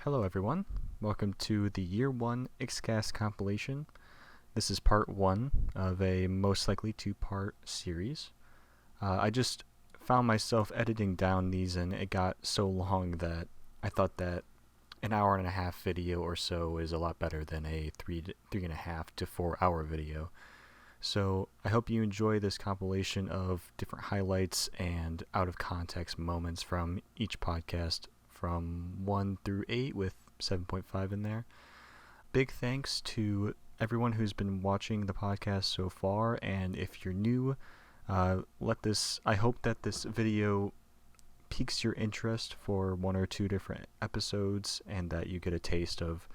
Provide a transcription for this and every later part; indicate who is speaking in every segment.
Speaker 1: Hello everyone, welcome to the Year 1 IXCAST compilation. This is part 1 of a most likely 2-part series. I just found myself editing down these and it got so long that I thought that an hour and a half video or so is a lot better than a 3.5 to 4 hour video. So I hope you enjoy this compilation of different highlights and out of context moments from each podcast from 1 through 8 with 7.5 in there. Big thanks to everyone who's been watching the podcast so far, and if you're new, I hope that this video piques your interest for 1 or 2 different episodes and that you get a taste of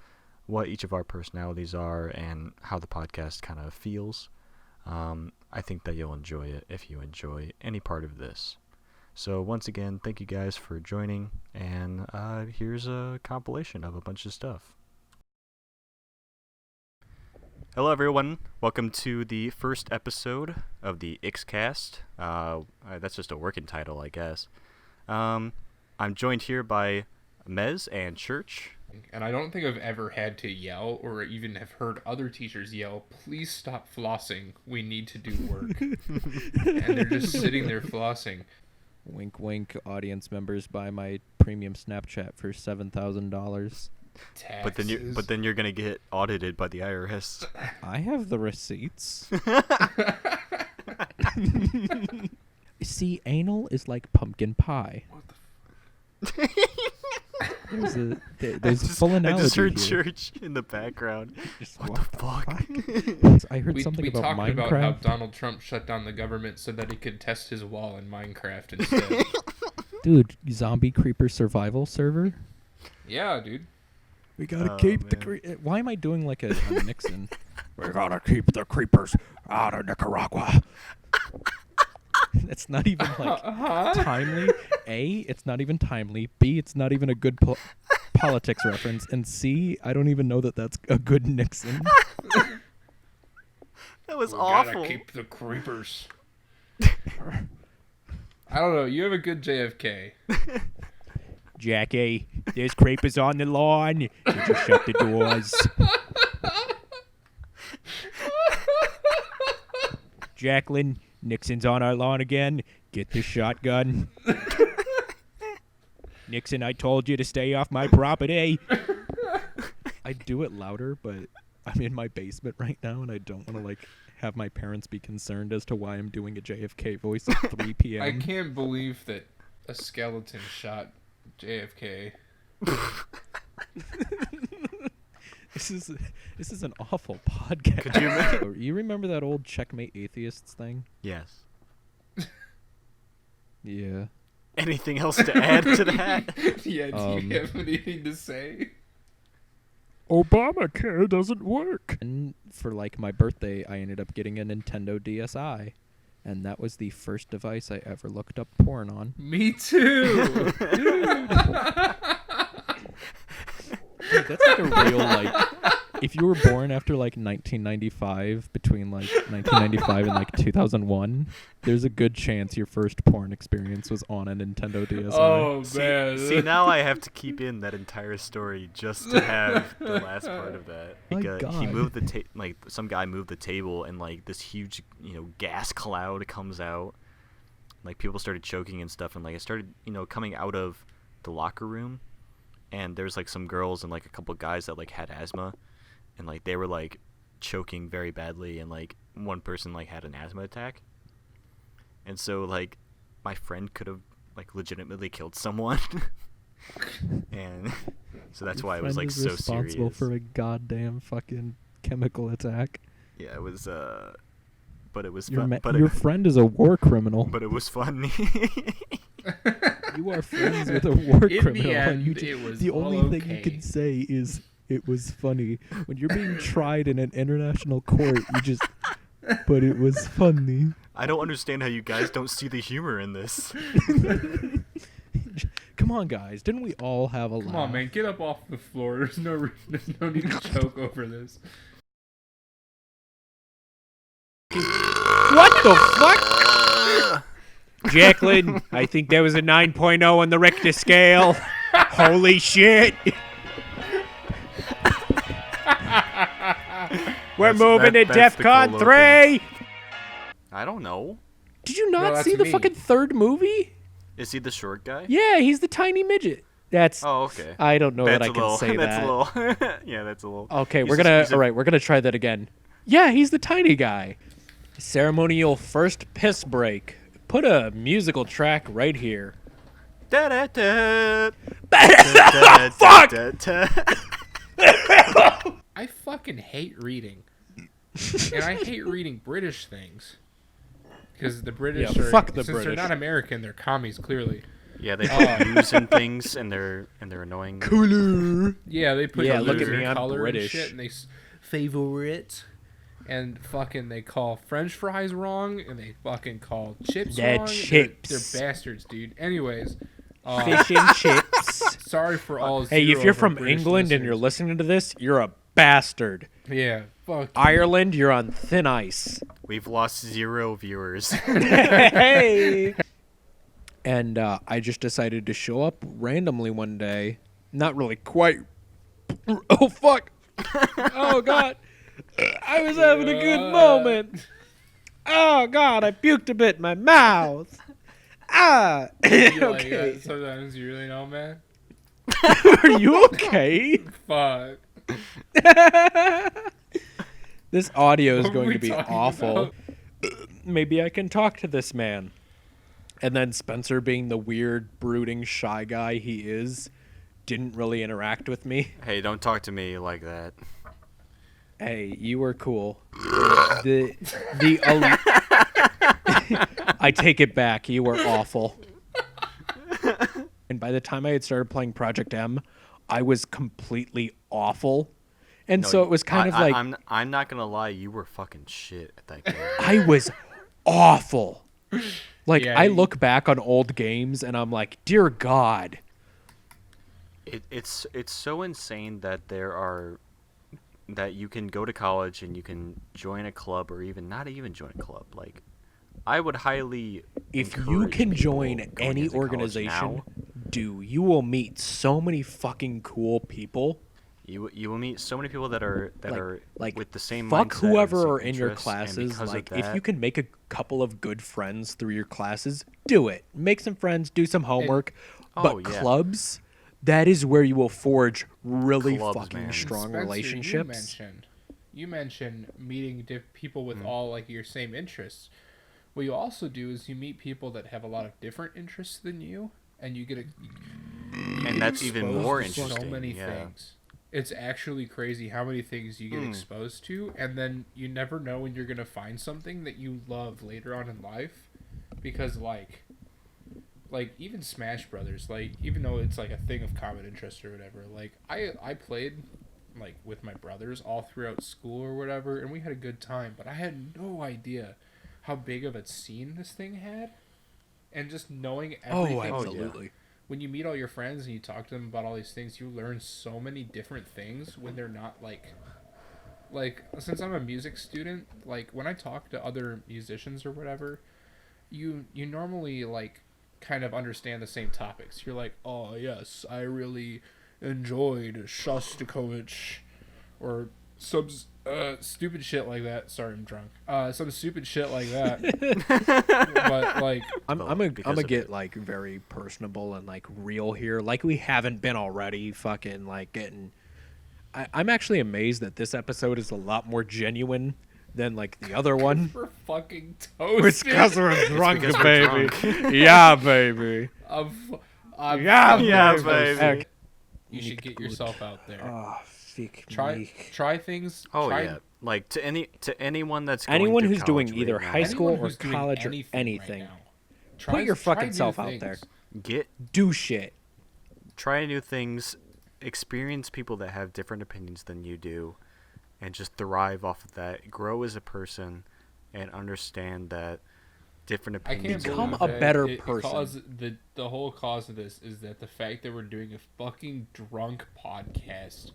Speaker 1: what each of our personalities are and how the podcast kind of feels. I think that you'll enjoy it if you enjoy any part of this. So once again, thank you guys for joining, and here's a compilation of a bunch of stuff. Hello everyone, welcome to the first episode of the IXCAST. That's just a working title, I guess. I'm joined here by Mez and Church.
Speaker 2: And I don't think I've ever had to yell or even have heard other teachers yell, "Please stop flossing, we need to do work." And they're just sitting there flossing.
Speaker 3: Wink, wink, audience members buy my premium Snapchat for $7,000.
Speaker 1: But then you're gonna get audited by the IRS.
Speaker 3: I have the receipts. See, anal is like pumpkin pie.
Speaker 2: What the
Speaker 3: there's full analogy.
Speaker 1: I just heard
Speaker 3: here.
Speaker 1: Church in the background.
Speaker 3: What
Speaker 1: the fuck?
Speaker 3: I heard something about Minecraft.
Speaker 2: We talked about how Donald Trump shut down the government so that he could test his wall in Minecraft instead.
Speaker 3: Dude, zombie creeper survival server?
Speaker 2: Yeah, dude.
Speaker 3: We gotta keep the Why am I doing like a Nixon? We gotta keep the creepers out of Nicaragua. It's not even like timely. A, it's not even timely. B, it's not even a good politics reference. And C, I don't even know that that's a good Nixon.
Speaker 1: That was
Speaker 2: we
Speaker 1: awful.
Speaker 2: Gotta keep the creepers. I don't know. You have a good JFK.
Speaker 3: Jackie, there's creepers on the lawn. You just shut the doors. Jacqueline, Nixon's on our lawn again. Get the shotgun. Nixon, I told you to stay off my property. I do it louder, but I'm in my basement right now, and I don't want to have my parents be concerned as to why I'm doing a JFK voice at 3 p.m.
Speaker 2: I can't believe that a skeleton shot JFK.
Speaker 3: This is an awful podcast.
Speaker 1: Could you imagine?
Speaker 3: You remember that old Checkmate Atheists thing?
Speaker 1: Yes.
Speaker 3: Yeah.
Speaker 1: Anything else to add to that?
Speaker 2: Yeah, do you have anything to say?
Speaker 3: Obamacare doesn't work. And for my birthday, I ended up getting a Nintendo DSi. And that was the first device I ever looked up porn on.
Speaker 2: Me too.
Speaker 3: Dude, that's like a real if you were born after 1995, between 1995 and 2001, there's a good chance your first porn experience was on a Nintendo DSi.
Speaker 2: Oh man.
Speaker 1: See, now I have to keep in that entire story just to have the last part of that.
Speaker 3: My God.
Speaker 1: He moved the some guy moved the table and this huge gas cloud comes out. People started choking and stuff, and it started coming out of the locker room. And there's some girls and a couple guys that had asthma, and they were choking very badly, and one person had an asthma attack. And so my friend could have legitimately killed someone. And so that's why it was so serious.
Speaker 3: Responsible for a goddamn fucking chemical attack.
Speaker 1: Yeah, it was but it was
Speaker 3: fun.
Speaker 1: But
Speaker 3: your friend is a war criminal.
Speaker 1: But it was fun.
Speaker 3: You are friends with a war criminal.
Speaker 2: The end,
Speaker 3: and the only thing you can say is it was funny. When you're being tried in an international court, you just... But it was funny.
Speaker 1: I don't understand how you guys don't see the humor in this.
Speaker 3: Come on, guys. Didn't we all have a laugh?
Speaker 2: Come on, man. Get up off the floor. There's no need to choke over this.
Speaker 3: What the fuck? Jacqueline, I think that was a 9.0 on the Richter scale. Holy shit.
Speaker 4: We're
Speaker 1: That's-
Speaker 4: moving
Speaker 1: that-
Speaker 4: to
Speaker 1: that's the
Speaker 4: DEFCON
Speaker 1: cool
Speaker 4: 3.
Speaker 1: I don't know.
Speaker 3: Did you
Speaker 2: No,
Speaker 3: not
Speaker 2: that's
Speaker 3: see the
Speaker 2: me.
Speaker 3: fucking third movie?
Speaker 1: Is he the short guy?
Speaker 3: Yeah, he's the tiny midget. That's.
Speaker 1: Oh, okay.
Speaker 3: I don't know
Speaker 1: That's
Speaker 3: that I
Speaker 1: a
Speaker 3: can
Speaker 1: little.
Speaker 3: say
Speaker 1: That's
Speaker 3: that.
Speaker 1: a little. Yeah, that's a little.
Speaker 3: Okay,
Speaker 1: He's
Speaker 3: we're
Speaker 1: just-
Speaker 3: gonna.
Speaker 1: he's a-
Speaker 3: All right, we're gonna try that again. Yeah, he's the tiny guy. Ceremonial first piss break. Put a musical track right here.
Speaker 1: Da-da-da.
Speaker 3: Fuck!
Speaker 1: Da-da-da.
Speaker 2: I fucking hate reading, and I hate reading British things because the British
Speaker 3: Yeah,
Speaker 2: are
Speaker 3: fuck the
Speaker 2: since they're
Speaker 3: British.
Speaker 2: not American, they're commies clearly.
Speaker 1: Yeah, they put U's in things, and they're annoying.
Speaker 3: Cooler.
Speaker 2: Yeah, they put
Speaker 3: Yeah,
Speaker 2: color
Speaker 3: look at me, I'm
Speaker 2: color
Speaker 3: British.
Speaker 2: and shit, and they favorite, and fucking they call French fries wrong, and they fucking call chips
Speaker 3: Yeah,
Speaker 2: wrong.
Speaker 3: chips.
Speaker 2: They're bastards, dude. Anyways,
Speaker 3: Fish and chips.
Speaker 2: sorry for all.
Speaker 3: Hey,
Speaker 2: zero
Speaker 3: if you're
Speaker 2: of our
Speaker 3: from
Speaker 2: British
Speaker 3: England and you're
Speaker 2: listeners.
Speaker 3: listening to this, you're a bastard.
Speaker 2: Yeah, fuck.
Speaker 3: Ireland, you're on thin ice.
Speaker 1: We've lost 0 viewers.
Speaker 3: Hey. And I just decided to show up randomly one day. Not really quite. Oh, fuck. Oh, God. I was having a good moment. Oh, God, I puked a bit in my mouth. Ah.
Speaker 2: You
Speaker 3: Okay.
Speaker 2: sometimes you really know, man.
Speaker 3: Are you okay?
Speaker 2: Fuck.
Speaker 3: This audio is
Speaker 2: What were
Speaker 3: going
Speaker 2: we
Speaker 3: to be
Speaker 2: talking
Speaker 3: awful.
Speaker 2: about?
Speaker 3: Maybe I can talk to this man. And then Spencer, being the weird, brooding, shy guy he is, didn't really interact with me.
Speaker 1: Hey, don't talk to me like that.
Speaker 3: Hey, you were cool. I take it back. You were awful. And by the time I had started playing Project M, I was completely awful. And
Speaker 1: No,
Speaker 3: so it was kind of like
Speaker 1: I'm not gonna lie, you were fucking shit at that game.
Speaker 3: I was awful. Like
Speaker 2: Yeah,
Speaker 3: I
Speaker 2: you-
Speaker 3: look back on old games and I'm like, dear God.
Speaker 1: It's so insane that that you can go to college and you can join a club or even not even join a club. Like, I would highly
Speaker 3: If you
Speaker 1: encourage
Speaker 3: can
Speaker 1: people
Speaker 3: join
Speaker 1: going
Speaker 3: any
Speaker 1: into college
Speaker 3: organization,
Speaker 1: now.
Speaker 3: you will meet so many fucking cool people.
Speaker 1: You will meet so many people that are with the same
Speaker 3: fuck
Speaker 1: mindset and
Speaker 3: whoever
Speaker 1: same
Speaker 3: are in your
Speaker 1: interests, and
Speaker 3: classes.
Speaker 1: because of
Speaker 3: Like if
Speaker 1: that-
Speaker 3: you can make a couple of good friends through your classes, do it. Make some friends, do some homework. But
Speaker 1: Oh, yeah.
Speaker 3: clubs, that is where you will forge really
Speaker 1: Clubs,
Speaker 3: fucking
Speaker 1: man.
Speaker 3: strong
Speaker 2: Spencer,
Speaker 3: relationships.
Speaker 2: You mentioned meeting people with all like your same interests. What you also do is you meet people that have a lot of different interests than you, and you get
Speaker 1: and that's even
Speaker 2: exposed
Speaker 1: more
Speaker 2: to So
Speaker 1: interesting.
Speaker 2: many
Speaker 1: Yeah.
Speaker 2: things. It's actually crazy how many things you get exposed to, and then you never know when you're gonna find something that you love later on in life, because like even Smash Brothers, like even though it's like a thing of common interest or whatever, like I played like with my brothers all throughout school or whatever, and we had a good time, but I had no idea how big of a scene this thing had, and just knowing everything.
Speaker 3: Oh, absolutely.
Speaker 2: When you meet all your friends and you talk to them about all these things, you learn so many different things when they're not like since I'm a music student, like when I talk to other musicians or whatever, you normally like kind of understand the same topics. You're like, oh yes, I really enjoyed Shostakovich or some stupid shit like that. Sorry, I'm drunk. Some stupid shit like that. But like,
Speaker 3: I'm
Speaker 1: Well,
Speaker 3: gonna
Speaker 1: because of
Speaker 3: get
Speaker 1: it.
Speaker 3: like very personable and like real here, like we haven't been already. Fucking like getting. I'm actually amazed that this episode is a lot more genuine than like the other one.
Speaker 2: we're fucking
Speaker 3: It's
Speaker 2: toasted.
Speaker 3: because we're drunk,
Speaker 1: because we're
Speaker 3: baby. Yeah, baby.
Speaker 2: I'm
Speaker 3: Yeah,
Speaker 1: Yeah,
Speaker 2: fucking
Speaker 1: baby.
Speaker 2: toasted. You should get yourself out there.
Speaker 3: Oh, fick
Speaker 2: Try things.
Speaker 1: Oh
Speaker 2: try,
Speaker 1: yeah, like to anyone that's going
Speaker 3: Anyone
Speaker 1: through
Speaker 3: who's doing
Speaker 1: college
Speaker 3: either
Speaker 1: right now,
Speaker 3: high school
Speaker 2: anyone
Speaker 3: or
Speaker 2: who's doing
Speaker 3: college or
Speaker 2: anything.
Speaker 3: anything.
Speaker 2: Right now.
Speaker 3: Put your
Speaker 2: Try
Speaker 3: fucking
Speaker 2: new
Speaker 3: self out
Speaker 2: things.
Speaker 3: there. Do shit.
Speaker 1: try new things, experience people that have different opinions than you do, and just thrive off of that. Grow as a person, and understand that different
Speaker 2: I can't
Speaker 1: opinions.
Speaker 3: Become
Speaker 2: believe
Speaker 3: a
Speaker 2: that
Speaker 3: better
Speaker 2: it
Speaker 3: person.
Speaker 2: cause the whole cause of this is that the fact that we're doing a fucking drunk podcast.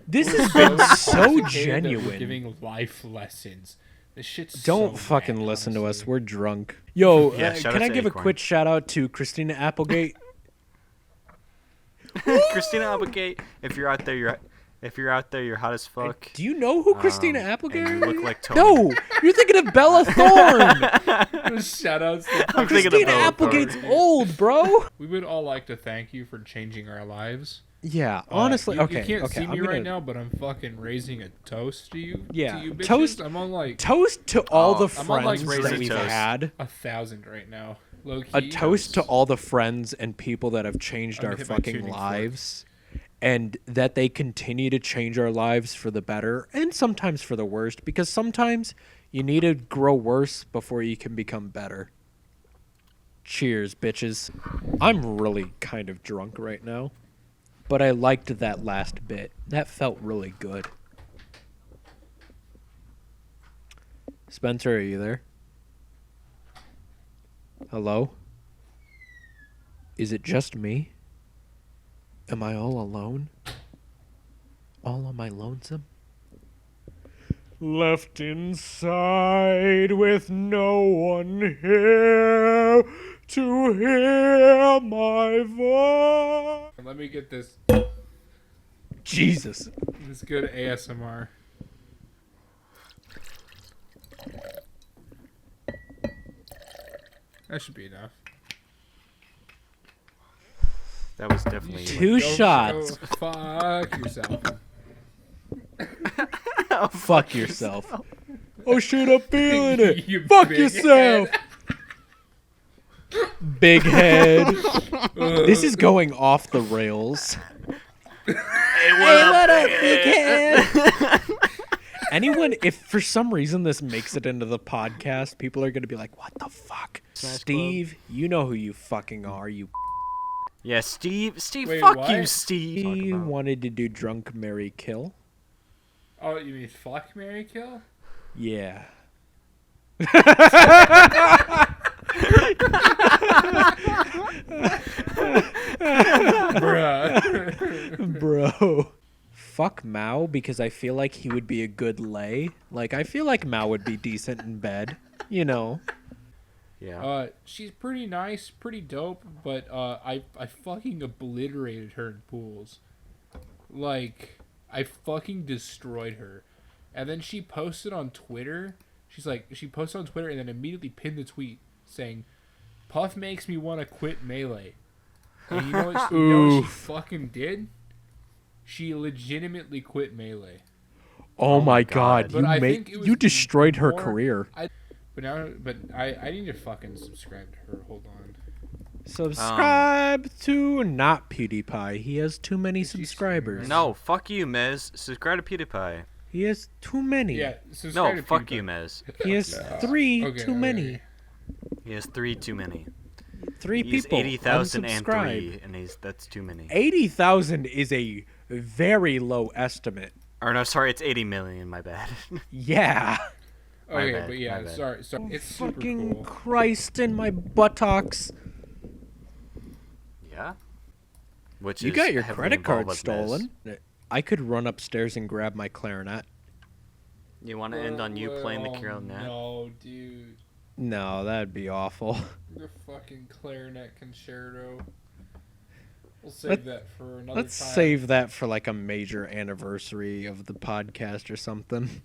Speaker 3: This
Speaker 2: We're
Speaker 3: has been so
Speaker 2: intoxicated that we're
Speaker 3: genuine.
Speaker 2: giving life lessons. This shit's
Speaker 3: Don't
Speaker 2: so
Speaker 3: fucking
Speaker 2: bad,
Speaker 3: listen to us.
Speaker 2: honestly.
Speaker 3: We're drunk. Yo,
Speaker 1: Yeah, shout
Speaker 3: can
Speaker 1: out
Speaker 3: I
Speaker 1: to
Speaker 3: give a
Speaker 1: Acorn.
Speaker 3: quick shout out to Christina Applegate?
Speaker 1: Christina Applegate, if you're out there, If you're out there, you're hot as fuck.
Speaker 3: Do you know who Christina Applegate
Speaker 1: and
Speaker 3: is?
Speaker 1: you look like Tony.
Speaker 3: No, you're thinking of Bella Thorne.
Speaker 2: Shout outs to
Speaker 1: I'm thinking of
Speaker 3: Christina
Speaker 1: Bella
Speaker 3: Applegate's
Speaker 1: Thorne.
Speaker 3: old, bro.
Speaker 2: We would all like to thank you for changing our lives.
Speaker 3: Yeah, honestly,
Speaker 2: you,
Speaker 3: okay.
Speaker 2: You can't
Speaker 3: okay,
Speaker 2: see me
Speaker 3: I'm
Speaker 2: right
Speaker 3: gonna-
Speaker 2: now, but I'm fucking raising a toast to you.
Speaker 3: Yeah,
Speaker 2: to you bitches.
Speaker 3: toast-
Speaker 2: I'm on like
Speaker 3: Toast to all the
Speaker 2: I'm on, like,
Speaker 3: friends
Speaker 1: raise
Speaker 3: that
Speaker 1: a
Speaker 3: we've
Speaker 1: toast.
Speaker 3: had.
Speaker 2: 1,000 right now. Low key.
Speaker 3: A toast to all the friends and people that have changed
Speaker 2: I'm
Speaker 3: our
Speaker 2: gonna hit my
Speaker 3: fucking
Speaker 2: tuning fork.
Speaker 3: lives. And that they continue to change our lives for the better and sometimes for the worst, because sometimes you need to grow worse before you can become better. Cheers, bitches. I'm really kind of drunk right now, but I liked that last bit. That felt really good. Spencer, are you there? Hello? Is it just me? Am I all alone? All on my lonesome? Left inside with no one here to hear my voice.
Speaker 2: Let me get this
Speaker 3: Jesus.
Speaker 2: good ASMR. That should be enough.
Speaker 1: That was definitely...
Speaker 3: Two shots.
Speaker 2: Go fuck yourself.
Speaker 3: Fuck yourself. Oh shit, I'm feeling it.
Speaker 2: You
Speaker 3: Fuck
Speaker 2: big
Speaker 3: yourself. Big head. This is going off the rails.
Speaker 1: Hey, what up,
Speaker 3: big head? Anyone, if for some reason this makes it into the podcast, people are going to be like, what the fuck?
Speaker 1: Smash
Speaker 3: Steve, you know who you fucking are, you
Speaker 1: Yeah, Steve,
Speaker 2: Wait,
Speaker 1: fuck
Speaker 2: what?
Speaker 1: you, Steve.
Speaker 3: You wanted to do drunk, marry, kill?
Speaker 2: Oh, you mean fuck, marry, kill?
Speaker 3: Yeah.
Speaker 2: Bruh.
Speaker 3: Bro. Fuck Mao, because I feel like he would be a good lay. Like, I feel like Mao would be decent in bed. You know.
Speaker 1: Yeah.
Speaker 2: She's pretty nice, pretty dope, but I fucking obliterated her in pools. Like, I fucking destroyed her. And then she posted on Twitter. She posted on Twitter and then immediately pinned the tweet saying, "Puff makes me want to quit Melee." And you know what she fucking did? She legitimately quit Melee.
Speaker 3: Oh, my god,
Speaker 2: But I think it was
Speaker 3: you destroyed her
Speaker 2: more-
Speaker 3: career.
Speaker 2: But I need to fucking subscribe to her. Hold on.
Speaker 3: Subscribe to not PewDiePie. He has too many
Speaker 2: she
Speaker 3: subscribers.
Speaker 1: No, fuck you, Mez. Subscribe to PewDiePie.
Speaker 3: He has too many.
Speaker 2: Yeah, subscribe
Speaker 1: No,
Speaker 2: to
Speaker 1: fuck
Speaker 2: PewDiePie.
Speaker 1: you, Mez.
Speaker 3: He has three
Speaker 2: Okay,
Speaker 3: too many.
Speaker 2: okay.
Speaker 1: He has 3 too many.
Speaker 3: Three
Speaker 1: He's
Speaker 3: people
Speaker 1: 80,003,
Speaker 3: unsubscribe.
Speaker 1: and that's too many.
Speaker 3: 80,000 is a very low estimate.
Speaker 1: Or no, sorry, it's 80 million. My bad.
Speaker 3: Yeah.
Speaker 1: My
Speaker 2: Okay,
Speaker 1: bad,
Speaker 2: but
Speaker 1: my
Speaker 2: yeah,
Speaker 1: bad.
Speaker 2: sorry. It's super
Speaker 3: Fucking
Speaker 2: cool.
Speaker 3: Christ in my buttocks.
Speaker 1: Yeah. Which
Speaker 3: You
Speaker 1: is
Speaker 3: got your
Speaker 1: heavily
Speaker 3: credit card
Speaker 1: involved with Mez.
Speaker 3: stolen. I could run upstairs and grab my clarinet.
Speaker 1: You want to end on you playing the clarinet?
Speaker 2: No, dude.
Speaker 3: No, that'd be awful.
Speaker 2: The fucking clarinet concerto. We'll save
Speaker 3: Let-
Speaker 2: that for another
Speaker 3: Let's
Speaker 2: time.
Speaker 3: save that for like a major anniversary of the podcast or something.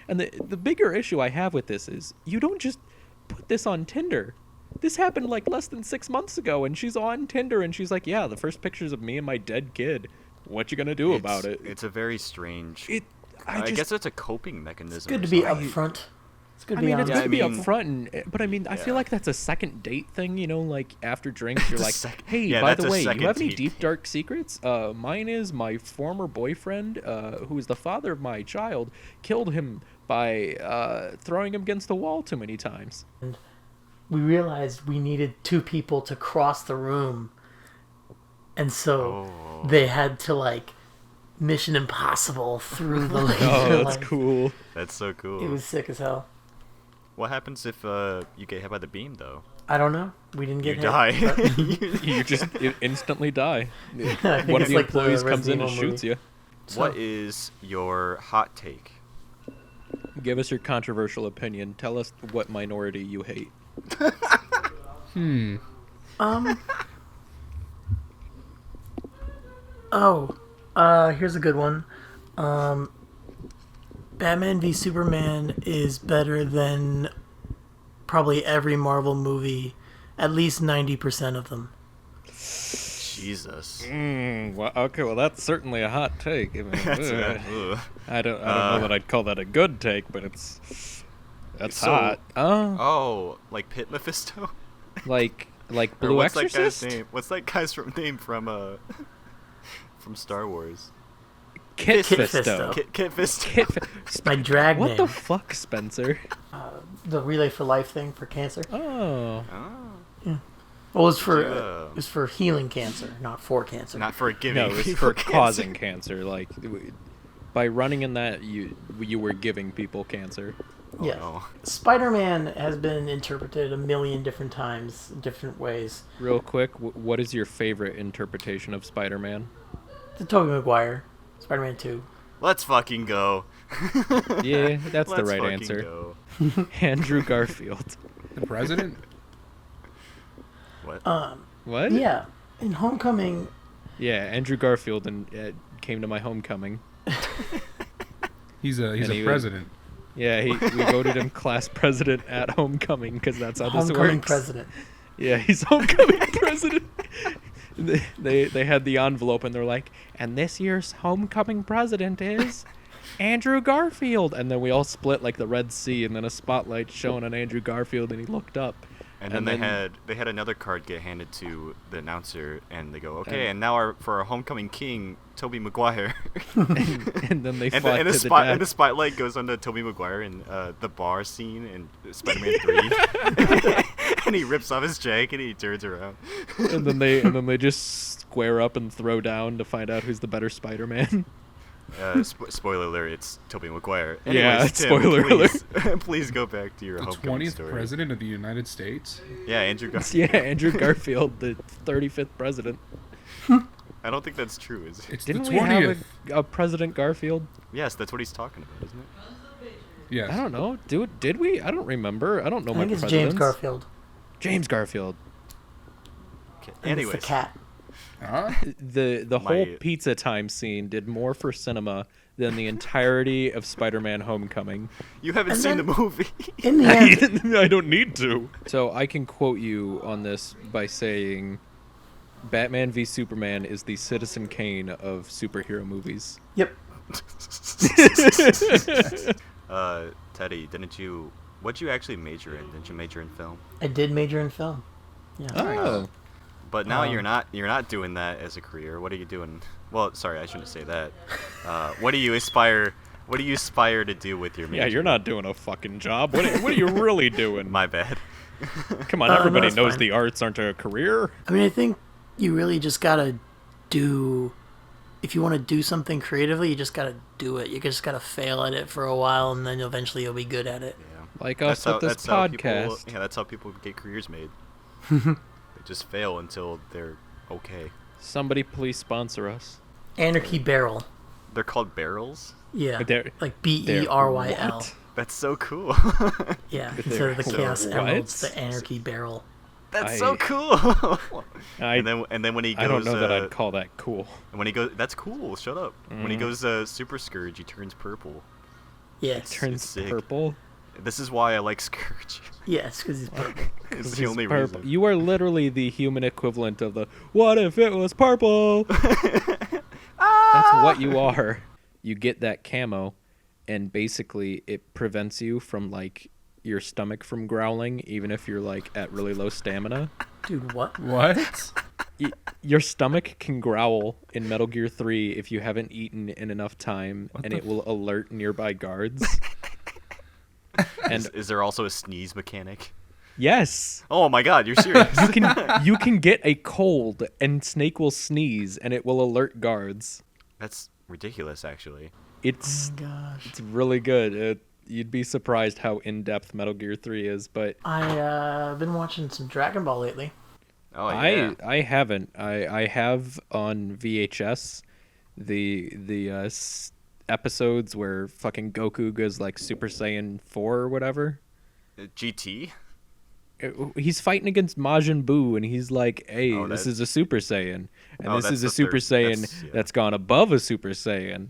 Speaker 3: And the bigger issue I have with this is you don't just put this on Tinder. This happened like less than 6 months ago, and she's on Tinder, and she's like, "Yeah, the first pictures of me and my dead kid. What you gonna do about it?"
Speaker 1: It's a very strange.
Speaker 3: I
Speaker 1: guess it's a coping mechanism.
Speaker 4: It's good
Speaker 1: or
Speaker 4: to be
Speaker 1: something.
Speaker 4: upfront. It's good to
Speaker 3: I
Speaker 4: be
Speaker 3: mean, it's
Speaker 4: honest.
Speaker 3: good to be
Speaker 1: I mean-
Speaker 3: upfront, but I mean, I feel
Speaker 1: Yeah.
Speaker 3: like that's a second date thing, you know, like after drinks, you're
Speaker 1: The
Speaker 3: like,
Speaker 1: sec-
Speaker 3: hey,
Speaker 1: yeah,
Speaker 3: by
Speaker 1: that's
Speaker 3: the
Speaker 1: a
Speaker 3: way, you
Speaker 1: second
Speaker 3: have any
Speaker 1: date
Speaker 3: deep,
Speaker 1: thing.
Speaker 3: dark secrets? Mine is my former boyfriend, who is the father of my child, killed him by throwing him against the wall too many times.
Speaker 4: We realized we needed two people to cross the room. And so
Speaker 1: Oh.
Speaker 4: they had to, like, Mission Impossible through the laser
Speaker 3: Oh, that's
Speaker 4: lines.
Speaker 3: cool.
Speaker 1: That's so cool.
Speaker 4: It was sick as hell.
Speaker 1: What happens if you get hit by the beam, though?
Speaker 4: I don't know. We didn't
Speaker 1: You
Speaker 4: get
Speaker 1: die.
Speaker 4: hit. but-
Speaker 3: You just instantly die.
Speaker 4: I think
Speaker 3: One of
Speaker 4: it's
Speaker 3: the
Speaker 4: like
Speaker 3: employees comes in
Speaker 4: Resident
Speaker 3: and
Speaker 4: Evil
Speaker 3: shoots
Speaker 4: movie.
Speaker 3: you.
Speaker 1: What is your hot take?
Speaker 3: Give us your controversial opinion. Tell us what minority you hate.
Speaker 4: Oh. Here's a good one. Batman v Superman is better than probably every Marvel movie, at least 90% of them.
Speaker 1: Jesus.
Speaker 3: Well, okay, well that's certainly a hot take. I mean,
Speaker 1: Ugh.
Speaker 3: I don't know that I'd call that a good take, but that's
Speaker 1: So-
Speaker 3: hot.
Speaker 1: Oh, like Pit Mephisto?
Speaker 3: Like
Speaker 1: Or
Speaker 3: Blue
Speaker 1: what's
Speaker 3: Exorcist?
Speaker 1: that guy's name? What's that guy's name from Star Wars?
Speaker 3: Kit
Speaker 4: Kit
Speaker 3: Fisto.
Speaker 4: Fisto.
Speaker 1: Kit Fisto.
Speaker 3: Kit
Speaker 4: It's my drag
Speaker 3: What
Speaker 4: name.
Speaker 3: the fuck, Spencer?
Speaker 4: The Relay for Life thing for cancer.
Speaker 3: Oh.
Speaker 1: Oh,
Speaker 4: Well, it was for
Speaker 1: you,
Speaker 4: it was for healing cancer, not for cancer.
Speaker 1: not for giving
Speaker 3: No, it's
Speaker 1: people
Speaker 3: for
Speaker 1: cancer.
Speaker 3: causing cancer. Like, by running in that, you were giving people cancer.
Speaker 1: Oh,
Speaker 4: Yeah.
Speaker 1: no.
Speaker 4: Spider-Man has been interpreted a million different times, different ways.
Speaker 3: Real quick, what is your favorite interpretation of Spider-Man?
Speaker 4: The Tobey Maguire, Spider-Man 2.
Speaker 1: Let's fucking go.
Speaker 3: Yeah, that's the
Speaker 1: Let's
Speaker 3: right
Speaker 1: fucking
Speaker 3: answer.
Speaker 1: Go.
Speaker 3: Andrew Garfield.
Speaker 2: The president?
Speaker 1: What?
Speaker 3: What?
Speaker 4: Yeah, in Homecoming,
Speaker 3: Yeah, Andrew Garfield and came to my homecoming.
Speaker 2: He's
Speaker 3: And
Speaker 2: a
Speaker 3: he-
Speaker 2: president.
Speaker 3: Yeah, we voted him class president at homecoming because that's how this
Speaker 4: Homecoming
Speaker 3: works.
Speaker 4: president.
Speaker 3: Yeah, he's homecoming president. They had the envelope and they're like, and this year's homecoming president is Andrew Garfield. And then we all split like the Red Sea, and then a spotlight shone on Andrew Garfield, and he looked up.
Speaker 1: And then they had another card get handed to the announcer, and they go, okay, and now for our homecoming king, Tobey Maguire.
Speaker 3: and then they
Speaker 1: and
Speaker 3: fought
Speaker 1: the
Speaker 3: to the death.
Speaker 1: and the spotlight goes on to Tobey Maguire in the bar scene in Spider-Man 3. And he rips off his jacket and he turns around.
Speaker 3: and then they just square up and throw down to find out who's the better Spider-Man.
Speaker 1: Spoiler alert, it's Tobey Maguire.
Speaker 3: Yeah,
Speaker 1: Anyways, Tim,
Speaker 3: spoiler
Speaker 1: please, please go back to your
Speaker 2: The
Speaker 1: homecoming
Speaker 2: 20th
Speaker 1: story.
Speaker 2: president of the United States?
Speaker 1: Yeah, Andrew Garfield.
Speaker 3: Yeah, Andrew Garfield, the 35th president.
Speaker 1: I don't think that's true, is it?
Speaker 2: It's
Speaker 3: Didn't
Speaker 2: the
Speaker 3: we
Speaker 2: 20th.
Speaker 3: have a President Garfield?
Speaker 1: Yes, that's what he's talking about, isn't it?
Speaker 2: Yes.
Speaker 3: I don't know. Did we? I don't remember. I don't know
Speaker 4: I
Speaker 3: my
Speaker 4: think it's
Speaker 3: presidents.
Speaker 4: James Garfield.
Speaker 3: James Garfield.
Speaker 1: Okay.
Speaker 4: And
Speaker 1: Anyways,
Speaker 4: it's the cat.
Speaker 2: Huh?
Speaker 3: The whole
Speaker 1: My-
Speaker 3: pizza time scene did more for cinema than the entirety of Spider-Man: Homecoming.
Speaker 1: you haven't
Speaker 4: And
Speaker 1: seen
Speaker 4: then-
Speaker 1: the movie.
Speaker 4: In the end,
Speaker 3: I don't need to. So I can quote you on this by saying, "Batman v Superman is the Citizen Kane of superhero movies."
Speaker 4: yep.
Speaker 1: Teddy, what'd you actually major in? Didn't you major in film?
Speaker 4: I did major in film. Yeah.
Speaker 3: Oh,
Speaker 1: But now
Speaker 4: Um,
Speaker 1: you're not doing that as a career. What are you doing? Well, sorry, I shouldn't say that. What do you aspire to do with your major?
Speaker 3: yeah, you're not doing a fucking job. What are you really doing?
Speaker 1: My bad.
Speaker 3: Come on,
Speaker 4: No,
Speaker 3: everybody
Speaker 4: that's
Speaker 3: knows
Speaker 4: fine.
Speaker 3: the arts aren't a career.
Speaker 4: I mean, I think you really just gotta do. If you want to do something creatively, you just gotta do it. You just gotta fail at it for a while, and then eventually you'll be good at it.
Speaker 1: Yeah.
Speaker 3: Like us with this
Speaker 1: how
Speaker 3: podcast.
Speaker 1: that's how people get careers made. They just fail until they're okay.
Speaker 3: Somebody please sponsor us.
Speaker 4: Anarchy Barrel.
Speaker 1: They're called barrels.
Speaker 4: Yeah.
Speaker 3: They're-
Speaker 4: Like BERYL.
Speaker 3: what?
Speaker 1: That's so cool.
Speaker 4: Yeah.
Speaker 3: They're
Speaker 4: Instead of the
Speaker 1: so-
Speaker 4: Chaos
Speaker 3: what?
Speaker 4: Emeralds, the Anarchy Barrel.
Speaker 1: That's
Speaker 3: I-
Speaker 1: so cool.
Speaker 3: I
Speaker 1: and then when he goes,
Speaker 3: I don't know that I'd call that cool.
Speaker 1: when he goes, that's cool. Shut up. When he goes Super Scourge, he turns purple.
Speaker 4: Yes.
Speaker 3: Turns
Speaker 1: sick.
Speaker 3: purple.
Speaker 1: This is why I like Scourge.
Speaker 4: Yes, because he's purple.
Speaker 1: It's the
Speaker 3: He's
Speaker 1: only
Speaker 3: purple.
Speaker 1: reason.
Speaker 3: You are literally the human equivalent of the "What if it was purple?" That's what you are. You get that camo, and basically it prevents you from like your stomach from growling, even if you're like at really low stamina.
Speaker 4: Dude, what?
Speaker 2: What?
Speaker 3: Your stomach can growl in Metal Gear 3 if you haven't eaten in enough time, and it will alert nearby guards. And
Speaker 1: Is there also a sneeze mechanic?
Speaker 3: yes,
Speaker 1: Oh my god, you're serious?
Speaker 3: you can get a cold, and Snake will sneeze, and it will alert guards.
Speaker 1: That's ridiculous, actually.
Speaker 3: It's
Speaker 4: Oh my gosh.
Speaker 3: it's really good. You'd be surprised how in depth Metal Gear 3 is, but
Speaker 4: I've been watching some Dragon Ball lately.
Speaker 1: Oh yeah.
Speaker 3: I haven't. I have on VHS the episodes where fucking Goku goes like Super Saiyan 4 or whatever.
Speaker 1: GT?
Speaker 3: he's fighting against Majin Buu, and he's like, "Hey,
Speaker 1: Oh,
Speaker 3: this
Speaker 1: that-
Speaker 3: is a Super Saiyan, and
Speaker 1: Oh,
Speaker 3: this
Speaker 1: that's
Speaker 3: is a
Speaker 1: the
Speaker 3: Super
Speaker 1: third-
Speaker 3: Saiyan
Speaker 1: that's-
Speaker 3: that's gone above a Super Saiyan."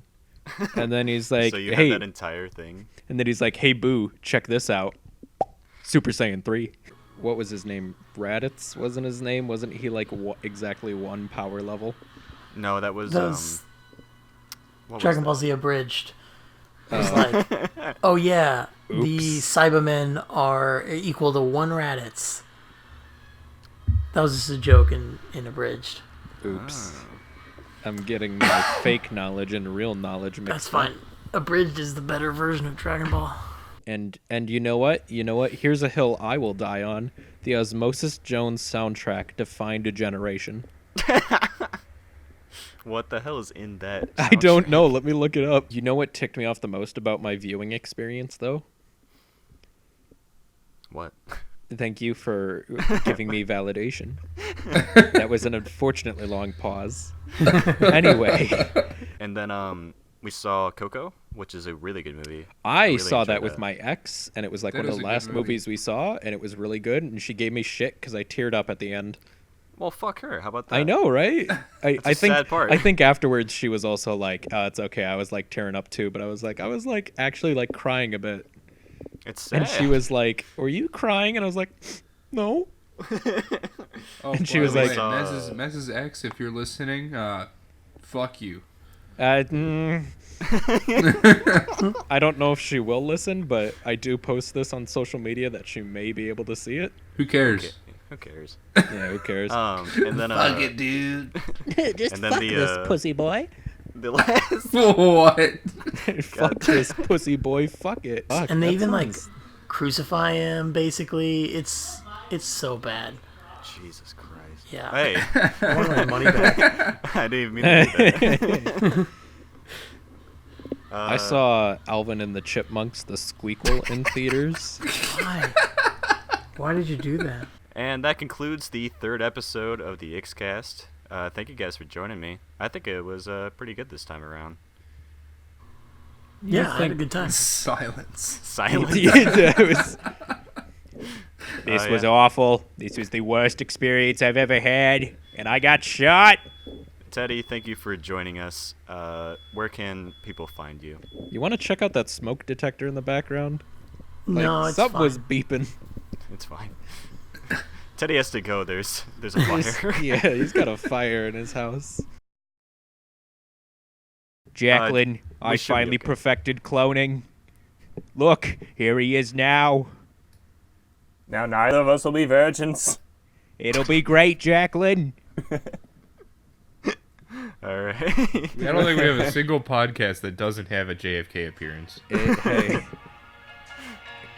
Speaker 3: And then he's like,
Speaker 1: so you
Speaker 3: "Hey,"
Speaker 1: had that entire thing.
Speaker 3: and then he's like, "Hey, Boo, check this out, Super Saiyan 3." What was his name? Raditz wasn't his name? Wasn't he like exactly one power level?
Speaker 1: No, that was
Speaker 4: Those
Speaker 1: what was
Speaker 4: Dragon
Speaker 1: that?
Speaker 4: Ball Z abridged. It's like, oh yeah, the
Speaker 3: Oops.
Speaker 4: Cybermen are equal to 1 Raditz. That was just a joke in
Speaker 1: Ah.
Speaker 4: abridged.
Speaker 3: Oops. I'm getting my fake knowledge and real knowledge mixed
Speaker 4: That's
Speaker 3: up.
Speaker 4: fine. Abridged is the better version of Dragon Ball.
Speaker 3: And you know what? You know what? Here's a hill I will die on. The Osmosis Jones soundtrack defined a generation.
Speaker 1: What the hell is in that?
Speaker 3: I don't know. Let me look it up. You know what ticked me off the most about my viewing experience, though?
Speaker 1: What?
Speaker 3: Thank you for giving me validation. That was an unfortunately long pause. Anyway,
Speaker 1: And then we saw Coco, which is a really good movie.
Speaker 3: I
Speaker 1: really
Speaker 3: saw that
Speaker 1: enjoyed
Speaker 3: with my ex, and it was like
Speaker 2: That
Speaker 3: one of
Speaker 2: is
Speaker 3: the
Speaker 2: a good
Speaker 3: last
Speaker 2: movie.
Speaker 3: movies we saw, and it was really good, and she gave me shit because I teared up at the end.
Speaker 1: Well, fuck her. How about that?
Speaker 3: I know, right? I
Speaker 1: a
Speaker 3: think
Speaker 1: sad part.
Speaker 3: I think afterwards she was also like, "It's okay." I was like tearing up too, but I was like actually like crying a bit,
Speaker 1: It's sad.
Speaker 3: and she was like, "Were you crying?" And I was like, "No."
Speaker 2: Oh,
Speaker 3: And she
Speaker 2: by
Speaker 3: was
Speaker 2: the
Speaker 3: like-
Speaker 2: way, Mez's ex, if you're listening, fuck you.
Speaker 3: I don't know if she will listen, but I do post this on social media that she may be able to see it.
Speaker 2: Who cares?
Speaker 1: Okay, who cares?
Speaker 3: Yeah, who cares?
Speaker 1: And then
Speaker 2: Fuck it, dude.
Speaker 5: Just
Speaker 1: And then
Speaker 5: fuck
Speaker 1: the,
Speaker 5: this pussy boy.
Speaker 1: the last
Speaker 2: What?
Speaker 3: Fuck this pussy boy. Fuck it. Fuck,
Speaker 4: And they
Speaker 3: that
Speaker 4: even like
Speaker 3: sounds-
Speaker 4: crucify him. Basically, it's so bad.
Speaker 1: Jesus Christ.
Speaker 4: Yeah.
Speaker 1: Hey,
Speaker 4: I want my money back.
Speaker 1: I didn't even mean to do that.
Speaker 3: I saw Alvin and the Chipmunks, the Squeakquel in theaters.
Speaker 4: Why? Why did you do that?
Speaker 1: And that concludes the 3rd episode of the IXCAST. Thank you guys for joining me. I think it was pretty good this time around.
Speaker 4: Yeah, I had a good time.
Speaker 2: Silence.
Speaker 1: Silent.
Speaker 3: This
Speaker 1: Oh,
Speaker 3: was
Speaker 1: yeah.
Speaker 3: awful. This was the worst experience I've ever had, and I got shot.
Speaker 1: Teddy, thank you for joining us. Where can people find you?
Speaker 3: You want to check out that smoke detector in the background? Like,
Speaker 4: No, it's
Speaker 3: something
Speaker 4: fine.
Speaker 3: was beeping.
Speaker 1: It's fine. Teddy has to go. There's a fire.
Speaker 3: Yeah, he's got a fire in his house. Jacqueline, I
Speaker 1: should be
Speaker 3: finally
Speaker 1: okay.
Speaker 3: perfected cloning. Look, here he is now.
Speaker 6: Now neither of us will be virgins.
Speaker 3: It'll be great, Jacqueline.
Speaker 1: All right.
Speaker 2: I don't think we have a single podcast that doesn't have a JFK appearance.
Speaker 3: Hey,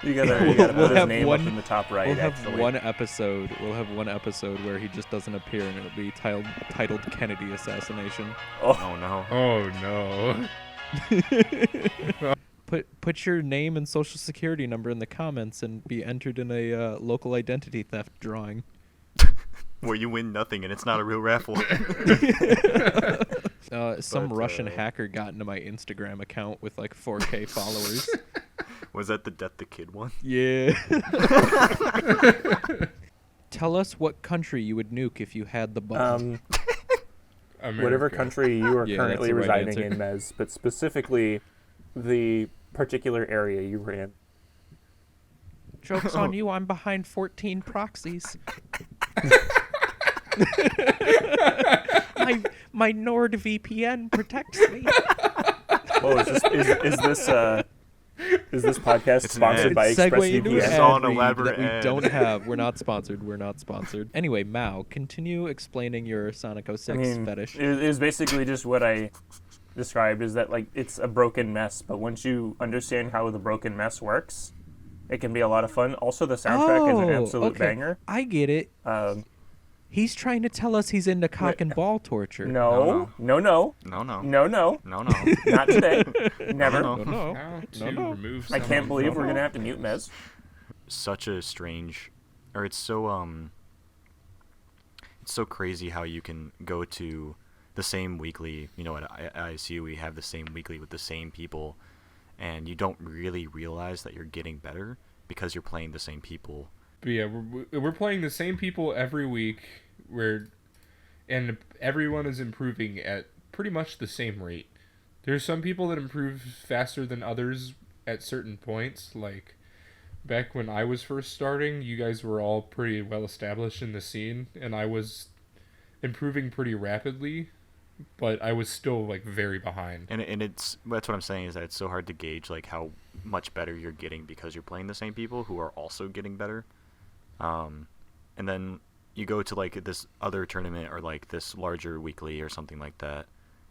Speaker 6: You gotta
Speaker 3: We'll
Speaker 6: put his
Speaker 3: have
Speaker 6: name
Speaker 3: one-
Speaker 6: up in the top right.
Speaker 3: we'll have
Speaker 6: actually.
Speaker 3: one episode. We'll have one episode where he just doesn't appear, and it'll be titled Kennedy Assassination.
Speaker 1: Oh no.
Speaker 2: Oh no.
Speaker 3: Put your name and social security number in the comments and be entered in a local identity theft drawing.
Speaker 1: Where you win nothing and it's not a real raffle.
Speaker 3: Some
Speaker 1: But,
Speaker 3: Russian hacker got into my Instagram account with like 4K followers.
Speaker 1: Was that the Death the Kid one?
Speaker 3: Yeah. Tell us what country you would nuke if you had the button.
Speaker 6: Whatever
Speaker 2: America.
Speaker 6: country you are
Speaker 3: Yeah, that's
Speaker 6: currently
Speaker 3: the right
Speaker 6: residing
Speaker 3: answer.
Speaker 6: in, Mez, but specifically the particular area you were in.
Speaker 3: Joke's on you, I'm behind 14 proxies. my NordVPN protects me.
Speaker 6: Whoa, is this podcast
Speaker 1: It's an
Speaker 6: sponsored
Speaker 1: ad.
Speaker 6: by
Speaker 3: Segue into
Speaker 1: This
Speaker 3: an
Speaker 1: is
Speaker 3: ad
Speaker 1: all an
Speaker 3: read
Speaker 1: elaborate
Speaker 3: that we
Speaker 1: ad.
Speaker 3: don't have. We're not sponsored. We're not sponsored. Anyway, Mao, continue explaining your Sonic 06
Speaker 6: I mean,
Speaker 3: fetish.
Speaker 6: it was basically just what I described, is that like it's a broken mess, but once you understand how the broken mess works, it can be a lot of fun. Also, the soundtrack is an absolute
Speaker 3: okay.
Speaker 6: banger.
Speaker 3: I get it. He's trying to tell us he's into cock and ball torture.
Speaker 6: No,
Speaker 1: No,
Speaker 6: no,
Speaker 1: No, no.
Speaker 6: no, no,
Speaker 1: No, no.
Speaker 6: not today. Never.
Speaker 1: No,
Speaker 3: No,
Speaker 1: no.
Speaker 3: no.
Speaker 2: How to
Speaker 3: No, no.
Speaker 2: remove
Speaker 6: I can't
Speaker 2: someone
Speaker 6: believe
Speaker 2: from-
Speaker 6: we're gonna have to mute Mez.
Speaker 1: Such a strange, or it's so crazy how you can go to the same weekly. You know, at ISU we have the same weekly with the same people, and you don't really realize that you're getting better because you're playing the same people
Speaker 2: But yeah, we're playing the same people every week. And everyone is improving at pretty much the same rate. There's some people that improve faster than others at certain points. Like back when I was first starting, you guys were all pretty well established in the scene, and I was improving pretty rapidly, but I was still like very behind.
Speaker 1: And that's what I'm saying, is that it's so hard to gauge like how much better you're getting because you're playing the same people who are also getting better. And then you go to like this other tournament or like this larger weekly or something like that,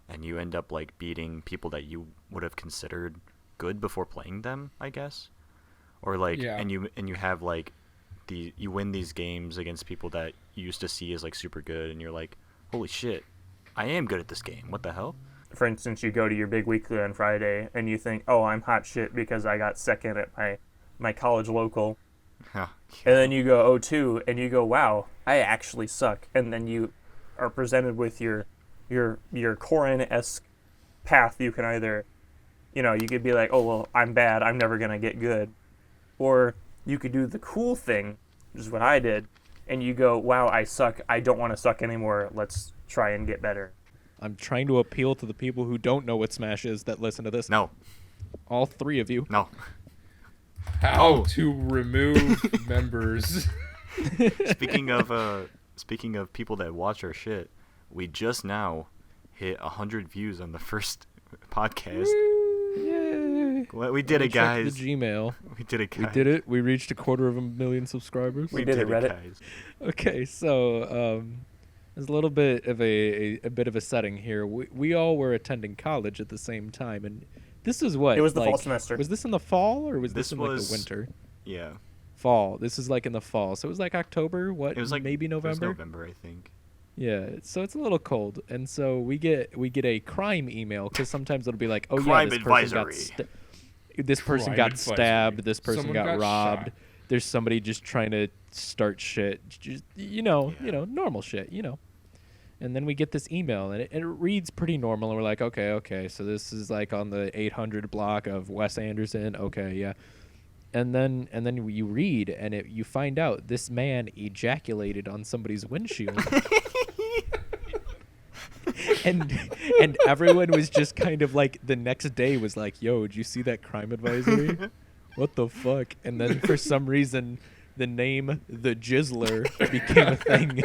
Speaker 1: and you end up like beating people that you would have considered good before playing them, I guess. Or like,
Speaker 2: Yeah.
Speaker 1: and you have like you win these games against people that you used to see as like super good, and you're like, holy shit, I am good at this game. What the hell?
Speaker 6: For instance, you go to your big weekly on Friday, and you think, oh, I'm hot shit because I got second at my college local.
Speaker 1: Huh.
Speaker 6: And then you go 0-2, and you go, wow, I actually suck. And then you are presented with your Corin-esque path. You can either, you could be like, oh, well, I'm bad, I'm never going to get good. Or you could do the cool thing, which is what I did, and you go, wow, I suck, I don't want to suck anymore, let's try and get better.
Speaker 3: I'm trying to appeal to the people who don't know what Smash is that listen to this.
Speaker 1: No.
Speaker 3: All three of you.
Speaker 1: No.
Speaker 2: How to remove members.
Speaker 1: Speaking of people that watch our shit, we just now hit 100 views on the first podcast.
Speaker 3: Yay!
Speaker 1: Well, we did
Speaker 3: Let
Speaker 1: it,
Speaker 3: me check
Speaker 1: guys.
Speaker 3: The Gmail.
Speaker 1: We did it, guys.
Speaker 3: We did it. We reached 250,000 subscribers.
Speaker 6: We did it, Reddit.
Speaker 1: guys.
Speaker 3: Okay, so there's a little bit of a bit of a setting here. We all were attending college at the same time, and this is what
Speaker 6: It was the fall
Speaker 3: like,
Speaker 6: semester.
Speaker 3: Was this in the fall or was this
Speaker 1: This
Speaker 3: in like
Speaker 1: was-
Speaker 3: the winter?
Speaker 1: Yeah.
Speaker 3: Fall. This is like in the fall, so it was like October. What?
Speaker 1: It was like
Speaker 3: maybe
Speaker 1: It was
Speaker 3: November.
Speaker 1: November, I think.
Speaker 3: Yeah, so it's a little cold, and so we get a crime email because sometimes it'll be like, oh
Speaker 1: Crime
Speaker 3: yeah, this person
Speaker 1: advisory.
Speaker 3: got this person
Speaker 2: Crime
Speaker 3: got
Speaker 2: advisory.
Speaker 3: stabbed, this person
Speaker 2: Someone
Speaker 3: got
Speaker 2: got
Speaker 3: robbed.
Speaker 2: shot.
Speaker 3: There's somebody just trying to start shit, just, normal shit, And then we get this email, and it reads pretty normal, and we're like, okay, so this is like on the 800 block of Wes Anderson, okay, yeah. And then you read, and you find out this man ejaculated on somebody's windshield. and everyone was just kind of like, the next day was like, yo, did you see that crime advisory? What the fuck? And then for some reason, the name The Jizzler became a thing,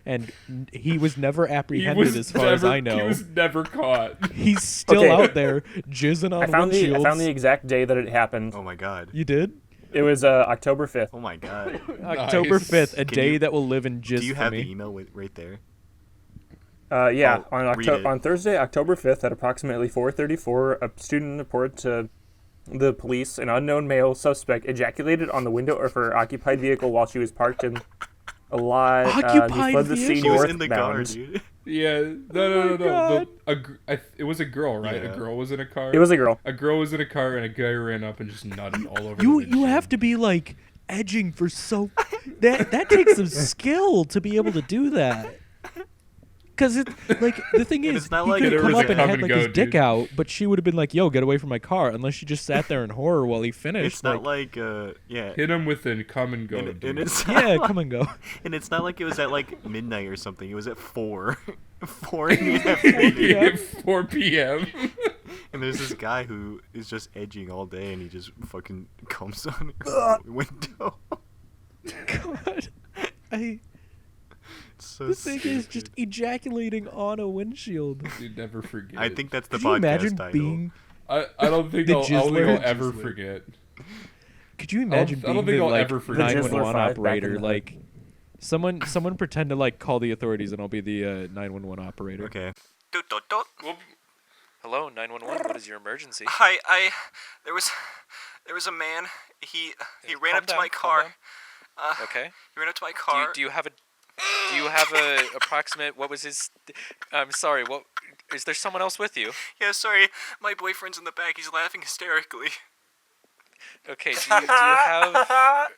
Speaker 3: and he was never apprehended as far as I know.
Speaker 2: He was never caught.
Speaker 3: He's still
Speaker 6: Okay.
Speaker 3: out there jizzing on
Speaker 6: I found
Speaker 3: windshields.
Speaker 6: the exact day that it happened.
Speaker 1: Oh my god.
Speaker 3: You did?
Speaker 6: It was October 5th.
Speaker 1: Oh my god.
Speaker 3: October
Speaker 2: Nice.
Speaker 3: 5th, a
Speaker 1: Can
Speaker 3: day
Speaker 1: you-
Speaker 3: that will live in jizz
Speaker 1: Do you
Speaker 3: for
Speaker 1: have
Speaker 3: me.
Speaker 1: the email right there?
Speaker 6: Yeah,
Speaker 1: Oh, read it.
Speaker 6: on Thursday, October 5th at approximately 4:34, a student reported to the police an unknown male suspect ejaculated on the window of her occupied vehicle while she was parked in a lot.
Speaker 3: Occupied
Speaker 6: he fled the scene
Speaker 3: vehicle?
Speaker 1: She was in the car,
Speaker 6: northbound.
Speaker 1: dude.
Speaker 2: Yeah, no.
Speaker 3: God.
Speaker 2: It was a girl, right?
Speaker 1: Yeah.
Speaker 2: A girl was in a car.
Speaker 6: It was a girl.
Speaker 2: A girl was in a car, and a guy ran up and just nutted all over.
Speaker 3: You have to be like edging for so that takes some skill to be able to do that. Because it like the thing
Speaker 1: And
Speaker 3: is,
Speaker 1: it's not
Speaker 3: he
Speaker 1: like
Speaker 3: could
Speaker 1: there
Speaker 3: have come
Speaker 1: was
Speaker 3: up
Speaker 1: a
Speaker 3: and
Speaker 2: come
Speaker 3: had
Speaker 2: and
Speaker 3: like
Speaker 2: go,
Speaker 3: his dick
Speaker 2: dude.
Speaker 3: out, but she would have been like, "Yo, get away from my car!" Unless she just sat there in horror while he finished.
Speaker 1: It's not like yeah.
Speaker 2: hit him with a come and go.
Speaker 1: And
Speaker 2: dude.
Speaker 1: it's not
Speaker 3: yeah,
Speaker 1: like,
Speaker 3: come and go.
Speaker 1: and it's not like it was at like midnight or something. It was at 4. 4 in the afternoon.
Speaker 3: Yeah.
Speaker 2: 4 p.m.
Speaker 1: And there's this guy who is just edging all day, and he just fucking comes on her window.
Speaker 3: God,
Speaker 1: It's so
Speaker 3: the thing is just
Speaker 1: stupid.
Speaker 3: ejaculating on a windshield.
Speaker 2: You'd never forget.
Speaker 1: I think that's the
Speaker 3: Could you
Speaker 1: podcast
Speaker 3: imagine
Speaker 1: title.
Speaker 3: being?
Speaker 2: I don't think
Speaker 3: The
Speaker 2: I'll
Speaker 3: Jizzler?
Speaker 2: ever
Speaker 1: Jizzler.
Speaker 2: forget.
Speaker 3: Could you imagine
Speaker 2: I don't
Speaker 3: being
Speaker 2: think
Speaker 3: the
Speaker 2: I'll
Speaker 3: like
Speaker 2: ever forget.
Speaker 6: The Jizzler
Speaker 3: 911
Speaker 6: 5 back in
Speaker 3: operator?
Speaker 6: the
Speaker 3: Like, someone pretend to like call the authorities, and I'll be the 911 operator.
Speaker 1: Okay.
Speaker 2: Well,
Speaker 3: Hello, 911. What is your emergency?
Speaker 1: Hi, there was a man. He ran
Speaker 3: calm
Speaker 1: up to
Speaker 3: down,
Speaker 1: my
Speaker 3: calm
Speaker 1: car.
Speaker 3: down. Okay.
Speaker 1: He ran up to my car.
Speaker 3: Do you have a approximate? What was his? I'm sorry. What is there? Someone else with you?
Speaker 1: Yeah, sorry. My boyfriend's in the back. He's laughing hysterically.
Speaker 3: Okay. Do you have?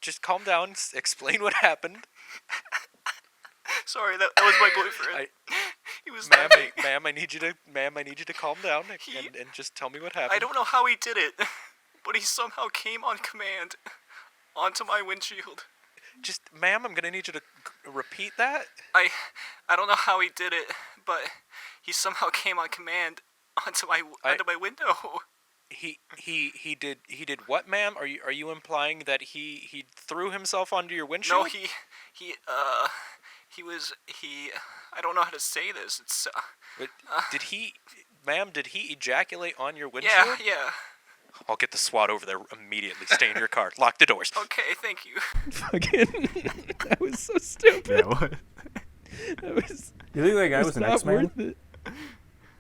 Speaker 3: Just calm down. Explain what happened.
Speaker 1: Sorry, that was my boyfriend. He was
Speaker 3: Ma'am,
Speaker 1: laughing.
Speaker 3: ma'am, I need you to calm down and just tell me what happened.
Speaker 1: I don't know how he did it, but he somehow came on command. onto my windshield.
Speaker 5: Just, ma'am, I'm gonna need you to repeat that.
Speaker 1: I don't know how he did it, but he somehow came on command onto my window.
Speaker 5: He did what, ma'am? Are you implying that he threw himself onto your windshield?
Speaker 1: No, I don't know how to say this. It's
Speaker 5: But did he ejaculate on your windshield?
Speaker 1: yeah.
Speaker 5: I'll get the SWAT over there immediately. Stay in your car. Lock the doors.
Speaker 1: Okay, thank you.
Speaker 3: Fucking, that was so stupid.
Speaker 1: Yeah, what?
Speaker 3: That was.
Speaker 6: You think that guy was an
Speaker 3: not
Speaker 6: X-Man?
Speaker 3: worth it.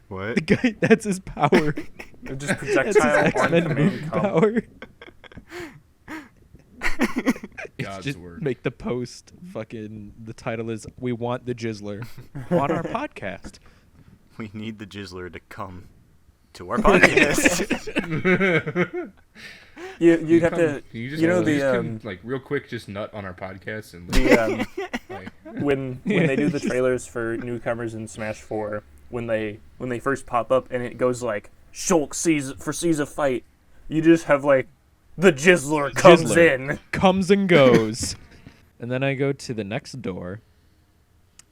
Speaker 1: What?
Speaker 3: The guy, that's his power.
Speaker 6: Just
Speaker 3: That's his
Speaker 6: projectile on
Speaker 3: X-Men
Speaker 6: command
Speaker 3: movie
Speaker 6: come.
Speaker 3: power.
Speaker 2: God's
Speaker 3: Just
Speaker 2: word.
Speaker 3: make the post fucking. The title is "We Want the Jizzler" on our podcast.
Speaker 1: We need the Jizzler to come to our podcast.
Speaker 6: You'd have to.
Speaker 2: You
Speaker 6: know the
Speaker 2: come, like real quick, just nut on our podcast and like,
Speaker 6: when they do the trailers for newcomers in Smash 4, when they first pop up and it goes like Shulk sees a fight, you just have like the Jizzler comes in.
Speaker 3: Comes and goes. And then I go to the next door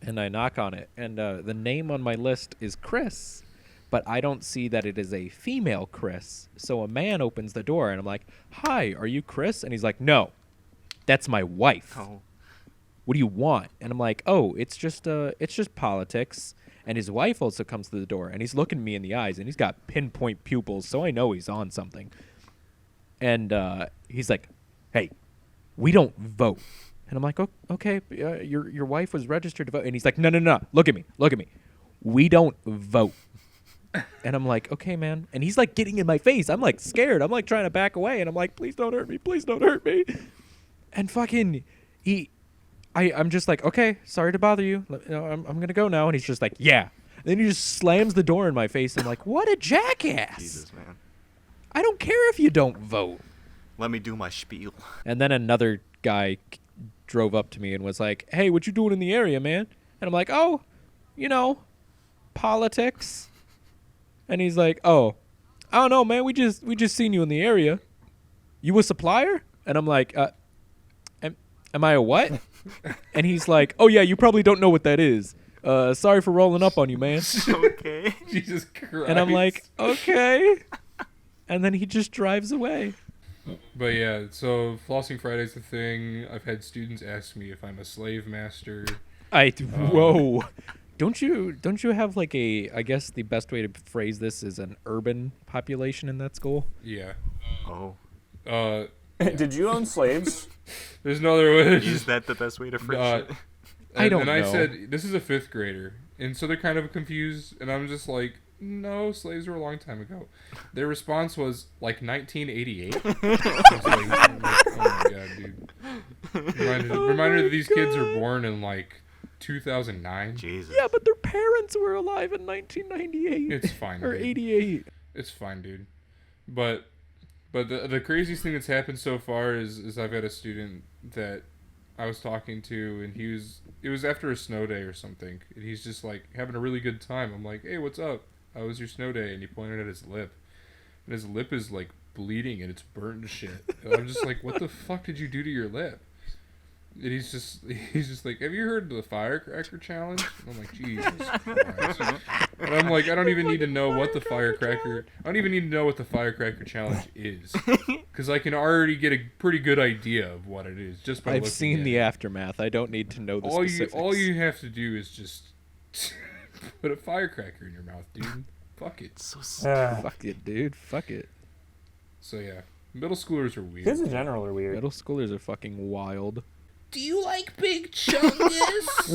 Speaker 3: and I knock on it, and the name on my list is Chris, but I don't see that it is a female Chris. So a man opens the door and I'm like, "Hi, are you Chris?" And he's like, "No, that's my wife."
Speaker 1: Oh.
Speaker 3: "What do you want?" And I'm like, "Oh, it's just politics." And his wife also comes to the door and he's looking me in the eyes and he's got pinpoint pupils, so I know he's on something. And he's like, "Hey, we don't vote." And I'm like, "Okay, your wife was registered to vote." And he's like, No, look at me. We don't vote." And I'm like, "Okay, man." And he's like getting in my face. I'm like scared. I'm like trying to back away. And I'm like, "Please don't hurt me. Please don't hurt me." And fucking I'm just like, "Okay, sorry to bother you. I'm going to go now." And he's just like, "Yeah." And then he just slams the door in my face. I'm like, "What a jackass."
Speaker 1: Jesus, man.
Speaker 3: I don't care if you don't vote.
Speaker 1: Let me do my spiel.
Speaker 3: And then another guy drove up to me and was like, "Hey, what you doing in the area, man?" And I'm like, "Oh, politics." And he's like, "Oh, I don't know, man. We just seen you in the area. You a supplier?" And I'm like, am I a what?" And he's like, "Oh yeah, you probably don't know what that is. Sorry for rolling up on you, man."
Speaker 1: Okay.
Speaker 2: Jesus Christ.
Speaker 3: And I'm like, "Okay." And then he just drives away.
Speaker 2: But yeah, so Flossing Friday's the thing. I've had students ask me if I'm a slave master.
Speaker 3: Whoa. Don't you have like I guess the best way to phrase this is an urban population in that school?
Speaker 2: Yeah.
Speaker 1: Oh.
Speaker 6: Did you own slaves?
Speaker 2: There's no other way.
Speaker 1: Is that the best way to phrase it?
Speaker 3: I don't
Speaker 2: And I
Speaker 3: know.
Speaker 2: said, this is a 5th grader. And so they're kind of confused. And I'm just like, no, slaves were a long time ago. Their response was, like, 1988. I was like, oh my god, dude. Reminder that these kids are born in, like, 2009.
Speaker 1: Jesus.
Speaker 3: Yeah, but their parents were alive in 1998.
Speaker 2: It's fine,
Speaker 3: Or
Speaker 2: dude.
Speaker 3: 88.
Speaker 2: It's fine, dude. But the craziest thing that's happened so far is I've had a student that I was talking to, and it was after a snow day or something, and he's just like having a really good time. I'm like, "Hey, what's up? How was your snow day?" And he pointed at his lip, and his lip is like bleeding and it's burnt to shit. And I'm just like, "What the fuck did you do to your lip?" And he's just like, "Have you heard of the firecracker challenge?" And I'm like, "Jesus Christ." And I'm like, I don't even need to know what the firecracker. I don't even need to know what the firecracker challenge is, because I can already get a pretty good idea of what it is just by
Speaker 3: I've
Speaker 2: looking
Speaker 3: seen
Speaker 2: at
Speaker 3: the
Speaker 2: it.
Speaker 3: aftermath. I don't need to know the specifics.
Speaker 2: All you have to do is just put a firecracker in your mouth, dude. Fuck it.
Speaker 1: So
Speaker 3: Fuck it, dude. Fuck it.
Speaker 2: So yeah, middle schoolers are weird.
Speaker 6: Kids in general are weird.
Speaker 3: Middle schoolers are fucking wild.
Speaker 2: Do you like big chungus?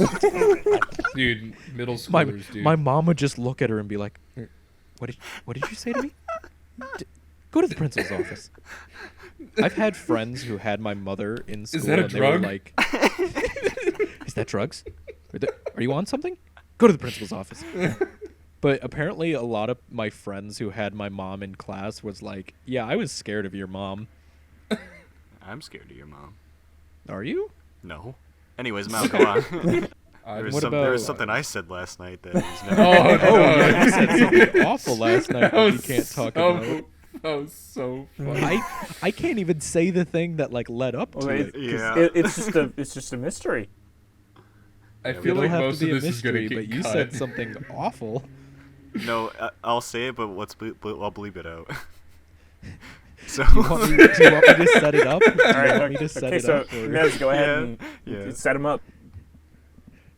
Speaker 2: Dude, middle
Speaker 3: My
Speaker 2: schoolers, dude.
Speaker 3: my mom would just look at her and be like, what did you say to me? Go to the principal's office." I've had friends who had my mother in school
Speaker 2: that a
Speaker 3: and they were
Speaker 2: drug?
Speaker 3: like, "Is that drugs? Are you on something? Go to the principal's office." But apparently a lot of my friends who had my mom in class was like, "Yeah, I was scared of your mom."
Speaker 1: I'm scared of your mom.
Speaker 3: Are you?
Speaker 1: No. Anyways, Mal, go on. There
Speaker 3: What
Speaker 1: was
Speaker 3: about-
Speaker 1: something I said last night that is never.
Speaker 2: Oh, no.
Speaker 3: You said something awful last night that you can't talk about.
Speaker 2: That was so funny.
Speaker 3: I can't even say the thing that like led up to it.
Speaker 1: Yeah.
Speaker 6: It's just a mystery.
Speaker 2: I
Speaker 3: It
Speaker 2: feel
Speaker 3: don't
Speaker 2: like
Speaker 3: have
Speaker 2: most
Speaker 3: to be
Speaker 2: of
Speaker 3: a
Speaker 2: this is gonna
Speaker 3: mystery,
Speaker 2: get
Speaker 3: but you
Speaker 2: cut.
Speaker 3: said something awful.
Speaker 1: No, I'll say it, but I'll bleep it out. So
Speaker 3: Do you want me to set it up? Do you
Speaker 6: All right.
Speaker 3: want me to set
Speaker 6: Okay.
Speaker 3: it
Speaker 6: So
Speaker 3: up? Or...
Speaker 6: Nez, go ahead and
Speaker 1: Yeah.
Speaker 6: set him up.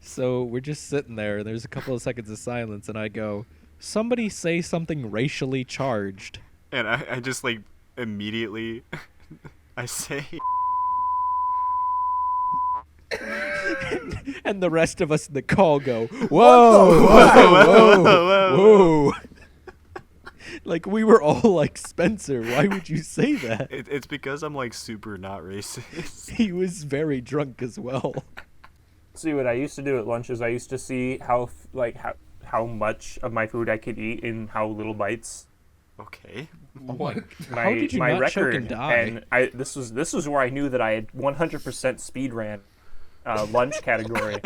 Speaker 3: So we're just sitting there, and there's a couple of seconds of silence, and I go, "Somebody say something racially charged."
Speaker 1: and I just like immediately I say
Speaker 3: And the rest of us in the call go, "Whoa, whoa, whoa, whoa!" Like we were all like, "Spencer, why would you say that?"
Speaker 1: it's because I'm like super not racist.
Speaker 3: He was very drunk as well.
Speaker 6: See, what I used to do at lunch is I used to see how much of my food I could eat in how little bites.
Speaker 1: Okay.
Speaker 2: What?
Speaker 3: How did you
Speaker 6: my
Speaker 3: not choke
Speaker 6: record,
Speaker 3: and die?
Speaker 6: And this was where I knew that I had 100% speed ran. Lunch category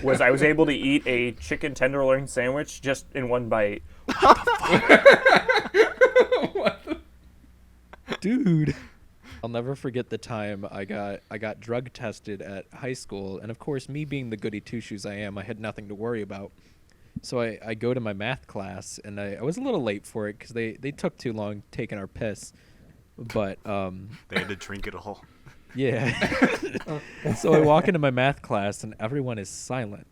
Speaker 6: was I was able to eat a chicken tenderloin sandwich just in one bite.
Speaker 3: Dude, I'll never forget the time I got drug tested at high school, and of course, me being the goody two shoes I am, I had nothing to worry about. So I go to my math class, and I was a little late for it because they took too long taking our piss, but
Speaker 1: They had to drink it all.
Speaker 3: yeah. So I walk into my math class, and everyone is silent.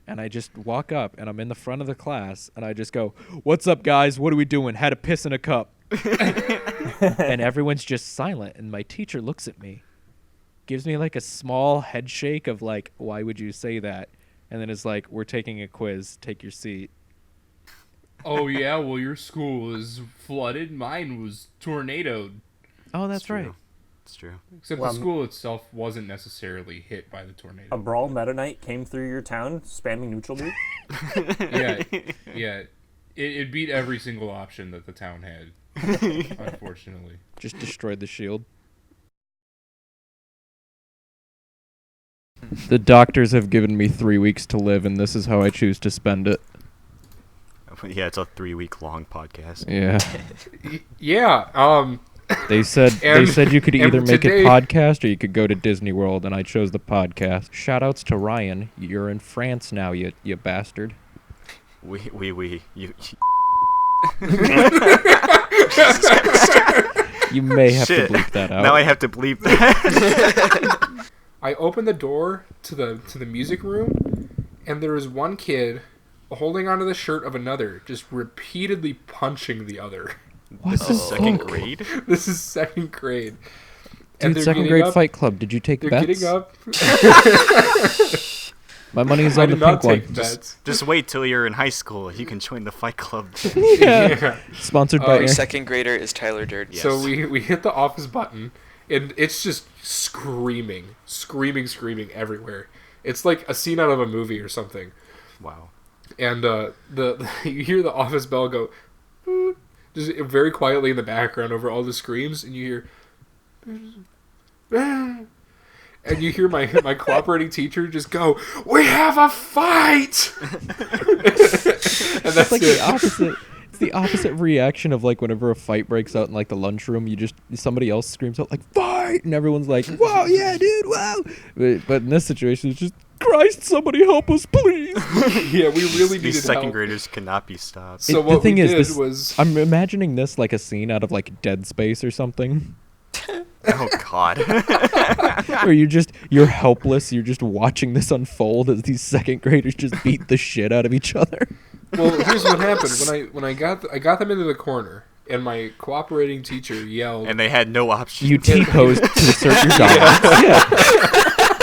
Speaker 3: And I just walk up, and I'm in the front of the class, and I just go, "What's up, guys? What are we doing? Had a piss in a cup." And everyone's just silent, and my teacher looks at me, gives me like a small head shake of like, "Why would you say that?" And then is like, "We're taking a quiz. Take your seat."
Speaker 2: Oh yeah, well your school is flooded. Mine was tornadoed.
Speaker 3: Oh, that's
Speaker 1: It's true.
Speaker 3: right.
Speaker 1: It's true.
Speaker 2: Except
Speaker 6: Well,
Speaker 2: the school itself wasn't necessarily hit by the
Speaker 6: A
Speaker 2: tornado.
Speaker 6: brawl Meta Knight came through your town spamming neutral dude.
Speaker 2: Yeah. It beat every single option that the town had, unfortunately.
Speaker 3: Just destroyed the shield. The doctors have given me 3 weeks to live, and this is how I choose to spend it.
Speaker 1: Yeah, it's a 3-week long podcast.
Speaker 3: Yeah.
Speaker 2: Yeah,
Speaker 3: They said you could
Speaker 2: and
Speaker 3: either make
Speaker 2: today-
Speaker 3: it podcast or you could go to Disney World, and I chose the podcast. Shoutouts to Ryan. You're in France now, you bastard.
Speaker 1: We you
Speaker 3: You may have
Speaker 1: Shit.
Speaker 3: to bleep that out.
Speaker 1: Now I have to bleep that.
Speaker 2: I opened the door to the music room, and there was one kid holding onto the shirt of another, just repeatedly punching the other.
Speaker 3: What
Speaker 1: This
Speaker 3: the
Speaker 1: is second
Speaker 3: fuck?
Speaker 1: grade.
Speaker 2: This is second grade.
Speaker 3: Dude,
Speaker 2: they're
Speaker 3: second
Speaker 2: getting
Speaker 3: grade
Speaker 2: up-
Speaker 3: Fight Club. Did you take
Speaker 2: They're
Speaker 3: bets?
Speaker 2: getting up.
Speaker 3: My money's
Speaker 2: I
Speaker 3: on the
Speaker 2: did not
Speaker 3: pink
Speaker 2: take
Speaker 3: one.
Speaker 2: bets.
Speaker 1: Just wait till you're in high school. You can join the fight club.
Speaker 3: Yeah. Sponsored by
Speaker 5: Every
Speaker 3: Air.
Speaker 5: second grader is Tyler Durden.
Speaker 1: Yes.
Speaker 2: So we hit the office button, and it's just screaming everywhere. It's like a scene out of a movie or something.
Speaker 1: Wow.
Speaker 2: And you hear the office bell go, "Boop," just very quietly in the background over all the screams, and you hear, "Ah," and you hear my cooperating teacher just go, "We have a fight!" And
Speaker 3: It's
Speaker 2: that's
Speaker 3: like
Speaker 2: it.
Speaker 3: the opposite. It's the opposite reaction of like whenever a fight breaks out in like the lunchroom, somebody else screams out like "fight," and everyone's like, "Whoa, yeah, dude, wow!" But in this situation, it's just, "Christ, somebody help us, please!"
Speaker 2: Yeah, we really needed
Speaker 1: These second
Speaker 2: help.
Speaker 1: graders cannot be stopped.
Speaker 2: So
Speaker 3: The
Speaker 2: what
Speaker 3: thing
Speaker 2: we
Speaker 3: is,
Speaker 2: did
Speaker 3: this-
Speaker 2: was
Speaker 3: I'm imagining this like a scene out of like Dead Space or something,
Speaker 1: Oh God.
Speaker 3: where you're helpless. You're just watching this unfold as these second graders just beat the shit out of each other.
Speaker 2: well. Here's what happened when I got them into the corner, and my cooperating teacher yelled.
Speaker 1: And they had no option.
Speaker 3: You T-posed to assert your dominance. Yeah.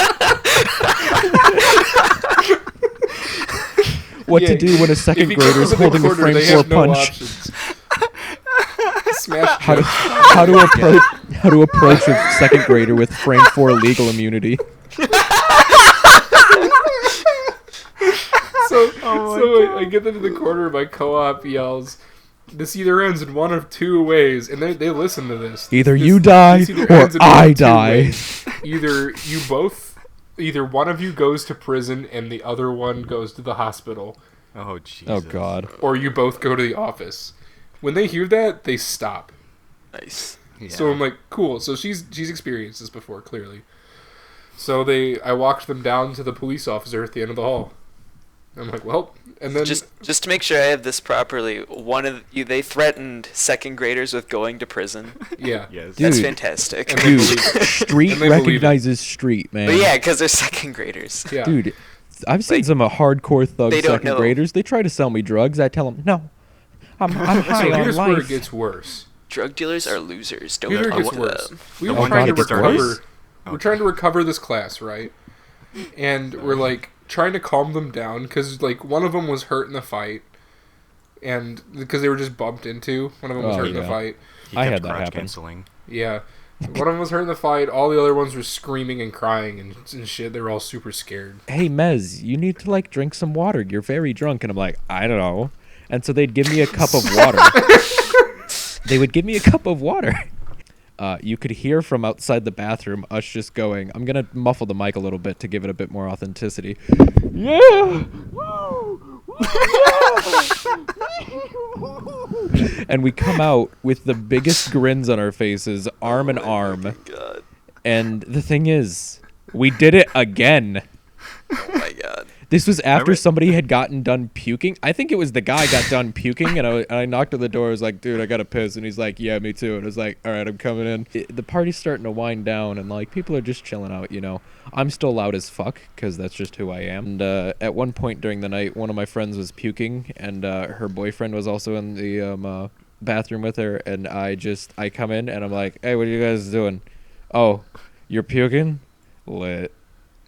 Speaker 3: What to do when a
Speaker 2: if
Speaker 3: second
Speaker 2: you go
Speaker 3: grader is
Speaker 2: to the
Speaker 3: holding a
Speaker 2: corner,
Speaker 3: frame
Speaker 2: they
Speaker 3: 4
Speaker 2: have no
Speaker 3: punch?
Speaker 2: options. Smash
Speaker 3: How to,
Speaker 2: joke.
Speaker 3: how to approach a second grader with frame 4 legal immunity?
Speaker 2: So I get them to the corner. My co-op yells, "This either ends in one of two ways," and they listen to this.
Speaker 3: Either
Speaker 2: This-
Speaker 3: you die
Speaker 2: this either
Speaker 3: or
Speaker 2: ends in one
Speaker 3: I
Speaker 2: of two
Speaker 3: die.
Speaker 2: ways. Either one of you goes to prison and the other one goes to the hospital,
Speaker 1: Oh Jesus.
Speaker 3: Oh God.
Speaker 2: or you both go to the office. When they hear that, they stop.
Speaker 7: Nice.
Speaker 1: Yeah.
Speaker 2: So I'm like, cool. So she's experienced this before, clearly. So I walked them down to the police officer at the end of the hall. I'm like, well, and then
Speaker 7: Just to make sure I have this properly, they threatened second graders with going to prison.
Speaker 2: yeah.
Speaker 1: Yes.
Speaker 3: Dude.
Speaker 7: That's fantastic.
Speaker 2: And they
Speaker 3: Dude,
Speaker 2: believe it.
Speaker 3: street
Speaker 2: And they believe it.
Speaker 3: recognizes street, man.
Speaker 7: But yeah, because they're second graders.
Speaker 2: Yeah.
Speaker 3: Dude, I've seen
Speaker 7: Like,
Speaker 3: some hardcore thug
Speaker 7: they don't
Speaker 3: second
Speaker 7: know.
Speaker 3: graders. They try to sell me drugs. I tell them, no, I'm high
Speaker 2: So
Speaker 3: on
Speaker 2: here's where it
Speaker 3: life.
Speaker 2: gets worse.
Speaker 7: Drug dealers are losers. Don't
Speaker 2: Here it
Speaker 7: talk
Speaker 2: gets
Speaker 7: to
Speaker 2: worse.
Speaker 7: them.
Speaker 2: We
Speaker 1: The
Speaker 2: were
Speaker 1: one
Speaker 2: trying to
Speaker 3: that gets
Speaker 2: recover.
Speaker 3: worse?
Speaker 2: We're trying to recover this class, right? And we're like trying to calm them down because like one of them was hurt in the fight, and because they were just bumped into. One of them was
Speaker 3: Oh,
Speaker 2: hurt in the
Speaker 3: yeah.
Speaker 2: fight.
Speaker 1: He
Speaker 3: I
Speaker 1: kept
Speaker 3: had that
Speaker 1: crotch
Speaker 3: happen.
Speaker 1: canceling.
Speaker 2: Yeah. One of them was hurt in the fight. All the other ones were screaming and crying and shit. They were all super scared.
Speaker 3: Hey, Mez, you need to like drink some water. You're very drunk. And I'm like, I don't know. And so they'd give me a cup of water. They would give me a cup of water. You could hear from outside the bathroom us just going, I'm going to muffle the mic a little bit to give it a bit more authenticity. Yeah! Woo! And we come out with the biggest grins on our faces, arm in arm.
Speaker 7: God.
Speaker 3: And the thing is, we did it again.
Speaker 7: Oh my God.
Speaker 3: This was after
Speaker 1: Remember-
Speaker 3: somebody had gotten done puking. I think it was the guy got done puking, and I knocked on the door. I was like, dude, I got to piss. And he's like, yeah, me too. And I was like, all right, I'm coming in. The party's starting to wind down, and like people are just chilling out, you know. I'm still loud as fuck, because that's just who I am. And at one point during the night, one of my friends was puking, and her boyfriend was also in the bathroom with her. And I come in, and I'm like, hey, what are you guys doing? Oh, you're puking? Lit.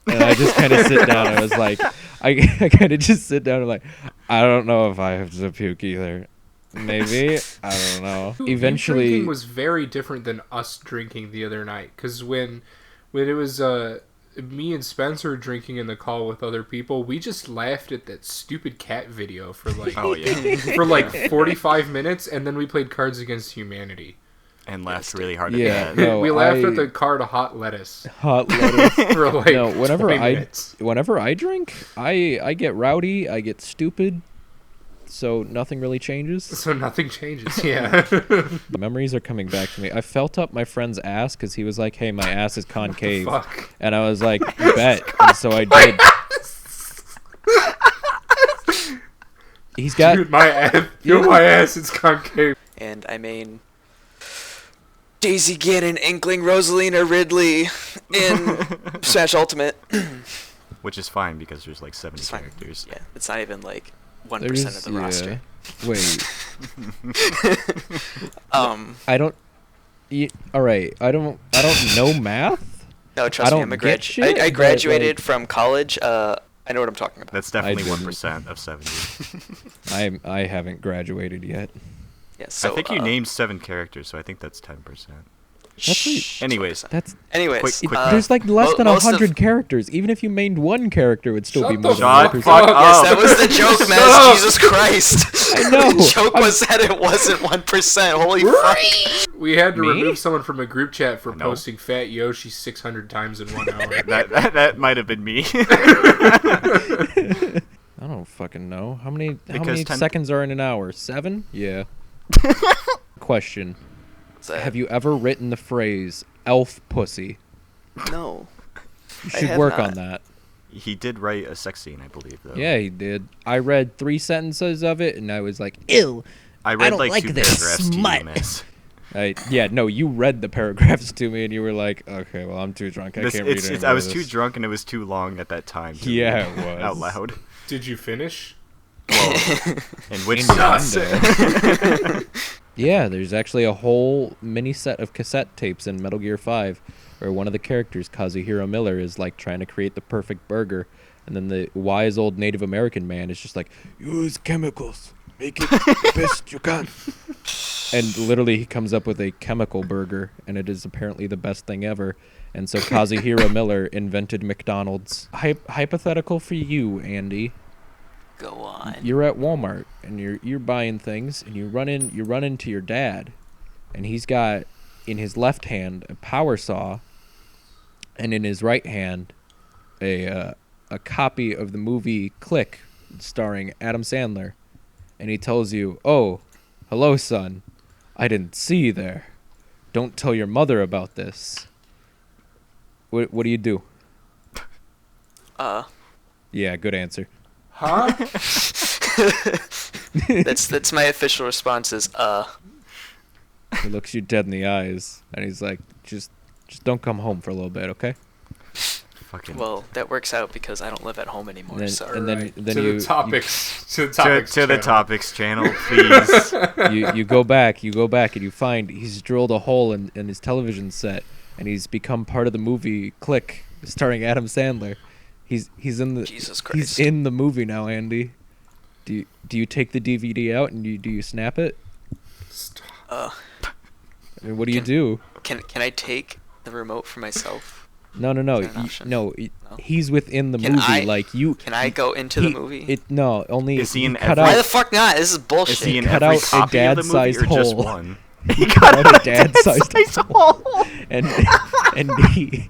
Speaker 3: And I just kind of sit down. I was like, I kind of just sit down and like, I don't know if I have to puke either. Maybe. I don't know.
Speaker 2: You
Speaker 3: Eventually,
Speaker 2: drinking was very different than us drinking the other night. Because when it was me and Spencer drinking in the call with other people, we just laughed at that stupid cat video for like
Speaker 1: Oh yeah.
Speaker 2: for like 45 minutes, and then we played Cards Against Humanity.
Speaker 1: And laughed really hard
Speaker 3: Yeah.
Speaker 1: at that.
Speaker 3: No,
Speaker 2: we laughed
Speaker 3: I-
Speaker 2: at the card of hot lettuce
Speaker 3: hot lettuce.
Speaker 2: for like
Speaker 3: No,
Speaker 2: 20 minutes.
Speaker 3: whenever I drink, I get rowdy, I get stupid, so nothing really changes.
Speaker 2: So nothing changes. Yeah.
Speaker 3: The memories are coming back to me. I felt up my friend's ass because he was like, hey, my ass is concave.
Speaker 2: Fuck.
Speaker 3: And I was like, bet. And so I did. He's got...
Speaker 2: Dude, my ass. Feel my ass. It's concave.
Speaker 7: And I mean, Daisy Gannon, Inkling, Rosalina Ridley in Smash Ultimate.
Speaker 1: Which is fine because there's like 70
Speaker 7: It's fine.
Speaker 1: characters.
Speaker 7: Yeah, it's not even like 1%
Speaker 3: There's-
Speaker 7: of the roster.
Speaker 3: Wait.
Speaker 7: Um,
Speaker 3: I don't... all right. I don't know math.
Speaker 7: no,
Speaker 3: I
Speaker 7: trust me,
Speaker 3: don't
Speaker 7: I'm a
Speaker 3: get
Speaker 7: grad.
Speaker 3: shit,
Speaker 7: I
Speaker 3: but,
Speaker 7: graduated
Speaker 3: like-
Speaker 7: from college. I know what I'm talking about.
Speaker 1: That's definitely
Speaker 3: didn't.
Speaker 1: 1% of 70.
Speaker 3: I haven't graduated yet.
Speaker 7: Yeah, so
Speaker 1: I think you named 7 characters, so I think that's 10%.
Speaker 7: Shh,
Speaker 1: Anyways.
Speaker 7: 20%.
Speaker 3: That's
Speaker 7: Anyways,
Speaker 1: Quick-
Speaker 3: there's like less than
Speaker 7: most of-
Speaker 3: 100 characters. Even if you named one character, it would still
Speaker 2: Shut
Speaker 3: be
Speaker 2: the
Speaker 3: more than
Speaker 1: Shut
Speaker 3: 1%.
Speaker 1: fuck
Speaker 2: up.
Speaker 7: Yes,
Speaker 1: up.
Speaker 7: that was the joke,
Speaker 2: Shut
Speaker 7: man.
Speaker 2: up.
Speaker 7: Jesus Christ.
Speaker 3: I know.
Speaker 7: The joke was that it wasn't 1%. Holy fuck.
Speaker 2: We had to
Speaker 3: Me?
Speaker 2: remove someone from a group chat for
Speaker 1: I know.
Speaker 2: posting Fat Yoshi 600 times in 1 hour.
Speaker 1: That might have been me.
Speaker 3: I don't fucking know. How many
Speaker 1: Because 10
Speaker 3: seconds are in an hour? 7? Yeah. Question.
Speaker 7: So,
Speaker 3: Have you ever written the phrase elf pussy?
Speaker 7: No.
Speaker 3: You
Speaker 7: I
Speaker 3: should
Speaker 7: have
Speaker 3: work
Speaker 7: not.
Speaker 3: on that.
Speaker 1: He did write a sex scene, I believe, though.
Speaker 3: Yeah, he did. I read 3 sentences of it, and I was like, ew.
Speaker 1: I read
Speaker 3: don't
Speaker 1: like
Speaker 3: like
Speaker 1: 2
Speaker 3: this
Speaker 1: paragraphs
Speaker 3: smut.
Speaker 1: to you, miss.
Speaker 3: No, you read the paragraphs to me, and you were like, okay, well, I'm too drunk. I
Speaker 1: This-
Speaker 3: can't read
Speaker 1: it's-
Speaker 3: it.
Speaker 1: I was too drunk and it was too long at that time. To
Speaker 3: Yeah,
Speaker 1: read
Speaker 3: it was.
Speaker 1: out loud.
Speaker 2: Did you finish?
Speaker 1: In which
Speaker 3: Innuendo. Yeah, there's actually a whole mini set of cassette tapes in Metal Gear 5 where one of the characters, Kazuhiro Miller, is like trying to create the perfect burger, and then the wise old Native American man is just like, use chemicals, make it the best you can. And literally he comes up with a chemical burger, and it is apparently the best thing ever. And so Kazuhiro Miller invented McDonald's. Hypothetical for you, Andy.
Speaker 7: Go on.
Speaker 3: You're at Walmart and you're buying things, and you run into your dad, and he's got in his left hand a power saw, and in his right hand a copy of the movie Click starring Adam Sandler, and he tells you, "Oh, hello, son. I didn't see you there. don't tell your mother about this. What do you do? Yeah, good answer.
Speaker 2: Huh?
Speaker 7: That's my official response is
Speaker 3: He looks you dead in the eyes, and he's like, just don't come home for a little bit, okay?
Speaker 1: Fucking.
Speaker 7: Well, that works out because I don't live at home anymore.
Speaker 3: And
Speaker 7: so
Speaker 3: then
Speaker 2: to
Speaker 3: you
Speaker 2: the topics. To the
Speaker 1: To,
Speaker 2: topics.
Speaker 1: to the
Speaker 2: channel.
Speaker 1: topics channel, please.
Speaker 3: you go back and you find he's drilled a hole in his television set, and he's become part of the movie Click, starring Adam Sandler. He's in the
Speaker 7: Jesus
Speaker 3: he's
Speaker 7: Christ.
Speaker 3: in the movie now, Andy. Do you take the DVD out and do you snap it?
Speaker 7: Uh,
Speaker 3: I mean, what do you do?
Speaker 7: can I take the remote for myself?
Speaker 3: No,
Speaker 7: Is that an option?
Speaker 3: no.
Speaker 7: No?
Speaker 3: He's within the
Speaker 7: Can
Speaker 3: movie.
Speaker 7: I-
Speaker 3: Like you.
Speaker 7: Can I go into the movie?
Speaker 3: No, only
Speaker 1: Is he
Speaker 3: you
Speaker 1: in
Speaker 3: cut
Speaker 1: every-
Speaker 7: Why
Speaker 3: out.
Speaker 7: the fuck not? This is bullshit.
Speaker 1: Is he in
Speaker 3: cut
Speaker 1: every
Speaker 3: out a
Speaker 1: copy of the movie
Speaker 3: dad-sized
Speaker 1: or just
Speaker 3: hole.
Speaker 1: one?
Speaker 3: He cut out a dad-sized hole, and he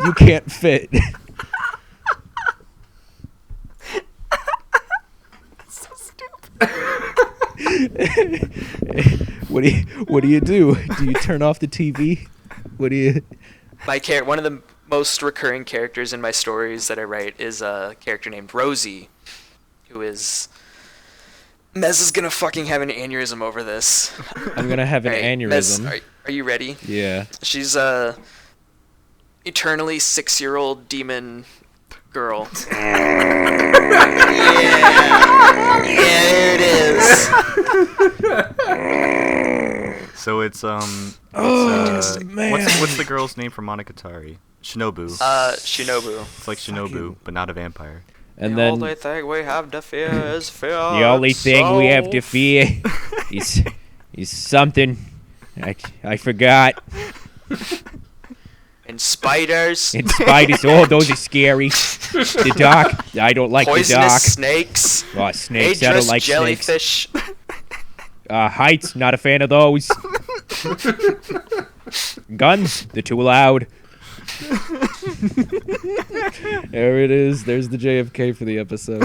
Speaker 3: you can't fit. What do you do? Do you turn off the TV? What do you?
Speaker 7: One of the most recurring characters in my stories that I write is a character named Rosie, who is. Mez is gonna fucking have an aneurysm over this.
Speaker 3: I'm gonna have an
Speaker 7: Alright,
Speaker 3: aneurysm.
Speaker 7: Mez, are you ready?
Speaker 3: Yeah.
Speaker 7: She's a eternally 6-year-old demon girl. Yeah, there it is.
Speaker 1: So it's
Speaker 3: Man.
Speaker 1: what's the girl's name from Monogatari? Shinobu.
Speaker 7: Shinobu.
Speaker 1: It's like Shinobu, but not a vampire.
Speaker 3: And
Speaker 7: The
Speaker 3: then
Speaker 7: only thing we have to fear is fear.
Speaker 3: the only thing we have to
Speaker 7: itself.
Speaker 3: fear is something I forgot.
Speaker 7: And spiders.
Speaker 3: And spiders, oh, those are scary. The dark, I don't like the
Speaker 7: Poisonous
Speaker 3: dark.
Speaker 7: snakes.
Speaker 3: Oh, snakes, I don't
Speaker 7: Dangerous
Speaker 3: like snakes.
Speaker 7: jellyfish.
Speaker 3: Heights, not a fan of those. Guns, they're too loud. There it is. There's the JFK for the episode.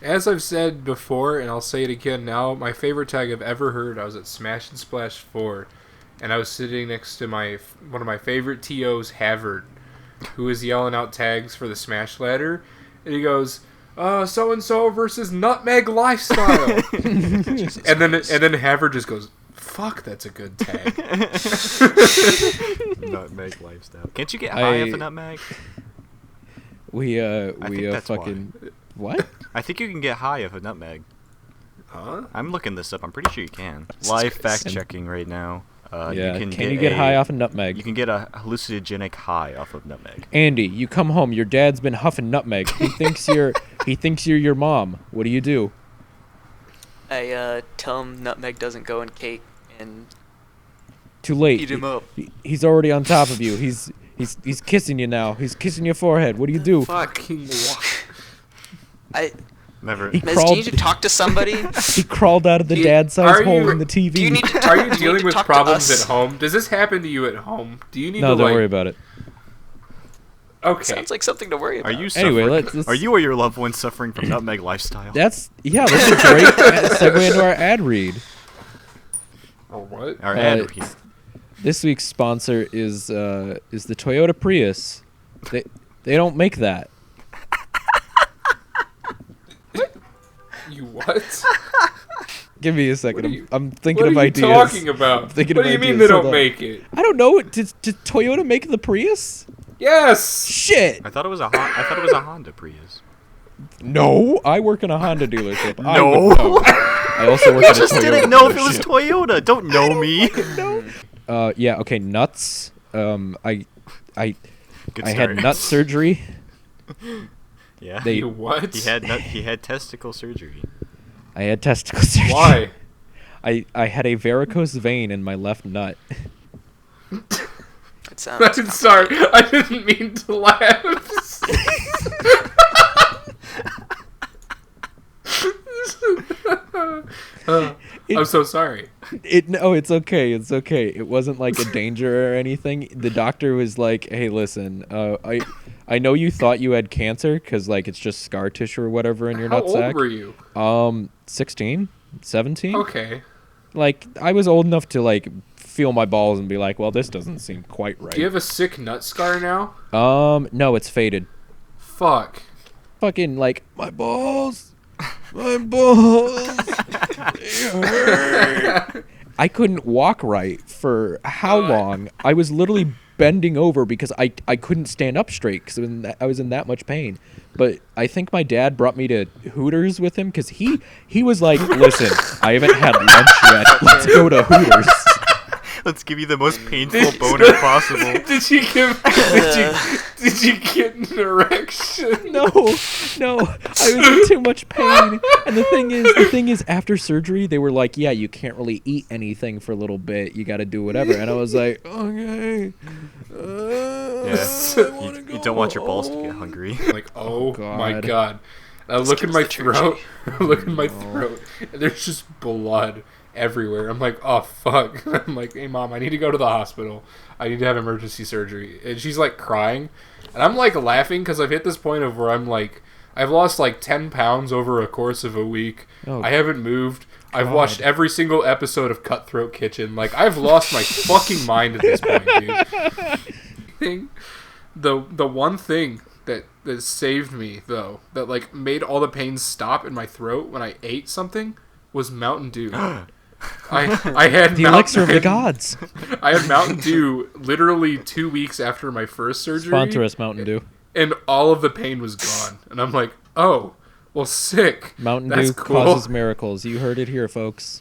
Speaker 2: As I've said before, and I'll say it again now, my favorite tag I've ever heard, I was at Smash and Splash 4, and I was sitting next to one of my favorite TOs, Havard, who was yelling out tags for the Smash ladder, and he goes, so-and-so versus Nutmeg Lifestyle. and then Havard just goes, fuck, that's a good tag.
Speaker 1: Nutmeg lifestyle. Can't you get high off a nutmeg?
Speaker 3: We
Speaker 1: think that's
Speaker 3: fucking what?
Speaker 1: I think you can get high off a nutmeg.
Speaker 2: Huh?
Speaker 1: I'm looking this up. I'm pretty sure you can. Live fact checking right now.
Speaker 3: Yeah.
Speaker 1: You
Speaker 3: Can you get high off a nutmeg?
Speaker 1: You can get a hallucinogenic high off of nutmeg.
Speaker 3: Andy, you come home. Your dad's been huffing nutmeg. He thinks you're your mom. What do you do?
Speaker 7: I tell him nutmeg doesn't go in cake and
Speaker 3: Too late.
Speaker 7: eat him up.
Speaker 3: He's already on top of you. He's kissing you now. He's kissing your forehead. What do you do?
Speaker 2: Fucking what?
Speaker 1: Never.
Speaker 3: He
Speaker 7: Mez, do
Speaker 3: crawled.
Speaker 7: you need to talk to somebody?
Speaker 3: He crawled out of the dad-sized
Speaker 2: Are
Speaker 3: hole
Speaker 2: you-
Speaker 3: in the TV.
Speaker 7: Do you need to
Speaker 2: Are you
Speaker 7: do need
Speaker 2: dealing
Speaker 7: to
Speaker 2: with
Speaker 7: talk to
Speaker 2: problems
Speaker 7: us?
Speaker 2: at home? Does this happen to you at home? Do you need
Speaker 3: No,
Speaker 2: to
Speaker 3: don't worry about it.
Speaker 2: Okay.
Speaker 7: Sounds like something to worry
Speaker 1: Are
Speaker 7: about.
Speaker 1: you suffering?
Speaker 3: Anyway, let's-
Speaker 1: Are you or your loved ones suffering from nutmeg lifestyle?
Speaker 3: That's a great segue into our ad read.
Speaker 2: Or what?
Speaker 1: Our ad read.
Speaker 3: This week's sponsor is the Toyota Prius. They don't make that.
Speaker 2: You what?
Speaker 3: Give me a second.
Speaker 2: What are you-
Speaker 3: I'm thinking
Speaker 2: What
Speaker 3: of
Speaker 2: are you
Speaker 3: ideas.
Speaker 2: talking about?
Speaker 3: I'm thinking
Speaker 2: What
Speaker 3: of
Speaker 2: do you mean
Speaker 3: ideas.
Speaker 2: they
Speaker 3: Hold
Speaker 2: don't
Speaker 3: on.
Speaker 2: make it?
Speaker 3: I don't know. Did Toyota make the Prius?
Speaker 2: Yes.
Speaker 3: Shit.
Speaker 1: I thought it was a Honda Prius.
Speaker 3: No, I work in a Honda dealership. I
Speaker 1: No.
Speaker 3: would know. I also work
Speaker 1: I
Speaker 3: at a
Speaker 1: just
Speaker 3: Toyota
Speaker 1: didn't know if it was
Speaker 3: dealership.
Speaker 1: Toyota. Don't know me.
Speaker 3: Yeah. Okay. Nuts. I
Speaker 1: Good
Speaker 3: had
Speaker 1: start.
Speaker 3: nut surgery.
Speaker 1: Yeah.
Speaker 3: They-
Speaker 2: You what?
Speaker 1: He had testicle surgery.
Speaker 3: I had testicle surgery.
Speaker 2: Why?
Speaker 3: I had a varicose vein in my left nut.
Speaker 7: It sounds
Speaker 2: I'm sorry. I didn't mean to laugh. I'm so sorry.
Speaker 3: No, it's okay. It's okay. It wasn't like a danger or anything. The doctor was like, "Hey, listen, I know you thought you had cancer because like it's just scar tissue or whatever in your
Speaker 2: How
Speaker 3: nutsack."
Speaker 2: old were you?
Speaker 3: 16, 17.
Speaker 2: Okay.
Speaker 3: like I was old enough to like feel my balls and be like, well, this doesn't seem quite right.
Speaker 2: Do you have a sick nut scar now?
Speaker 3: No, it's faded.
Speaker 2: Fuck.
Speaker 3: Fucking like my balls. My balls. They hurt. I couldn't walk right for how long? I was literally bending over because I couldn't stand up straight because I was in that much pain. But I think my dad brought me to Hooters with him because he was like, listen, I haven't had lunch yet. Let's go to Hooters.
Speaker 1: Let's give you the most painful boner possible.
Speaker 2: Did you get an erection?
Speaker 3: No, I was in too much pain. And the thing is, after surgery, they were like, yeah, you can't really eat anything for a little bit. You got to do whatever. And I was like, okay.
Speaker 1: You don't want your balls to get hungry.
Speaker 2: Like, oh my
Speaker 3: God.
Speaker 2: God. I look in my throat. Look in my throat. And there's just blood everywhere. I'm like, oh fuck. I'm like, hey mom, I need to go to the hospital. I need to have emergency surgery. And she's like crying, and I'm like laughing because I've hit this point of where I'm like, I've lost like 10 pounds over a course of a week. I haven't moved. I've watched every single episode of Cutthroat Kitchen. Like, I've lost my fucking mind at this point, dude. The one thing that saved me though, that like made all the pain stop in my throat when I ate something, was Mountain Dew. I had
Speaker 3: the elixir of the gods.
Speaker 2: I had Mountain Dew literally 2 weeks after my first surgery.
Speaker 3: Sponsor us, Mountain Dew.
Speaker 2: And all of the pain was gone. And I'm like, oh, well, sick.
Speaker 3: Mountain
Speaker 2: That's
Speaker 3: Dew
Speaker 2: cool.
Speaker 3: causes miracles. You heard it here, folks.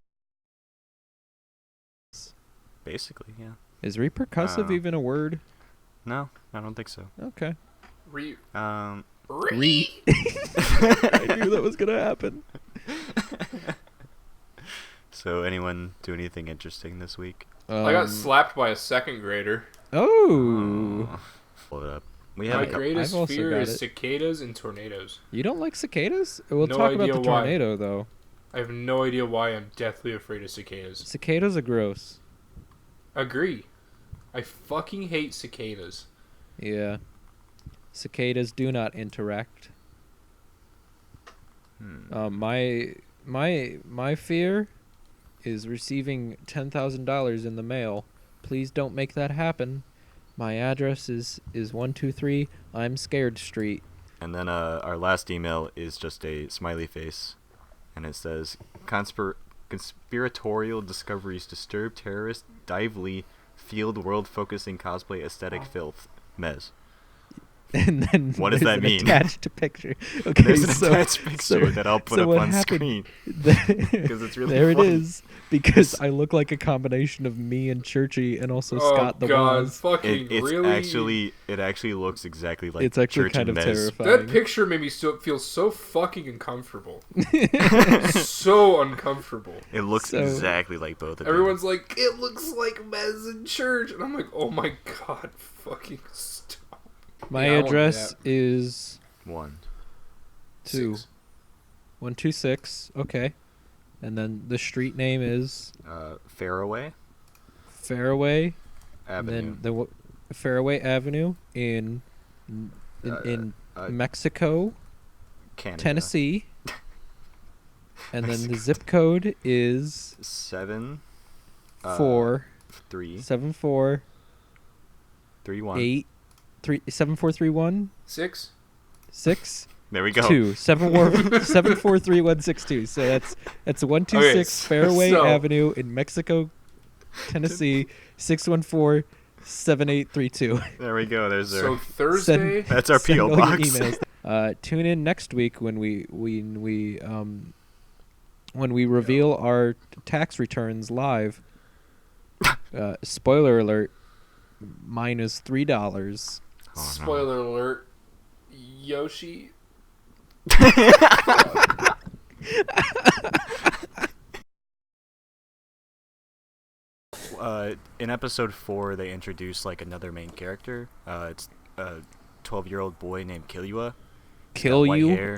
Speaker 1: Basically, yeah.
Speaker 3: Is repercussive even a word?
Speaker 1: No, I don't think so.
Speaker 3: Okay.
Speaker 1: Um,
Speaker 3: I knew that was gonna happen.
Speaker 1: So, anyone do anything interesting this week?
Speaker 2: I got slapped by a second grader.
Speaker 3: Oh.
Speaker 1: Pull it up. We
Speaker 2: My
Speaker 1: have
Speaker 2: greatest
Speaker 3: I've also
Speaker 2: fear
Speaker 3: got
Speaker 2: is
Speaker 3: it.
Speaker 2: cicadas and tornadoes.
Speaker 3: You don't like cicadas? We'll
Speaker 2: No
Speaker 3: talk about
Speaker 2: idea
Speaker 3: the
Speaker 2: why.
Speaker 3: tornado, though.
Speaker 2: I have no idea why I'm deathly afraid of cicadas.
Speaker 3: Cicadas are gross.
Speaker 2: Agree. I fucking hate cicadas.
Speaker 3: Yeah. Cicadas do not interact. My fear is receiving $10,000 in the mail. Please don't make that happen. My address is 123 I'm Scared Street.
Speaker 1: And then our last email is just a smiley face, and it says, conspiratorial discoveries disturb terrorist dively field world focusing cosplay aesthetic filth. Mez.
Speaker 3: And then
Speaker 1: What does
Speaker 3: there's
Speaker 1: that
Speaker 3: an
Speaker 1: mean?
Speaker 3: attached picture. Okay,
Speaker 1: There's an
Speaker 3: so,
Speaker 1: attached picture that I'll put up
Speaker 3: what
Speaker 1: on
Speaker 3: happened-
Speaker 1: screen.
Speaker 3: Because
Speaker 1: Because it's really
Speaker 3: there
Speaker 1: funny.
Speaker 3: it is. Because I look like a combination of me and Churchy, and also Scott the
Speaker 2: God,
Speaker 3: Waz.
Speaker 2: fucking
Speaker 1: It's
Speaker 2: really?
Speaker 1: it actually looks exactly like
Speaker 3: It's actually
Speaker 1: Church
Speaker 3: kind
Speaker 1: and
Speaker 3: of
Speaker 1: Mez.
Speaker 3: terrifying.
Speaker 2: That picture made me feel so fucking uncomfortable. So uncomfortable.
Speaker 1: It looks
Speaker 3: So-
Speaker 1: exactly like both of them.
Speaker 2: Everyone's like, it looks like Mez in church. And I'm like, oh my God, fucking stop.
Speaker 3: My
Speaker 2: Yeah, I wanna do
Speaker 3: address
Speaker 2: that.
Speaker 3: is
Speaker 2: 6.
Speaker 3: 126. Okay. And then the street name is
Speaker 1: Fairway
Speaker 3: Fairway.
Speaker 1: Avenue.
Speaker 3: And then Fairway Avenue in Mexico,
Speaker 1: Canada.
Speaker 3: Tennessee. And then the zip code is
Speaker 1: 7
Speaker 3: 4
Speaker 1: 3
Speaker 3: 7 4
Speaker 1: 3 1.
Speaker 3: 8 3 7 4 3 1
Speaker 2: 6?
Speaker 3: 6
Speaker 1: There we go.
Speaker 3: 2 7 4 3 1 6 2. So that's 126
Speaker 2: Okay,
Speaker 3: Fairway
Speaker 2: so-
Speaker 3: Avenue in Mexico, Tennessee 614-7832.
Speaker 1: There we go. There's our.
Speaker 2: So Thursday?
Speaker 1: That's our
Speaker 3: Send
Speaker 1: PO
Speaker 3: all your
Speaker 1: box.
Speaker 3: emails. Tune in next week when we reveal our tax returns live. Spoiler alert: minus $3.
Speaker 1: Oh, no.
Speaker 2: Spoiler alert. Yoshi.
Speaker 1: In episode 4, they introduce like another main character. It's a 12-year-old boy named Killua.
Speaker 3: Kill
Speaker 1: white
Speaker 3: you?
Speaker 1: hair.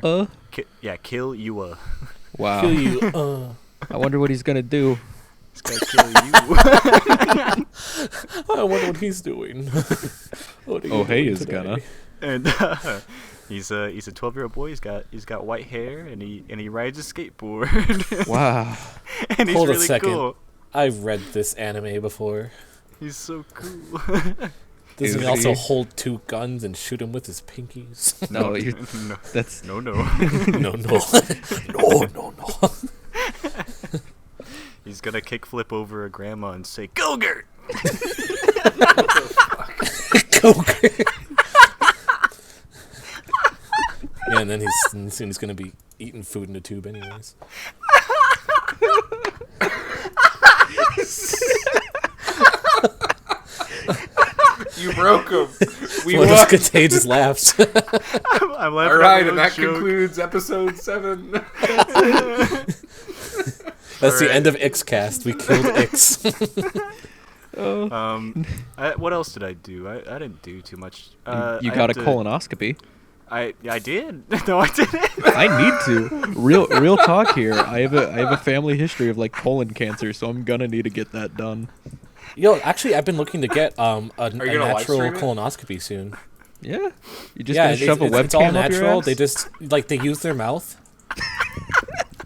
Speaker 1: Killua.
Speaker 3: Wow.
Speaker 4: Kill you.
Speaker 3: I wonder what he's gonna do.
Speaker 1: He's gonna kill you.
Speaker 8: I wonder what he's doing. What are you doing
Speaker 3: is
Speaker 8: today?
Speaker 3: gonna.
Speaker 1: And he's a 12-year-old boy. He's got white hair, and he rides a skateboard.
Speaker 3: Wow.
Speaker 1: And he's
Speaker 8: Hold a
Speaker 1: really
Speaker 8: second.
Speaker 1: cool.
Speaker 8: I've read this anime before.
Speaker 1: He's so cool.
Speaker 8: Doesn't he
Speaker 3: Is
Speaker 8: also
Speaker 3: he?
Speaker 8: hold 2 guns and shoot him with his pinkies?
Speaker 3: No, you
Speaker 1: no,
Speaker 3: that's
Speaker 1: no.
Speaker 8: no, no. No.
Speaker 1: He's gonna kickflip over a grandma and say, "Go-gurt!"
Speaker 8: Yeah, and then he's gonna be eating food in a tube anyways.
Speaker 2: You broke him. We
Speaker 8: One of
Speaker 2: won.
Speaker 8: those contagious laughs.
Speaker 1: I'm laughing
Speaker 2: All right,
Speaker 1: at
Speaker 2: and
Speaker 1: my
Speaker 2: that
Speaker 1: joke.
Speaker 2: concludes episode 7.
Speaker 8: That's the
Speaker 1: Alright.
Speaker 8: end of IXCAST. We killed Ix.
Speaker 1: What else did I do? I didn't do too much.
Speaker 3: you
Speaker 1: I
Speaker 3: got a
Speaker 1: have to-
Speaker 3: colonoscopy.
Speaker 1: I did. No, I didn't.
Speaker 3: I need to. Real talk here. I have a family history of like colon cancer, so I'm gonna need to get that done.
Speaker 8: Yo, actually, I've been looking to get a
Speaker 2: you gonna live
Speaker 8: natural
Speaker 2: stream it?
Speaker 8: colonoscopy soon.
Speaker 3: Yeah. You just
Speaker 8: Yeah,
Speaker 3: gonna shove a
Speaker 8: it's all
Speaker 3: webcam up your
Speaker 8: natural.
Speaker 3: ass?
Speaker 8: They just they use their mouth.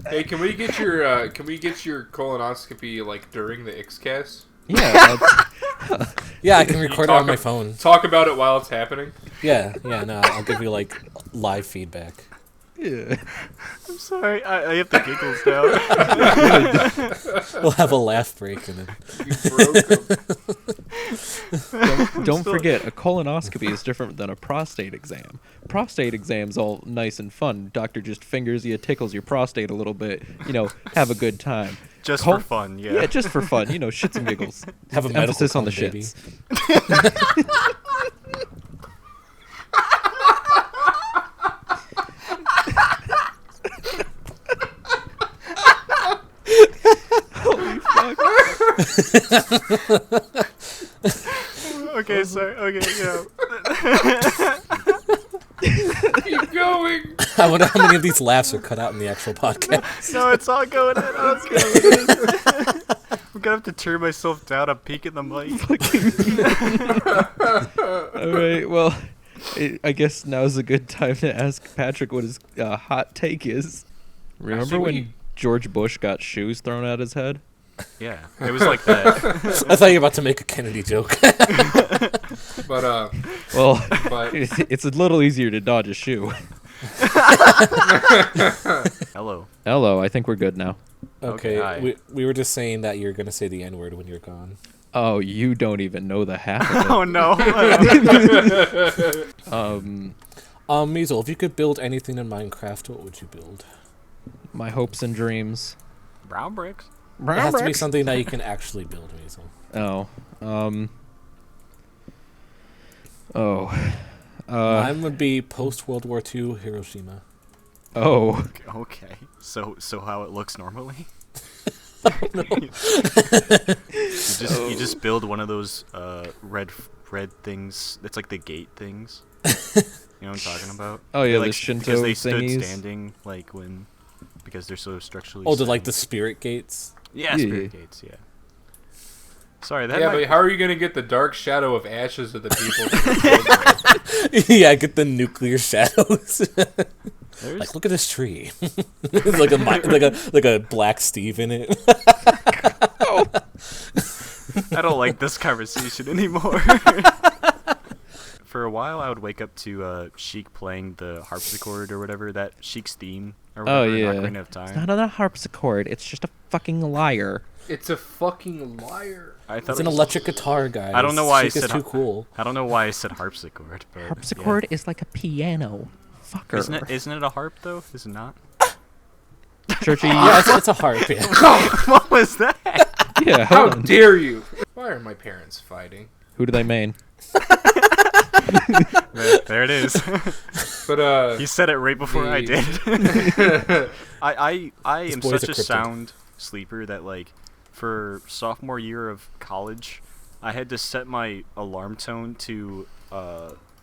Speaker 2: Hey, can we get your colonoscopy like during the IXCAST?
Speaker 3: Yeah.
Speaker 8: Yeah, I can record it
Speaker 2: talk
Speaker 8: on my
Speaker 2: ab-
Speaker 8: phone.
Speaker 2: Talk about it while it's happening.
Speaker 8: Yeah, no, I'll give you like live feedback.
Speaker 3: yeah.
Speaker 1: I'm sorry. I have the giggles now.
Speaker 8: We'll have a laugh break and then.
Speaker 2: You broke him.
Speaker 3: Don't forget, a colonoscopy is different than a prostate exam. Prostate exam's all nice and fun. Doctor just fingers you, tickles your prostate a little bit. Have a good time.
Speaker 1: Just
Speaker 3: Col-
Speaker 1: for fun, yeah.
Speaker 3: Yeah, just for fun. Shits and giggles.
Speaker 8: Have a medical
Speaker 3: Emphasis on the
Speaker 8: cum, baby.
Speaker 3: shits. Holy fuck.
Speaker 1: Okay, sorry. Okay, yeah.
Speaker 2: Keep going.
Speaker 8: I wonder how many of these laughs are cut out in the actual podcast.
Speaker 1: No, it's all going in. I'm gonna have to turn myself down. I'm peeking the mic.
Speaker 3: All right, well, I guess now's a good time to ask Patrick what his hot take is. Remember
Speaker 2: Actually,
Speaker 3: when George Bush got shoes thrown at his head?
Speaker 1: Yeah, it was like that.
Speaker 8: I thought you were about to make a Kennedy joke.
Speaker 2: But
Speaker 3: Well,
Speaker 2: but
Speaker 3: it's a little easier to dodge a shoe.
Speaker 1: Hello.
Speaker 3: Hello, I think we're good now.
Speaker 8: Okay,
Speaker 1: hi.
Speaker 8: we were just saying that you're gonna say the N-word when you're gone.
Speaker 3: Oh, you don't even know the half of
Speaker 1: Oh no.
Speaker 3: it.
Speaker 8: Measle, if you could build anything in Minecraft, what would you build?
Speaker 3: My hopes and dreams.
Speaker 1: Brown bricks.
Speaker 8: It has to be something that you can actually build, Measle. Mine would be post-World War II Hiroshima.
Speaker 1: Okay. So how it looks normally? You just build one of those red things. It's like the gate things. You know what I'm talking about?
Speaker 3: Oh yeah,
Speaker 1: Like,
Speaker 3: the Shinto
Speaker 1: because they stood
Speaker 3: thingies.
Speaker 1: standing because they're so structurally.
Speaker 8: Oh, like the
Speaker 1: sound.
Speaker 8: spirit gates?
Speaker 1: Yeah,
Speaker 3: Yeah.
Speaker 1: spirit gates. Yeah. Sorry, that
Speaker 2: yeah,
Speaker 1: might.
Speaker 2: but how are you gonna get the dark shadow of ashes of the people?
Speaker 8: Yeah, get the nuclear shadows.
Speaker 1: There's-
Speaker 8: Like, look at this tree. It's like a black Steve in it.
Speaker 1: I don't like this conversation anymore. For a while, I would wake up to Sheik playing the harpsichord or whatever, that Sheik's theme or
Speaker 3: Oh
Speaker 1: whatever.
Speaker 3: yeah.
Speaker 1: in Ocarina of
Speaker 3: It's
Speaker 1: Time.
Speaker 3: not a harpsichord. It's just a fucking lyre.
Speaker 2: It's a fucking liar.
Speaker 1: I thought
Speaker 8: It's
Speaker 1: it
Speaker 8: an
Speaker 1: was-
Speaker 8: electric guitar, guys.
Speaker 1: I don't know why I
Speaker 8: Sheik is
Speaker 1: said
Speaker 8: too cool.
Speaker 1: I don't know why I said harpsichord, but
Speaker 3: Harpsichord is like a piano. Fucker.
Speaker 1: Isn't it a harp though? Is it not?
Speaker 3: Churchy.
Speaker 8: Yeah, it's a harp. Yeah.
Speaker 1: What was that?
Speaker 3: Yeah.
Speaker 2: How
Speaker 3: Hold on.
Speaker 2: dare you? Why are my parents fighting?
Speaker 3: Who do they main?
Speaker 1: There it is.
Speaker 2: But
Speaker 1: He said it right before I did. I am
Speaker 8: boys
Speaker 1: such
Speaker 8: are
Speaker 1: a
Speaker 8: cryptid.
Speaker 1: sound sleeper that like for sophomore year of college, I had to set my alarm tone to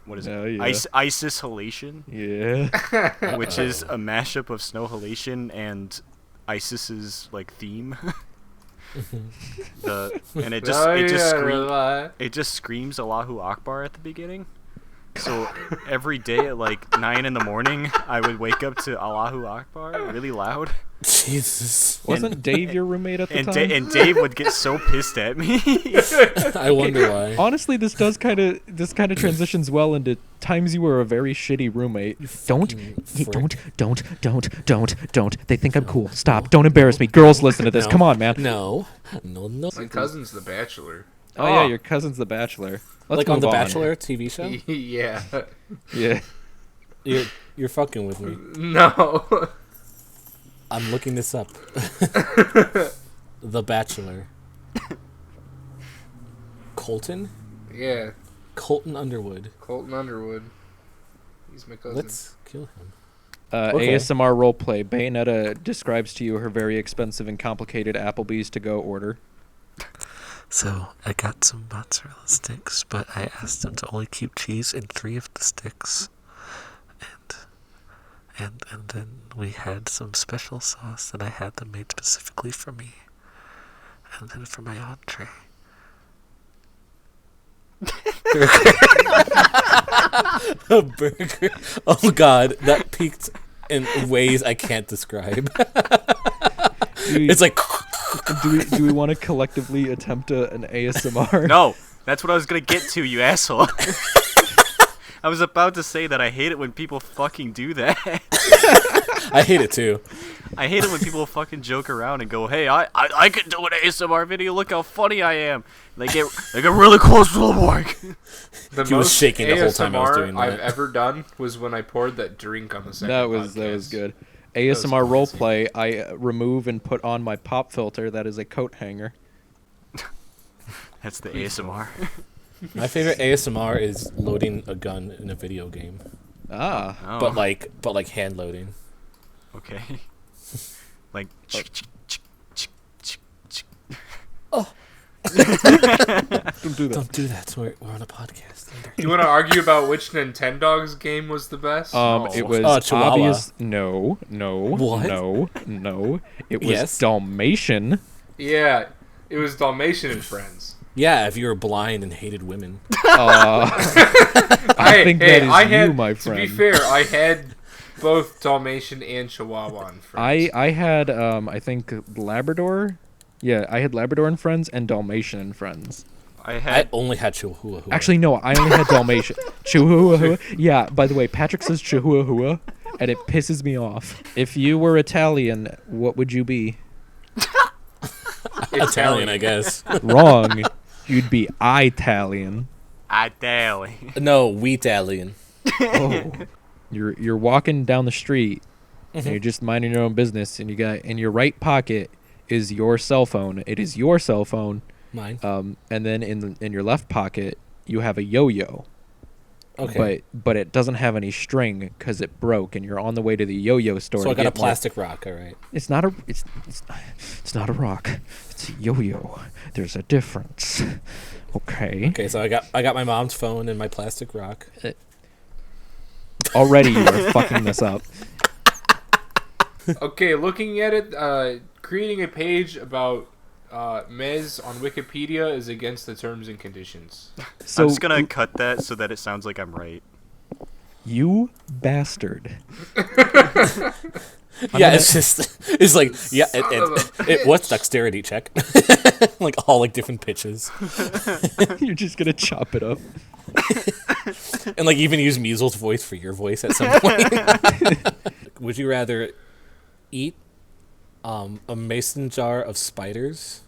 Speaker 1: what is
Speaker 3: Oh,
Speaker 1: it?
Speaker 3: yeah.
Speaker 1: ISIS halation,
Speaker 3: Yeah.
Speaker 1: which is a mashup of snow halation and ISIS's like theme. It just screams Allahu Akbar at the beginning. So every day at like 9 in the morning, I would wake up to Allahu Akbar really loud.
Speaker 8: Jesus.
Speaker 3: Wasn't Dave your roommate at the time?
Speaker 1: And Dave would get so pissed at me.
Speaker 8: I wonder why.
Speaker 3: Honestly, this kind of transitions well into times you were a very shitty roommate. Don't. They think I'm cool. Stop. Don't embarrass me. Girls, listen to this.
Speaker 8: No.
Speaker 3: Come on, man.
Speaker 8: No.
Speaker 2: My cousin's the Bachelor.
Speaker 3: Oh yeah, your cousin's The Bachelor. Let's
Speaker 8: Like on
Speaker 3: move
Speaker 8: The Bachelor TV show?
Speaker 2: Yeah.
Speaker 3: Yeah.
Speaker 8: You're fucking with me.
Speaker 2: No.
Speaker 8: I'm looking this up. The Bachelor. Colton?
Speaker 2: Yeah.
Speaker 8: Colton Underwood.
Speaker 2: Colton Underwood. He's my cousin.
Speaker 8: Let's kill him.
Speaker 3: Okay. ASMR roleplay. Bayonetta describes to you her very expensive and complicated Applebee's to go order.
Speaker 9: So I got some mozzarella sticks, but I asked them to only keep cheese in 3 of the sticks. And then we had some special sauce that I had them made specifically for me. And then for my entree.
Speaker 8: A burger. Oh god, that peaked in ways I can't describe. It's like
Speaker 3: Do we want to collectively attempt an ASMR?
Speaker 1: No, that's what I was gonna get to, you asshole. I was about to say that I hate it when people fucking do that.
Speaker 8: I hate it too.
Speaker 1: I hate it when people fucking joke around and go, "Hey, I can do an ASMR video. Look how funny I am." They get really close to the mic.
Speaker 2: The
Speaker 8: He was
Speaker 2: most
Speaker 8: shaking the whole time I was
Speaker 2: ASMR
Speaker 8: doing that.
Speaker 2: I've ever done was when I poured that drink on the second
Speaker 3: That was
Speaker 2: podcast.
Speaker 3: good. ASMR roleplay. I remove and put on my pop filter. That is a coat hanger.
Speaker 1: That's the ASMR.
Speaker 8: My favorite ASMR is loading a gun in a video game.
Speaker 3: Ah.
Speaker 1: Oh,
Speaker 8: But like hand loading.
Speaker 1: okay. Like.
Speaker 3: Don't do that.
Speaker 8: Don't do that. We're on a podcast.
Speaker 2: You want to argue about which Nintendo's game was the best?
Speaker 3: It was
Speaker 8: Chihuahua.
Speaker 3: obvious. No.
Speaker 8: What?
Speaker 3: No. It was
Speaker 8: Yes.
Speaker 3: Dalmatian.
Speaker 2: Yeah, it was Dalmatian and Friends.
Speaker 8: Yeah, if you were blind and hated women.
Speaker 3: I think that is you, my friend.
Speaker 2: To be fair, I had both Dalmatian and Chihuahua on Friends.
Speaker 3: I had I think Labrador. Yeah, I had Labrador and Friends and Dalmatian and Friends.
Speaker 8: I only had Chihuahua.
Speaker 3: Actually, no, I only had Dalmatian. Chihuahua. Yeah, by the way, Patrick says Chihuahua, and it pisses me off. If you were Italian, what would you be?
Speaker 8: Italian, I guess.
Speaker 3: Wrong. You'd be Italian.
Speaker 1: Italian.
Speaker 8: No, Wheat-alien.
Speaker 3: Oh. You're walking down the street, and you're just minding your own business, and you got in your right pocket is your cell phone. It is your cell phone.
Speaker 8: Mine.
Speaker 3: And then in your left pocket you have a yo-yo.
Speaker 8: Okay.
Speaker 3: But it doesn't have any string because it broke, and you're on the way to the yo-yo store.
Speaker 8: So I
Speaker 3: to
Speaker 8: got a
Speaker 3: get more.
Speaker 8: plastic rock. All right.
Speaker 3: It's not a it's not a rock. It's a yo-yo. There's a difference. Okay.
Speaker 8: Okay. So I got my mom's phone and my plastic rock.
Speaker 3: Already you are fucking this up.
Speaker 2: Okay, looking at it, creating a page about Mez on Wikipedia is against the terms and conditions.
Speaker 3: So
Speaker 1: I'm just gonna cut that so that it sounds like I'm right.
Speaker 3: You bastard.
Speaker 8: Yeah, it's like yeah, it what's dexterity check? Like all like different pitches,
Speaker 3: You're just gonna chop it up.
Speaker 8: and like even use Measles' voice for your voice at some point. Would you rather eat a mason jar of spiders?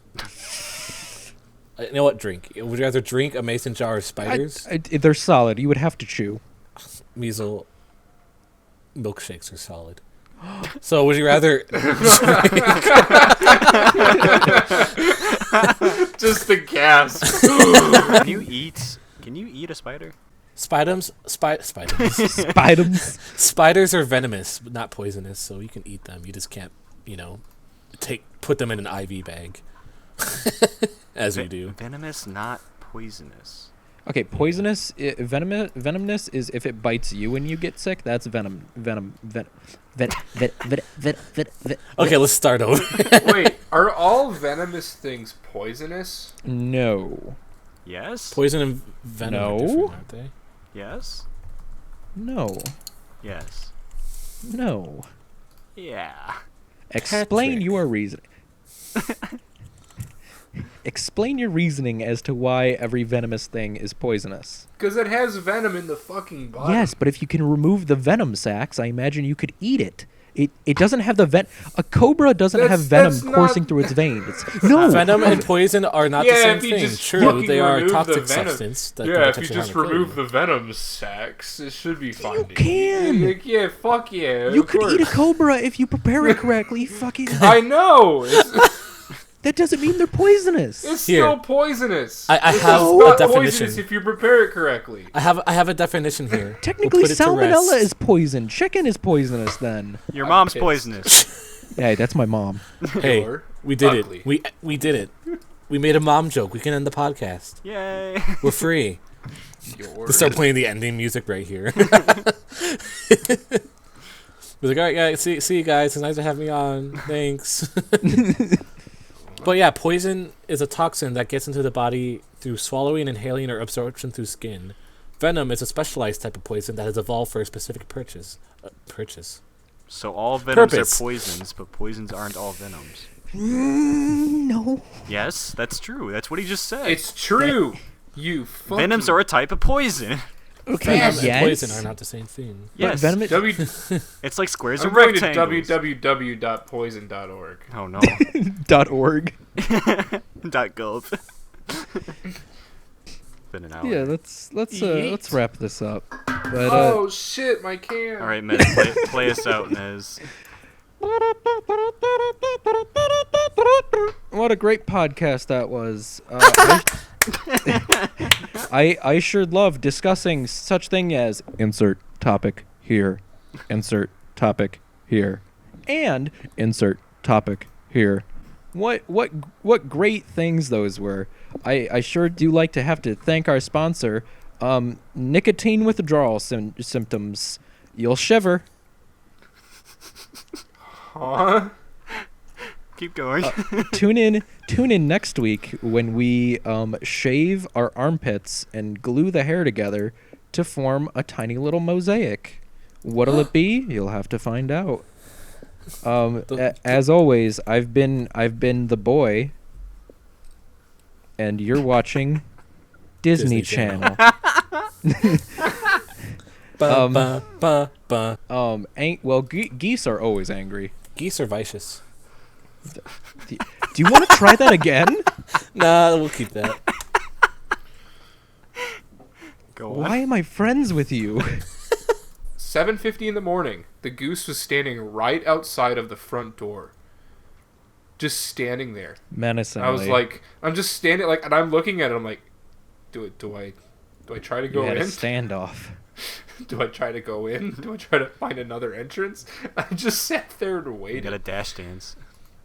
Speaker 8: You know what? Drink. Would you rather drink a mason jar of spiders?
Speaker 3: They're solid. You would have to chew.
Speaker 8: Measles milkshakes are solid. So would you rather
Speaker 2: Just the gasp.
Speaker 1: Can you eat a spider?
Speaker 8: spiders?
Speaker 3: Spidums.
Speaker 8: Spiders are venomous, but not poisonous, so you can eat them. You just can't, put them in an IV bag, as we do.
Speaker 1: Venomous, not poisonous.
Speaker 3: Okay, poisonous, venomous is if it bites you and you get sick. That's venom.
Speaker 8: Okay, let's start over.
Speaker 2: Wait, are all venomous things poisonous?
Speaker 3: No.
Speaker 1: Yes.
Speaker 8: Poison and venom are
Speaker 3: No.
Speaker 8: different, aren't they?
Speaker 1: Yes.
Speaker 3: No.
Speaker 1: Yes.
Speaker 3: No.
Speaker 1: Yeah.
Speaker 3: Explain
Speaker 8: Patrick.
Speaker 3: your reasoning. Explain your reasoning as to why every venomous thing is poisonous.
Speaker 2: Because it has venom in the fucking body.
Speaker 3: Yes, but if you can remove the venom sacs, I imagine you could eat it. It doesn't have the a cobra doesn't have venom
Speaker 2: that's
Speaker 3: coursing
Speaker 2: not-
Speaker 3: through its veins. No,
Speaker 8: Venom and poison are not the
Speaker 2: Yeah,
Speaker 8: same
Speaker 2: if you
Speaker 8: thing.
Speaker 2: just
Speaker 8: True,
Speaker 2: fucking
Speaker 8: they are a
Speaker 2: remove the
Speaker 8: toxic
Speaker 2: venom-
Speaker 8: substance. That
Speaker 2: Yeah,
Speaker 8: can
Speaker 2: if you
Speaker 8: potentially
Speaker 2: just
Speaker 8: harm or kill
Speaker 2: remove
Speaker 8: you.
Speaker 2: the venom sacs, it should be fine.
Speaker 3: You
Speaker 2: dude.
Speaker 3: can.
Speaker 2: Like, yeah, fuck yeah.
Speaker 3: you
Speaker 2: of
Speaker 3: could eat a
Speaker 2: course.
Speaker 3: cobra if you prepare it correctly. Fucking,
Speaker 2: I know.
Speaker 3: that doesn't mean they're poisonous.
Speaker 2: It's
Speaker 8: Here.
Speaker 2: still poisonous.
Speaker 8: I
Speaker 2: It's
Speaker 8: have
Speaker 2: just
Speaker 8: a
Speaker 2: not
Speaker 8: definition.
Speaker 2: poisonous if you prepare it correctly.
Speaker 8: I have a definition here.
Speaker 3: Technically,
Speaker 8: We'll put it to
Speaker 3: salmonella
Speaker 8: rest.
Speaker 3: is poison. Chicken is poisonous. Then,
Speaker 1: Your mom's
Speaker 2: pissed.
Speaker 1: poisonous.
Speaker 3: hey, that's my mom.
Speaker 8: Hey,
Speaker 2: You're
Speaker 8: we did
Speaker 2: ugly.
Speaker 8: it. We did it. We made a mom joke. We can end the podcast.
Speaker 1: Yay.
Speaker 8: We're free.
Speaker 2: You're-
Speaker 8: Let's start playing the ending music right here. We're like, all right, guys, see you guys. It's nice to have me on. Thanks. But yeah, poison is a toxin that gets into the body through swallowing, inhaling, or absorption through skin. Venom is a specialized type of poison that has evolved for a specific purchase.
Speaker 1: So all venoms
Speaker 8: Purpose.
Speaker 1: are poisons, but poisons aren't all venoms.
Speaker 3: No.
Speaker 1: Yes, that's true. That's what he just said.
Speaker 2: It's true. You fucking...
Speaker 1: Venoms are a type of poison.
Speaker 3: Okay.
Speaker 8: Venom and
Speaker 3: Yes.
Speaker 8: poison are not the same thing.
Speaker 1: Yes.
Speaker 3: But venom.
Speaker 1: It's like squares
Speaker 2: I'm
Speaker 1: and
Speaker 2: going to
Speaker 1: rectangles.
Speaker 2: www.poison.org.
Speaker 1: Oh no.
Speaker 3: .org.
Speaker 1: .gov. Been an hour.
Speaker 3: Yeah, let's
Speaker 2: Yeet.
Speaker 3: wrap this up. But
Speaker 2: Oh shit, my can.
Speaker 1: All right, Mez, play us out, Mez.
Speaker 3: what a great podcast that was. I sure love discussing such thing as insert topic here, insert topic here, and insert topic here. What great things those were. I sure do like to have to thank our sponsor. Nicotine withdrawal symptoms. You'll shiver.
Speaker 2: Huh?
Speaker 1: Keep going.
Speaker 3: Tune in next week when we shave our armpits and glue the hair together to form a tiny little mosaic. What'll it be? You'll have to find out. As always, I've been the boy, and you're watching Disney
Speaker 8: Disney Channel.
Speaker 3: Channel.
Speaker 8: Ba, ba, ba, ba.
Speaker 3: Geese are always angry.
Speaker 8: Geese are vicious.
Speaker 3: Do you want to try that again?
Speaker 8: Nah, we'll keep that.
Speaker 1: Go on.
Speaker 3: Why am I friends with you?
Speaker 2: 7:50 in the morning. The goose was standing right outside of the front door. Just standing there.
Speaker 3: Menacingly.
Speaker 2: I was like, I'm just standing like, and I'm looking at it. I'm like, do I try to
Speaker 3: you
Speaker 2: go
Speaker 3: had
Speaker 2: in?
Speaker 3: a standoff.
Speaker 2: Do I try to go in? Do I try to find another entrance? I just sat there and
Speaker 1: You
Speaker 2: waited.
Speaker 1: got a dash dance.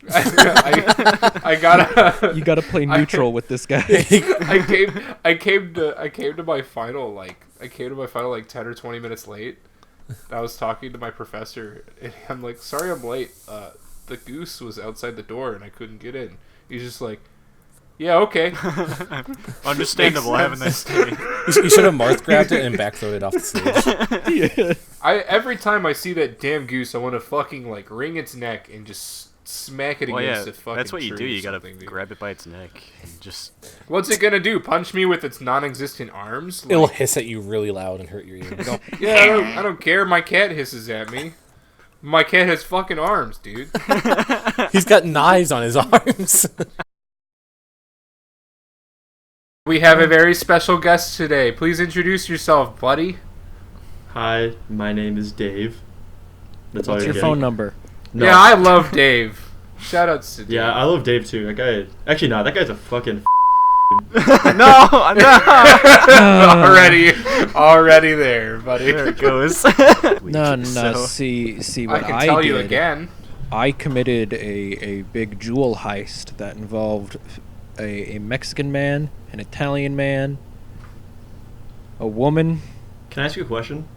Speaker 2: I gotta.
Speaker 3: You got to play neutral with this guy.
Speaker 2: I came to my final like 10 or 20 minutes late. I was talking to my professor and I'm like, sorry I'm late. The goose was outside the door and I couldn't get in. He's just like, yeah, okay.
Speaker 1: Understandable.
Speaker 2: Makes
Speaker 1: Have a nice day.
Speaker 8: You should have Marth grabbed it and backthrown it off the stage.
Speaker 2: Every time I see that damn goose, I want to fucking like wring its neck and just smack it
Speaker 1: Well, yeah,
Speaker 2: against a fucking
Speaker 1: that's what you do.
Speaker 2: tree or
Speaker 1: You gotta
Speaker 2: something, dude.
Speaker 1: grab it by its neck and just.
Speaker 2: What's it gonna do? Punch me with its non-existent arms? Like,
Speaker 8: It'll hiss at you really loud and hurt your ears.
Speaker 2: yeah, I don't care. My cat hisses at me. My cat has fucking arms, dude.
Speaker 8: He's got knives on his arms.
Speaker 2: We have a very special guest today. Please introduce yourself, buddy.
Speaker 10: Hi, my name is Dave. That's all
Speaker 3: What's
Speaker 10: you're
Speaker 3: your
Speaker 10: getting.
Speaker 3: phone number?
Speaker 10: No.
Speaker 2: Yeah, I love Dave. Shoutouts to Dave.
Speaker 10: Yeah, I love Dave too. That guy. Actually, no, that guy's a fucking.
Speaker 1: No, no.
Speaker 2: already there, buddy.
Speaker 1: There it goes.
Speaker 3: No.
Speaker 1: So-
Speaker 3: See
Speaker 2: I
Speaker 3: what
Speaker 2: can
Speaker 3: I
Speaker 2: tell
Speaker 3: did.
Speaker 2: you again.
Speaker 3: I committed a big jewel heist that involved a Mexican man, an Italian man, a woman.
Speaker 10: Can I ask you a question?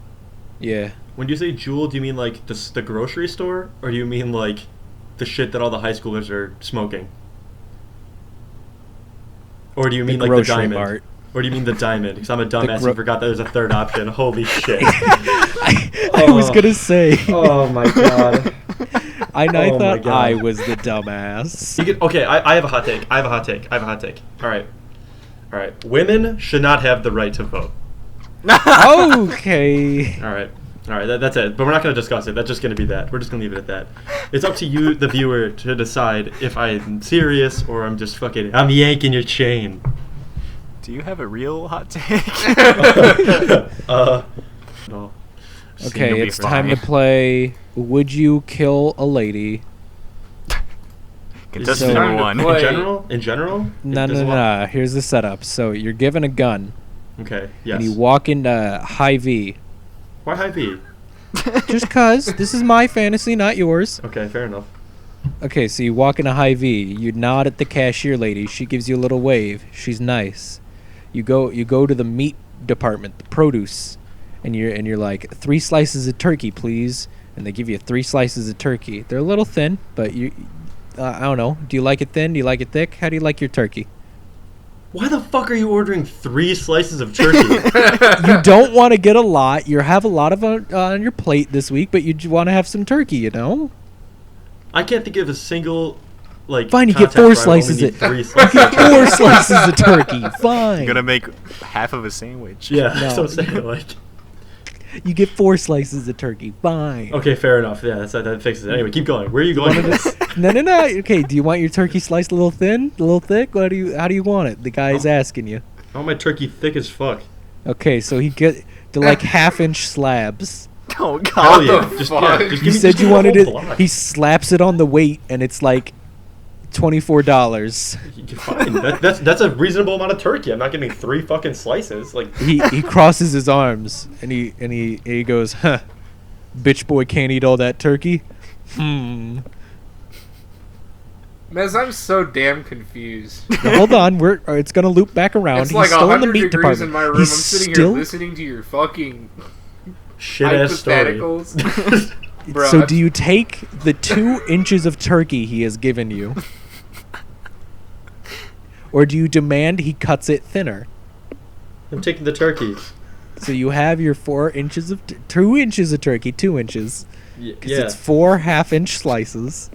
Speaker 3: Yeah.
Speaker 10: When you say jewel, do you mean like the grocery store, or do you mean like the shit that all the high schoolers are smoking? Or do you mean like the
Speaker 3: grocery
Speaker 10: diamond?
Speaker 3: mart.
Speaker 10: Or do you mean the diamond? Because I'm a dumbass
Speaker 3: gro-
Speaker 10: and forgot that there's a third option. Holy shit.
Speaker 3: I was gonna say.
Speaker 10: Oh my god.
Speaker 3: I
Speaker 10: Oh my
Speaker 3: thought
Speaker 10: God.
Speaker 3: I was the dumbass.
Speaker 10: Okay, I have a hot take. I have a hot take. All right. Women should not have the right to vote.
Speaker 3: Okay.
Speaker 10: All right. That's it. But we're not going to discuss it. That's just going to be that. We're just going to leave it at that. It's up to you, the viewer, to decide if I'm serious or I'm just I'm yanking your chain.
Speaker 1: Do you have a real hot take?
Speaker 10: No.
Speaker 3: Okay,
Speaker 1: You'll be
Speaker 3: it's time to
Speaker 1: fine.
Speaker 3: play Would You Kill a Lady?
Speaker 1: Contestant
Speaker 3: So-
Speaker 1: number
Speaker 2: Time to
Speaker 1: one.
Speaker 2: play.
Speaker 10: In general?
Speaker 3: No. Here's the setup. So you're given a gun,
Speaker 10: Okay,
Speaker 3: and
Speaker 10: yes.
Speaker 3: you walk into High V.
Speaker 10: Why high V?
Speaker 3: Just cause this is my fantasy, not yours.
Speaker 10: Okay, fair enough.
Speaker 3: Okay, so you walk into High V. You nod at the cashier lady. She gives you a little wave. She's nice. You go to the meat department, the produce, and you're like, 3 slices of turkey, please. And they give you 3 slices of turkey. They're a little thin, but I don't know. Do you like it thin? Do you like it thick? How do you like your turkey?
Speaker 10: Why the fuck are you ordering 3 slices of turkey?
Speaker 3: You don't want to get a lot. You have a lot of on your plate this week, but you want to have some turkey, you know?
Speaker 10: I can't think of a single,
Speaker 3: Fine, you get
Speaker 10: context
Speaker 3: 4
Speaker 10: where I
Speaker 3: slices
Speaker 10: only
Speaker 3: of
Speaker 10: need 3 slices of
Speaker 3: 4
Speaker 10: turkey.
Speaker 3: slices of turkey. Fine.
Speaker 1: You're gonna make half of a sandwich.
Speaker 10: Yeah,
Speaker 3: No.
Speaker 10: that's what I'm saying. Like,
Speaker 3: You get 4 slices of turkey. Fine.
Speaker 10: okay, fair enough. Yeah, that fixes it. Anyway, keep going. Where are you going?
Speaker 3: Wanted
Speaker 10: with this?
Speaker 3: No. Okay, do you want your turkey sliced a little thin, a little thick? How do you want it? The guy's asking you.
Speaker 10: I want my turkey thick as fuck.
Speaker 3: Okay, so he get to like half-inch slabs.
Speaker 1: Oh
Speaker 10: Hell
Speaker 1: god.
Speaker 10: yeah!
Speaker 2: the
Speaker 10: Just,
Speaker 2: fuck?
Speaker 10: yeah, just give
Speaker 3: You
Speaker 10: me,
Speaker 3: said
Speaker 10: just give
Speaker 3: you
Speaker 10: me the
Speaker 3: wanted
Speaker 10: whole
Speaker 3: it.
Speaker 10: block.
Speaker 3: He slaps it on the weight, and it's like $24.
Speaker 10: Fine. That's a reasonable amount of turkey. I'm not getting 3 fucking slices. Like,
Speaker 3: He crosses his arms, and he goes, huh, bitch boy can't eat all that turkey.
Speaker 2: Mez, I'm so damn confused.
Speaker 3: Now, hold on, it's gonna loop back around.
Speaker 2: It's
Speaker 3: He's
Speaker 2: like
Speaker 3: still in the
Speaker 2: 100
Speaker 3: meat
Speaker 2: degrees
Speaker 3: department.
Speaker 2: in my room.
Speaker 3: He's
Speaker 2: I'm sitting
Speaker 3: still.
Speaker 2: here listening to your fucking
Speaker 10: shit ass story.
Speaker 2: hypotheticals. Bro,
Speaker 3: So do you take the 2 inches of turkey he has given you, or do you demand he cuts it thinner?
Speaker 10: I'm taking the turkey.
Speaker 3: So you have your 4 inches of 2 inches of turkey, 2 inches, because
Speaker 10: Yeah.
Speaker 3: it's 4 half-inch slices,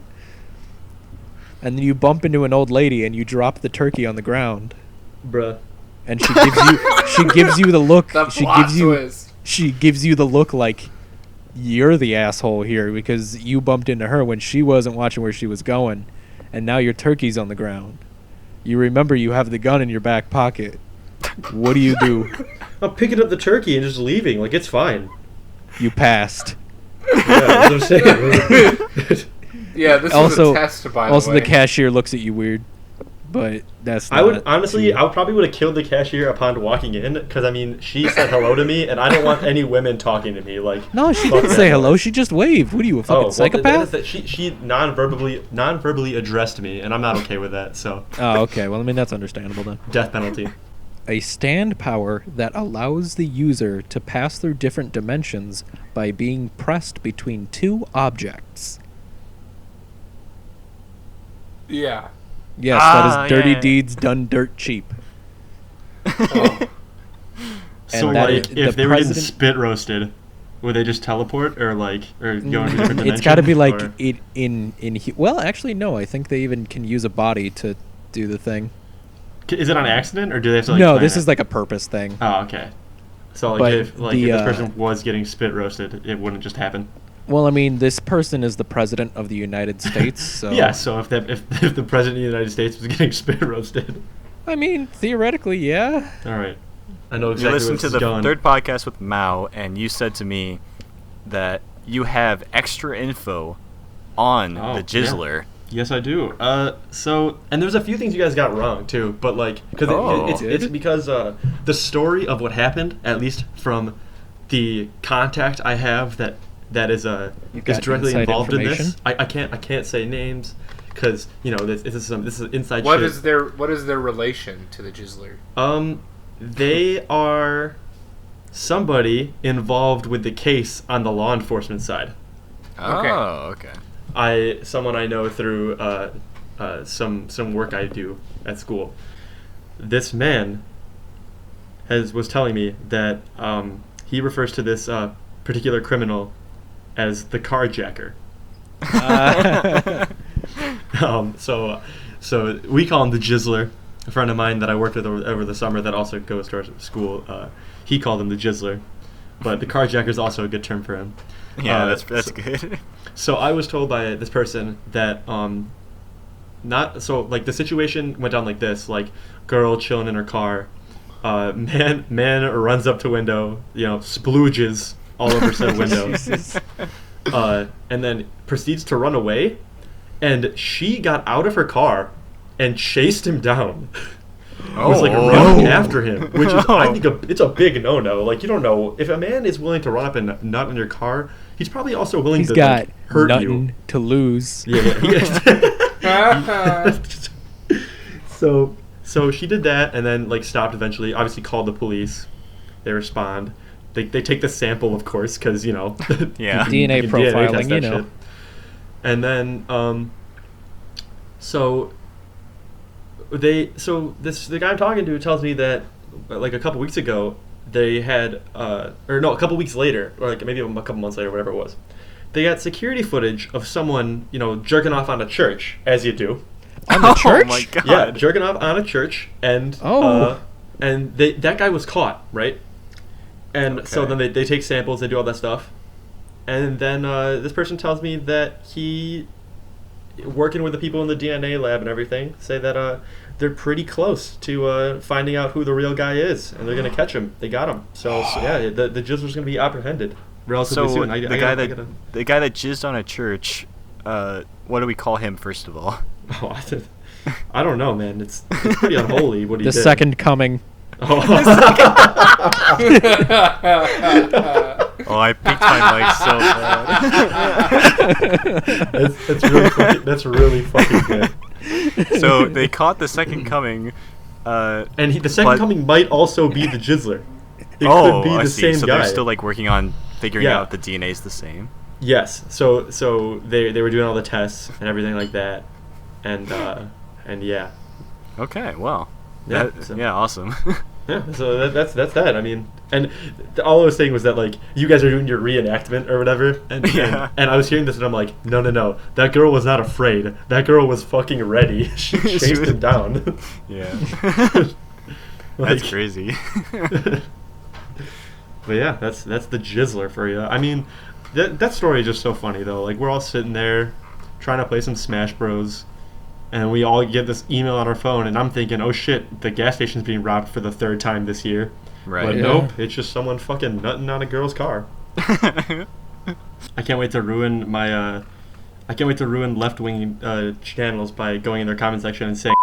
Speaker 3: and then you bump into an old lady and you drop the turkey on the ground,
Speaker 10: Bruh.
Speaker 3: and she gives you the look.
Speaker 2: the
Speaker 3: She
Speaker 2: plot
Speaker 3: gives you
Speaker 2: twist.
Speaker 3: she gives you the look like you're the asshole here because you bumped into her when she wasn't watching where she was going, and now your turkey's on the ground. You remember you have the gun in your back pocket. What do you do?
Speaker 10: I'm picking up the turkey and just leaving. Like, it's fine.
Speaker 3: You passed.
Speaker 10: Yeah, that's what I'm saying.
Speaker 2: Yeah, this
Speaker 3: Also-
Speaker 2: was a test, by
Speaker 3: Also,
Speaker 2: the way.
Speaker 3: the cashier looks at you weird, but that's
Speaker 10: I would
Speaker 3: not
Speaker 10: honestly,
Speaker 3: true.
Speaker 10: I probably would have killed the cashier upon walking in, because I mean, she said hello to me, and I don't want any women talking to me. Like,
Speaker 3: No, she
Speaker 10: fuck
Speaker 3: didn't
Speaker 10: that
Speaker 3: say hello.
Speaker 10: noise.
Speaker 3: She just waved. What are you, a fucking
Speaker 10: well,
Speaker 3: psychopath?
Speaker 10: she non-verbally addressed me, and I'm not okay with that. So,
Speaker 3: Oh, okay. Well, I mean, that's understandable then.
Speaker 10: death penalty.
Speaker 3: A stand power that allows the user to pass through different dimensions by being pressed between 2 objects.
Speaker 2: Yeah.
Speaker 3: Yes,
Speaker 1: Ah,
Speaker 3: that is dirty
Speaker 1: yeah.
Speaker 3: deeds done dirt cheap.
Speaker 2: Oh.
Speaker 10: So,
Speaker 3: And that
Speaker 10: like,
Speaker 3: is-
Speaker 10: if
Speaker 3: the
Speaker 10: they were getting
Speaker 3: president-
Speaker 10: spit roasted, would they just teleport or go into a different dimension?
Speaker 3: It's got to be like
Speaker 10: or-
Speaker 3: well, actually no, I think they even can use a body to do the thing.
Speaker 10: Is it on accident, or do they have to? Like,
Speaker 3: No,
Speaker 10: plan
Speaker 3: this
Speaker 10: it?
Speaker 3: is like a purpose thing.
Speaker 10: Oh, okay. So, like,
Speaker 3: But
Speaker 10: if
Speaker 3: the,
Speaker 10: this person was getting spit roasted, it wouldn't just happen.
Speaker 3: Well, I mean, this person is the president of the United States, so
Speaker 10: Yeah. So if the president of the United States was getting spit roasted,
Speaker 3: I mean, theoretically, yeah.
Speaker 10: all right. I know
Speaker 1: You
Speaker 10: exactly
Speaker 1: listened
Speaker 10: where
Speaker 1: to
Speaker 10: this
Speaker 1: the
Speaker 10: is going.
Speaker 1: third podcast with Mao, and you said to me that you have extra info on
Speaker 10: Oh,
Speaker 1: the
Speaker 10: yeah.
Speaker 1: Jizzler.
Speaker 10: Yes, I do. So, and there's a few things you guys got wrong too, but like, because
Speaker 1: Oh.
Speaker 10: it's because the story of what happened, at least from the contact I have that is
Speaker 3: You
Speaker 10: is
Speaker 3: got
Speaker 10: directly
Speaker 3: inside
Speaker 10: involved in this.
Speaker 3: information?
Speaker 10: I can't say names because this is inside
Speaker 2: What
Speaker 10: shit.
Speaker 2: is their relation to the Jizzler?
Speaker 10: They are somebody involved with the case on the law enforcement side.
Speaker 2: Okay.
Speaker 1: Oh, okay.
Speaker 10: Someone I know through some work I do at school. This man was telling me that he refers to this particular criminal as the carjacker. So we call him the Jizzler. A friend of mine that I worked with over the summer that also goes to our school, he called him the Jizzler. But the carjacker is also a good term for him.
Speaker 1: Yeah, that's good.
Speaker 10: So I was told by this person that the situation went down like this: like, girl chilling in her car, man runs up to window, splooges all over said window, and then proceeds to run away, and she got out of her car and chased him down. Was like running after him, which is I think it's a big no. Like, you don't know if a man is willing to run up and nut in your car. He's probably also willing
Speaker 3: He's
Speaker 10: to
Speaker 3: got
Speaker 10: hurt
Speaker 3: nothing
Speaker 10: you.
Speaker 3: to lose.
Speaker 10: Yeah. So she did that and then like stopped eventually. Obviously called the police. They respond. They take the sample, of course, because
Speaker 1: Yeah.
Speaker 3: DNA
Speaker 10: you can
Speaker 3: profiling,
Speaker 10: test that
Speaker 3: you know.
Speaker 10: shit. And then the guy I'm talking to tells me that like a couple weeks ago they had a couple weeks later, or like maybe a couple months later, whatever it was, they got security footage of someone jerking off on a church, as you do.
Speaker 3: On the church?
Speaker 1: Oh my god.
Speaker 10: Yeah, jerking off on a church, and that guy was caught, right? And so then they take samples, they do all that stuff, and then this person tells me that he, working with the people in the DNA lab and everything, say that they're pretty close to finding out who the real guy is, and they're gonna catch him. They got him. So yeah, the jizzler's gonna be apprehended relatively soon.
Speaker 1: The guy that jizzed on a church, what do we call him first of all?
Speaker 10: Oh, I don't know, man. It's pretty unholy what he
Speaker 3: The
Speaker 10: did.
Speaker 3: second coming.
Speaker 10: Oh.
Speaker 1: Oh, I peaked my mic so bad.
Speaker 10: That's really fucking good.
Speaker 1: So they caught the second coming,
Speaker 10: And the second coming might also be the Jizzler. It
Speaker 1: oh,
Speaker 10: could be
Speaker 1: I
Speaker 10: the
Speaker 1: see.
Speaker 10: same
Speaker 1: So
Speaker 10: guy.
Speaker 1: they're still like working on figuring
Speaker 10: Yeah.
Speaker 1: out if the DNA is the same.
Speaker 10: Yes. So they were doing all the tests and everything like that, and yeah.
Speaker 1: Okay, well,
Speaker 10: Yeah,
Speaker 1: awesome.
Speaker 10: Yeah. So that's that. I mean, and all I was saying was that like you guys are doing your reenactment or whatever, and I was hearing this and I'm like, no, that girl was not afraid. That girl was fucking ready. She chased him down.
Speaker 1: Yeah.
Speaker 10: Like,
Speaker 1: That's crazy.
Speaker 10: But yeah, that's the Jizzler for you. I mean, that story is just so funny though. Like, we're all sitting there trying to play some Smash Bros, and we all get this email on our phone, and I'm thinking, oh shit, the gas station's being robbed for the third time this year.
Speaker 1: Right.
Speaker 10: But
Speaker 3: Yeah.
Speaker 10: nope, it's just someone fucking nutting on a girl's car. I can't wait to ruin my left-wing channels by going in their comment section and saying,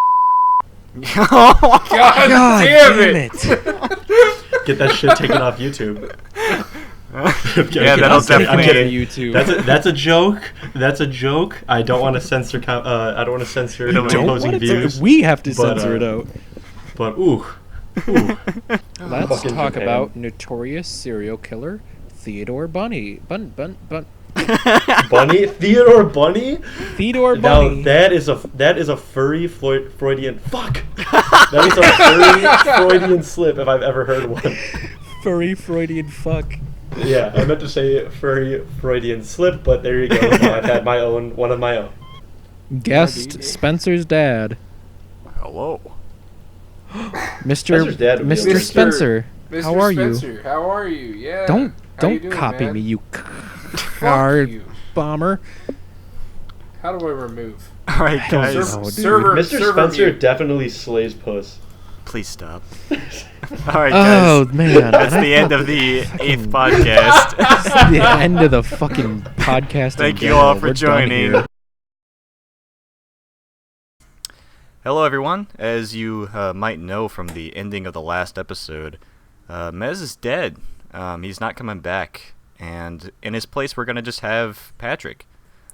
Speaker 2: God damn it!
Speaker 10: get that shit taken off YouTube.
Speaker 1: Yeah, that'll definitely.
Speaker 10: kidding.
Speaker 3: YouTube.
Speaker 10: That's a joke. That's a joke. I don't want to censor. I don't want to censor
Speaker 1: Don't
Speaker 10: opposing
Speaker 3: want it
Speaker 10: views.
Speaker 3: we have to
Speaker 10: but,
Speaker 3: censor it out.
Speaker 10: But ooh.
Speaker 3: Let's
Speaker 10: fucking
Speaker 3: talk
Speaker 10: Japan.
Speaker 3: about notorious serial killer Theodore Bunny. Bunny.
Speaker 10: Bunny, Theodore Bunny.
Speaker 3: Theodore
Speaker 10: Now
Speaker 3: Bunny.
Speaker 10: that is a furry Freudian fuck. That is a furry Freudian slip if I've ever heard one.
Speaker 3: Furry Freudian fuck.
Speaker 10: Yeah, I meant to say furry Freudian slip, but there you go. Now I've had one of my own.
Speaker 3: Guest Spencer's dad.
Speaker 1: Hello.
Speaker 3: Mr.
Speaker 10: Spencer's dad would be
Speaker 3: Mr.
Speaker 10: okay.
Speaker 3: Spencer.
Speaker 2: Mr.
Speaker 3: How are you?
Speaker 2: Spencer, how are you? Yeah.
Speaker 3: Don't
Speaker 2: How you doing,
Speaker 3: copy
Speaker 2: man?
Speaker 3: me, you
Speaker 2: Fuck
Speaker 3: card
Speaker 2: you.
Speaker 3: bomber.
Speaker 2: How do I remove?
Speaker 1: All right, guys.
Speaker 3: know, dude.
Speaker 2: Server,
Speaker 10: Mr.
Speaker 2: server
Speaker 10: Spencer
Speaker 2: mute.
Speaker 10: definitely slays puss.
Speaker 1: Please stop. All right, guys.
Speaker 3: Oh man,
Speaker 1: That's the end of the 8th podcast.
Speaker 3: That's the end of the fucking podcast.
Speaker 1: Thank
Speaker 3: in
Speaker 1: you all
Speaker 3: general.
Speaker 1: for
Speaker 3: We're done
Speaker 1: joining.
Speaker 3: here.
Speaker 1: Hello, everyone. As you might know from the ending of the last episode, Mez is dead. He's not coming back, and in his place, we're gonna just have Patrick.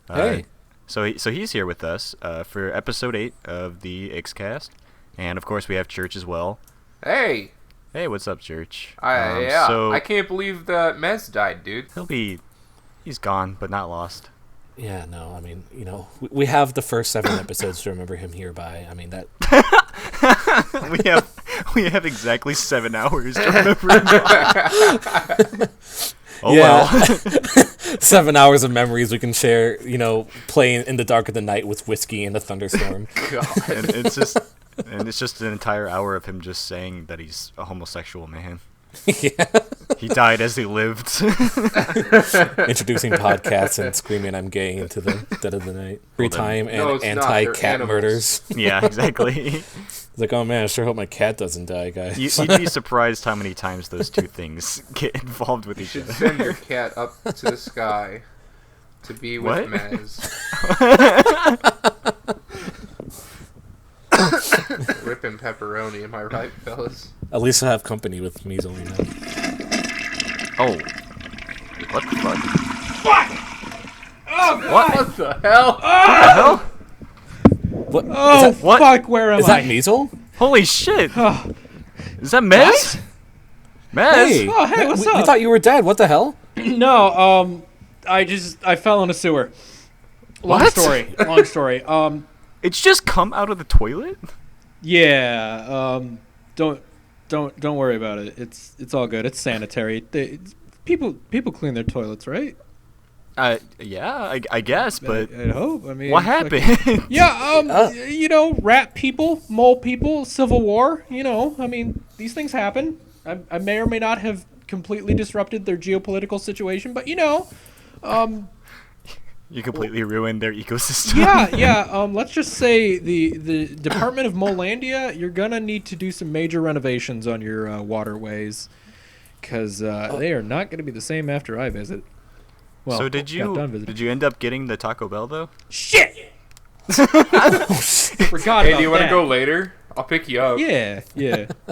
Speaker 8: Hey.
Speaker 1: So he's here with us for episode 8 of the IXCAST, and of course we have Church as well.
Speaker 2: Hey.
Speaker 1: Hey, what's up, Church?
Speaker 2: Yeah.
Speaker 1: So
Speaker 2: I can't believe that Mez died, dude.
Speaker 1: he's gone, but not lost.
Speaker 8: Yeah, no, I mean, we have the first 7 episodes to remember him here by. I mean, that.
Speaker 1: We have exactly 7 hours to remember it. Oh
Speaker 8: Yeah.
Speaker 1: well.
Speaker 8: 7 hours of memories we can share, playing in the dark of the night with whiskey and a thunderstorm.
Speaker 1: And it's just an entire hour of him just saying that he's a homosexual man.
Speaker 8: Yeah.
Speaker 1: He died as he lived.
Speaker 8: Introducing podcasts and screaming I'm gay into the dead of the night. Free time
Speaker 2: No,
Speaker 8: and
Speaker 2: it's not. They're
Speaker 8: anti-cat
Speaker 2: animals.
Speaker 8: murders.
Speaker 1: Yeah, exactly.
Speaker 8: It's like, oh man, I sure hope my cat doesn't die, guys.
Speaker 1: You'd be surprised how many times those two things get involved with
Speaker 2: You
Speaker 1: each
Speaker 2: should
Speaker 1: other.
Speaker 2: send your cat up to the sky to be with
Speaker 1: What?
Speaker 2: Mez. Ripping pepperoni, am I right, fellas?
Speaker 8: At least I have company with Measle,
Speaker 1: Oh. What the fuck?
Speaker 2: What the hell?
Speaker 8: What?
Speaker 3: Oh,
Speaker 1: what?
Speaker 3: fuck, where am
Speaker 8: Is
Speaker 3: I?
Speaker 8: that Measle?
Speaker 1: Holy shit! Is that Mez? Mez?
Speaker 8: Hey!
Speaker 3: Oh, hey, what's
Speaker 8: We
Speaker 3: up?
Speaker 8: thought you were dead. What the hell?
Speaker 3: No, I fell in a sewer. Long
Speaker 1: What?
Speaker 3: story.
Speaker 1: It's just come out of the toilet?
Speaker 3: Yeah, don't worry about it. It's all good. It's sanitary. People clean their toilets, right?
Speaker 1: Yeah, I guess, but
Speaker 3: I hope. I mean,
Speaker 1: what happened?
Speaker 3: Yeah, rat people, mole people, civil war. I mean, these things happen. I may or may not have completely disrupted their geopolitical situation, but
Speaker 1: You completely ruined their ecosystem.
Speaker 3: yeah. Let's just say the Department of Molandia, you're gonna need to do some major renovations on your waterways, because they are not gonna be the same after I visit. Well,
Speaker 1: So
Speaker 3: got done visiting.
Speaker 1: did you end up getting the Taco Bell though?
Speaker 3: Shit! Forgot
Speaker 2: Hey,
Speaker 3: about
Speaker 2: do you want to
Speaker 3: that.
Speaker 2: go later? I'll pick you up.
Speaker 3: Yeah.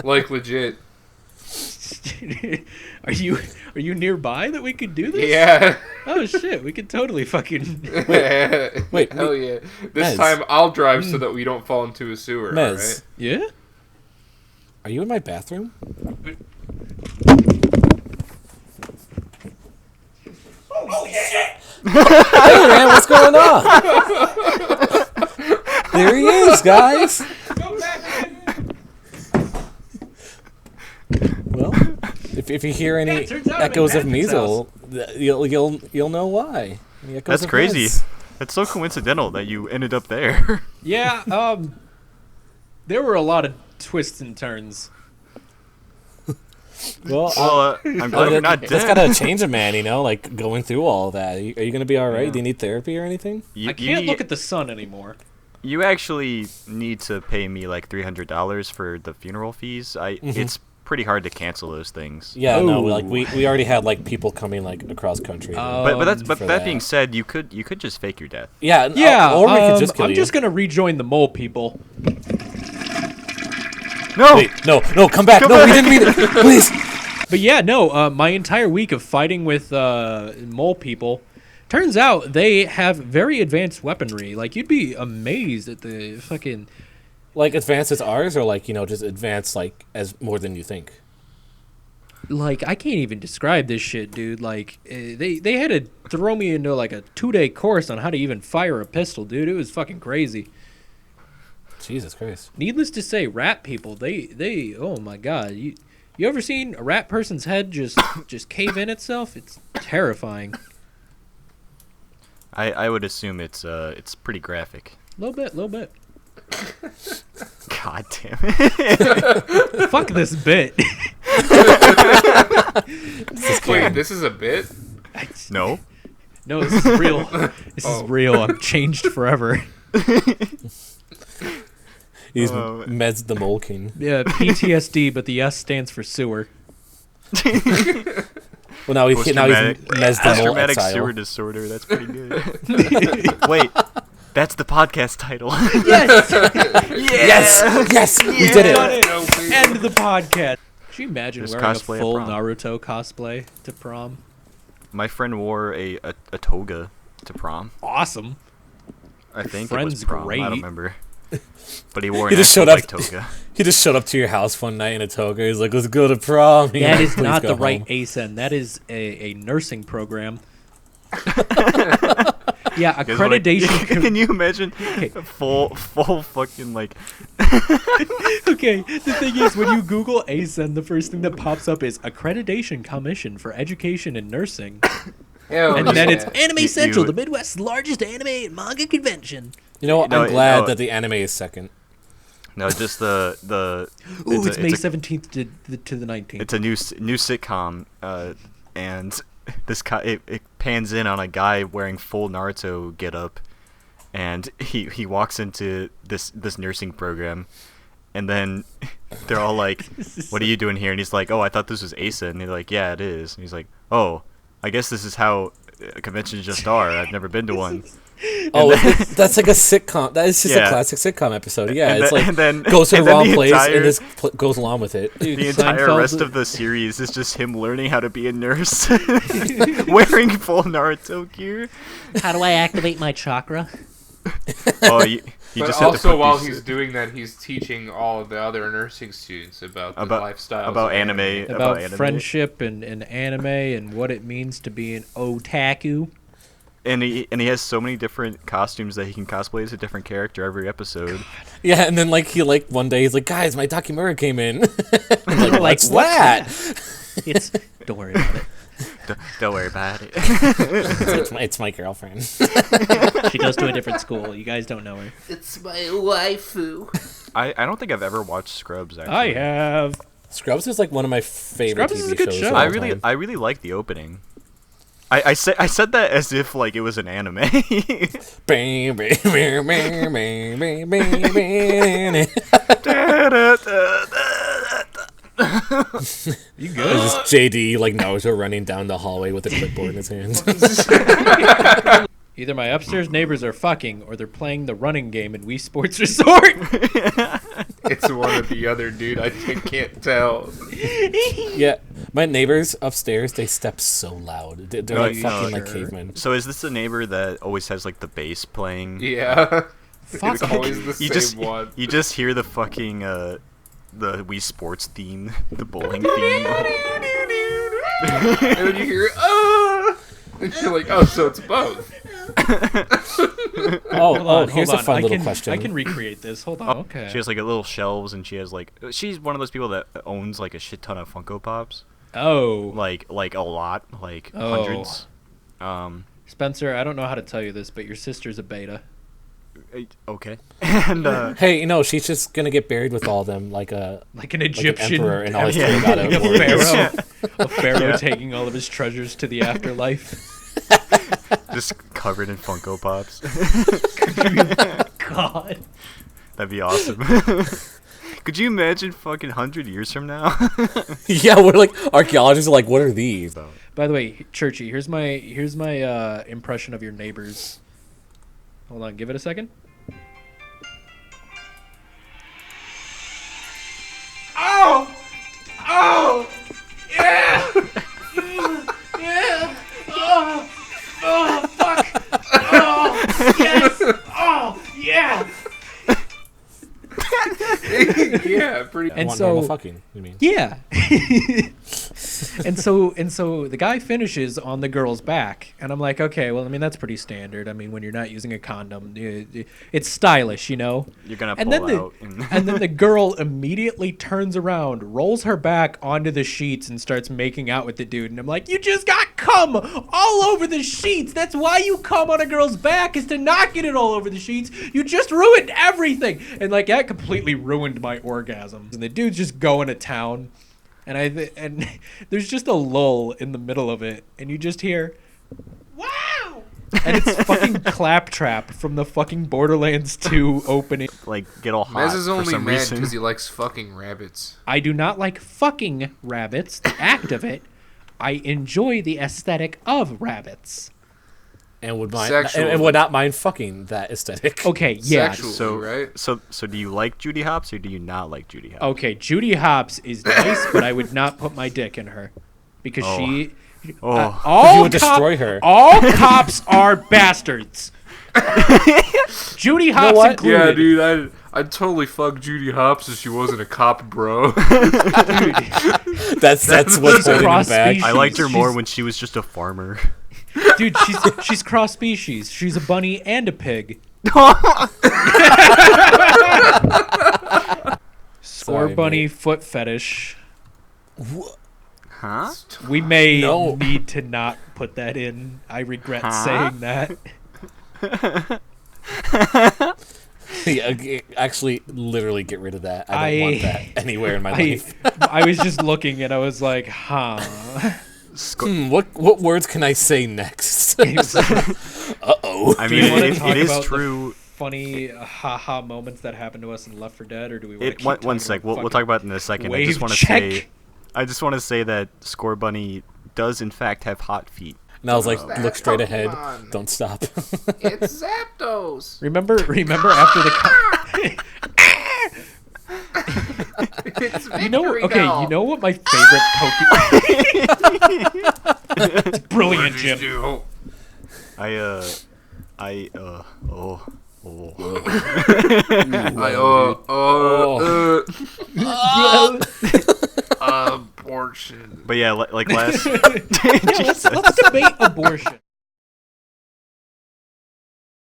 Speaker 2: Like, legit.
Speaker 3: Are you nearby that we could do this?
Speaker 2: Yeah.
Speaker 3: Oh shit, we could totally fucking.
Speaker 8: Wait,
Speaker 2: Hell yeah. This
Speaker 8: Mez.
Speaker 2: time I'll drive so that we don't fall into a sewer,
Speaker 8: Mez,
Speaker 2: alright?
Speaker 3: Yeah.
Speaker 8: are you in my bathroom? Hey man, what's going on? There he is, guys. Well, if you hear any
Speaker 3: turns out I'm
Speaker 8: echoes
Speaker 3: in
Speaker 8: of
Speaker 3: Matthew's
Speaker 8: Measle, you'll know why. The echoes
Speaker 1: That's
Speaker 8: of
Speaker 1: crazy.
Speaker 8: Mez.
Speaker 1: That's so coincidental that you ended up there.
Speaker 3: Yeah. There were a lot of twists and turns.
Speaker 8: Well,
Speaker 1: I'm glad you're not
Speaker 8: that's
Speaker 1: dead.
Speaker 8: gotta change a man, like going through all that. Are you gonna be all right?
Speaker 1: Yeah.
Speaker 8: Do you need therapy or anything?
Speaker 1: You,
Speaker 3: I can't look at the sun anymore.
Speaker 1: You actually need to pay me like $300 for the funeral fees. It's pretty hard to cancel those things.
Speaker 8: Yeah, no,
Speaker 3: Oh.
Speaker 8: like we already had like people coming like across country.
Speaker 1: But
Speaker 8: for
Speaker 1: that
Speaker 8: that.
Speaker 1: being said, you could just fake your death.
Speaker 8: Yeah,
Speaker 3: Yeah.
Speaker 8: or we could just kill
Speaker 3: I'm
Speaker 8: you.
Speaker 3: just gonna rejoin the mole people.
Speaker 1: No.
Speaker 8: Wait, no, come back.
Speaker 1: Come
Speaker 8: No, we
Speaker 1: back.
Speaker 8: didn't mean it. Please.
Speaker 3: But yeah, no. My entire week of fighting with mole people, turns out they have very advanced weaponry. Like you'd be amazed at the fucking.
Speaker 8: Like advanced as ours, or like just advanced like as more than you think.
Speaker 3: Like I can't even describe this shit, dude. Like they had to throw me into like a 2-day course on how to even fire a pistol, dude. It was fucking crazy.
Speaker 8: Jesus Christ.
Speaker 3: Needless to say, rat people, they oh my god. You ever seen a rat person's head just cave in itself? It's terrifying.
Speaker 1: I would assume it's pretty graphic.
Speaker 3: Little bit.
Speaker 1: God damn it.
Speaker 3: Fuck this bit.
Speaker 2: Wait, this is a bit?
Speaker 1: No.
Speaker 3: No, this is real. This is real. I'm changed forever.
Speaker 8: He's
Speaker 1: Oh.
Speaker 8: Mez the Mole King.
Speaker 3: Yeah, PTSD, but the S stands for sewer.
Speaker 8: Well, now he's Mez the Mole
Speaker 1: Post-traumatic
Speaker 8: exile.
Speaker 1: sewer disorder. That's pretty good. Wait, that's the podcast title.
Speaker 3: Yes!
Speaker 8: Yes, we did it.
Speaker 3: End the podcast. Could you imagine
Speaker 1: Just
Speaker 3: wearing a
Speaker 1: cosplay at
Speaker 3: full
Speaker 1: prom.
Speaker 3: Naruto cosplay to prom?
Speaker 1: My friend wore a toga to prom.
Speaker 3: Awesome.
Speaker 1: I think it
Speaker 3: Friend's
Speaker 1: was prom. I
Speaker 3: great.
Speaker 1: don't remember. But he wore
Speaker 8: He
Speaker 1: an
Speaker 8: just
Speaker 1: actual,
Speaker 8: showed up.
Speaker 1: like, toga.
Speaker 8: He just showed up to your house one night in a toga. He's like, "Let's go to prom." You're
Speaker 3: That
Speaker 8: like,
Speaker 3: is
Speaker 8: "Please
Speaker 3: not
Speaker 8: go
Speaker 3: the right
Speaker 8: home."
Speaker 3: ASEN. That is a nursing program. Yeah,
Speaker 1: guys wanna-
Speaker 3: accreditation.
Speaker 1: Can you imagine
Speaker 3: Okay.
Speaker 1: full fucking like?
Speaker 3: Okay, the thing is, when you Google ASEN, the first thing that pops up is Accreditation Commission for Education and Nursing.
Speaker 2: Hell
Speaker 3: And then it's
Speaker 2: yeah.
Speaker 3: Anime
Speaker 1: You-
Speaker 3: Central,
Speaker 1: you-
Speaker 3: the Midwest's largest anime and manga convention.
Speaker 8: You know,
Speaker 1: No,
Speaker 8: I'm glad
Speaker 1: no.
Speaker 8: that the anime is second.
Speaker 1: No, just the.
Speaker 3: Ooh, it's May
Speaker 1: a-
Speaker 3: 17th to the 19th.
Speaker 1: It's a new sitcom, and it pans in on a guy wearing full Naruto getup, and he walks into this nursing program, and then they're all like, "What are you doing here?" And he's like, "Oh, I thought this was ASA," and they're like, "Yeah, it is." And he's like, "Oh, I guess this is how conventions just are. I've never been to one."
Speaker 8: Oh, that's like a sitcom. That is just a
Speaker 1: Yeah.
Speaker 8: classic sitcom episode. Yeah,
Speaker 1: And
Speaker 8: it's
Speaker 1: then-
Speaker 8: like
Speaker 1: and then-
Speaker 8: goes to the
Speaker 1: and then
Speaker 8: wrong
Speaker 1: the
Speaker 8: place
Speaker 1: entire-
Speaker 8: and just goes along with it.
Speaker 3: Dude,
Speaker 1: The entire
Speaker 3: Seinfeld-
Speaker 1: rest of the series is just him learning how to be a nurse, wearing full Naruto gear.
Speaker 3: How do I activate my chakra?
Speaker 1: Oh, you
Speaker 2: But
Speaker 1: just have to
Speaker 2: also,
Speaker 1: put
Speaker 2: while
Speaker 1: these-
Speaker 2: he's doing that, he's teaching all of the other nursing students about the lifestyle,
Speaker 1: about anime,
Speaker 3: About
Speaker 1: anime.
Speaker 3: friendship and anime and what it means to be an otaku.
Speaker 1: And he has so many different costumes that he can cosplay as a different character every episode.
Speaker 8: Yeah, and then like one day he's like, "Guys, my Takimura came in." I'm like,
Speaker 3: Like,
Speaker 8: what's
Speaker 3: what's
Speaker 8: that?
Speaker 3: It's don't worry about it.
Speaker 1: Don't worry about it.
Speaker 8: It's my girlfriend.
Speaker 3: She goes to a different school. You guys don't know her.
Speaker 2: It's my waifu.
Speaker 1: I don't think I've ever watched Scrubs. Actually,
Speaker 3: I have.
Speaker 8: Scrubs is like one of my favorite
Speaker 3: Scrubs is
Speaker 8: TV
Speaker 3: a good
Speaker 8: shows.
Speaker 3: show.
Speaker 8: of
Speaker 1: I
Speaker 8: all
Speaker 1: really
Speaker 8: time.
Speaker 1: I really like the opening. I said that as if like it was an anime.
Speaker 3: You
Speaker 8: It's
Speaker 3: good?
Speaker 8: just JD like Naruto running down the hallway with a clipboard in his hand.
Speaker 3: Either my upstairs neighbors are fucking or they're playing the running game in Wii Sports Resort.
Speaker 2: It's one or the other, dude. I can't tell.
Speaker 8: Yeah, my neighbors upstairs, they step so loud. They're
Speaker 1: No,
Speaker 8: like
Speaker 1: no,
Speaker 8: fucking like
Speaker 3: sure.
Speaker 8: cavemen.
Speaker 1: So is this the neighbor that always has like the bass playing?
Speaker 2: Yeah.
Speaker 3: Fuck.
Speaker 2: It's always the
Speaker 1: You
Speaker 2: same
Speaker 1: just
Speaker 2: one.
Speaker 1: you just hear the fucking the Wii Sports theme, the bowling theme.
Speaker 2: And then you hear, and you're like, oh, so it's both.
Speaker 8: Here's a fun little question.
Speaker 3: I can recreate this. Hold on. Okay.
Speaker 1: She has like a little shelves, and she has like she's one of those people that owns like a shit ton of Funko Pops,
Speaker 3: Oh.
Speaker 1: like a lot, like
Speaker 3: Oh.
Speaker 1: hundreds.
Speaker 3: Spencer, I don't know how to tell you this, but your sister's a beta.
Speaker 1: Okay. And
Speaker 8: Hey, she's just gonna get buried with all of them, like a
Speaker 3: Like an
Speaker 8: like an
Speaker 3: Egyptian
Speaker 8: emperor and all his
Speaker 1: Yeah.
Speaker 8: Terracotta
Speaker 3: a
Speaker 8: warriors.
Speaker 3: pharaoh, a pharaoh
Speaker 1: Yeah.
Speaker 3: taking all of his treasures to the afterlife.
Speaker 1: just covered in Funko Pops.
Speaker 3: God.
Speaker 1: That'd be awesome. Could you imagine fucking 100 years from now?
Speaker 8: Yeah, we're like archaeologists are like, what are these?
Speaker 3: By the way, Churchy, here's my impression of your neighbors. Hold on, give it a second.
Speaker 2: Oh! Oh! Yeah! Yeah! Oh! Oh, fuck! Oh! Yes! Oh! Yeah! Yeah, pretty.
Speaker 3: And
Speaker 8: Want
Speaker 3: so-
Speaker 8: normal fucking, you mean?
Speaker 3: Yeah. and so the guy finishes on the girl's back, and I'm like, okay, well, I mean that's pretty standard. I mean, when you're not using a condom, it's stylish, you know.
Speaker 1: You're gonna
Speaker 3: And
Speaker 1: pull
Speaker 3: then
Speaker 1: out.
Speaker 3: and then the girl immediately turns around, rolls her back onto the sheets, and starts making out with the dude. And I'm like, you just got cum all over the sheets. That's why you cum on a girl's back, is to not get it all over the sheets. You just ruined everything. And like that completely ruined my orgasms. And the dude's just going to town. And there's just a lull in the middle of it, and you just hear, "Wow!" And it's fucking Claptrap from the fucking Borderlands 2 opening.
Speaker 1: like get all hot
Speaker 2: Mez is
Speaker 1: for
Speaker 2: only
Speaker 1: some
Speaker 2: mad
Speaker 1: reason.
Speaker 2: because he likes fucking rabbits.
Speaker 3: I do not like fucking rabbits, the act of it. I enjoy the aesthetic of rabbits.
Speaker 8: And would mind
Speaker 2: Sexual.
Speaker 8: and would not mind fucking that aesthetic.
Speaker 3: Okay, yeah.
Speaker 2: Sexual.
Speaker 1: So
Speaker 2: right?
Speaker 1: So do you like Judy Hopps or do you not like Judy Hopps?
Speaker 3: Okay, Judy Hopps is nice, but I would not put my dick in her because
Speaker 1: Oh.
Speaker 3: she.
Speaker 1: Oh.
Speaker 3: All
Speaker 8: You would destroy her.
Speaker 3: All cops are bastards. Judy Hopps
Speaker 8: what?
Speaker 3: included.
Speaker 2: Yeah, dude, I'd totally fuck Judy Hopps if she wasn't a cop, bro.
Speaker 8: That's what's holding him
Speaker 3: cross
Speaker 8: back.
Speaker 3: species.
Speaker 1: I liked her more
Speaker 3: She's-
Speaker 1: when she was just a farmer.
Speaker 3: Dude, she's cross species. She's a bunny and a pig. Score
Speaker 8: Sorry,
Speaker 3: bunny
Speaker 8: mate.
Speaker 3: foot fetish.
Speaker 1: Huh?
Speaker 3: We may
Speaker 8: No.
Speaker 3: need to not put that in. I regret saying that.
Speaker 8: Yeah, actually, literally get rid of that. I don't want that anywhere in my life.
Speaker 3: I was just looking and I was like, huh.
Speaker 8: What words can I say next? Uh-oh.
Speaker 1: I
Speaker 3: Do
Speaker 1: mean,
Speaker 3: you wanna
Speaker 1: it
Speaker 3: talk
Speaker 1: is
Speaker 3: about the
Speaker 1: true.
Speaker 3: funny haha moments that happened to us in Left 4 Dead, or do we want to
Speaker 1: It,
Speaker 3: keep
Speaker 1: one
Speaker 3: talking
Speaker 1: sec.
Speaker 3: about
Speaker 1: We'll talk about it in a second.
Speaker 3: wave
Speaker 1: I just want to
Speaker 3: check?
Speaker 1: say, that Score Bunny does in fact have hot feet.
Speaker 8: And I was like,
Speaker 2: That
Speaker 8: look straight ahead.
Speaker 2: Pokemon.
Speaker 8: Don't stop.
Speaker 2: It's Zapdos.
Speaker 3: Remember after the
Speaker 2: It's
Speaker 3: you know
Speaker 2: Victory
Speaker 3: okay,
Speaker 2: Bell.
Speaker 3: you know what my favorite Pokemon It's brilliant, Jim.
Speaker 2: Abortion.
Speaker 1: But yeah, like last.
Speaker 3: Let's debate abortion.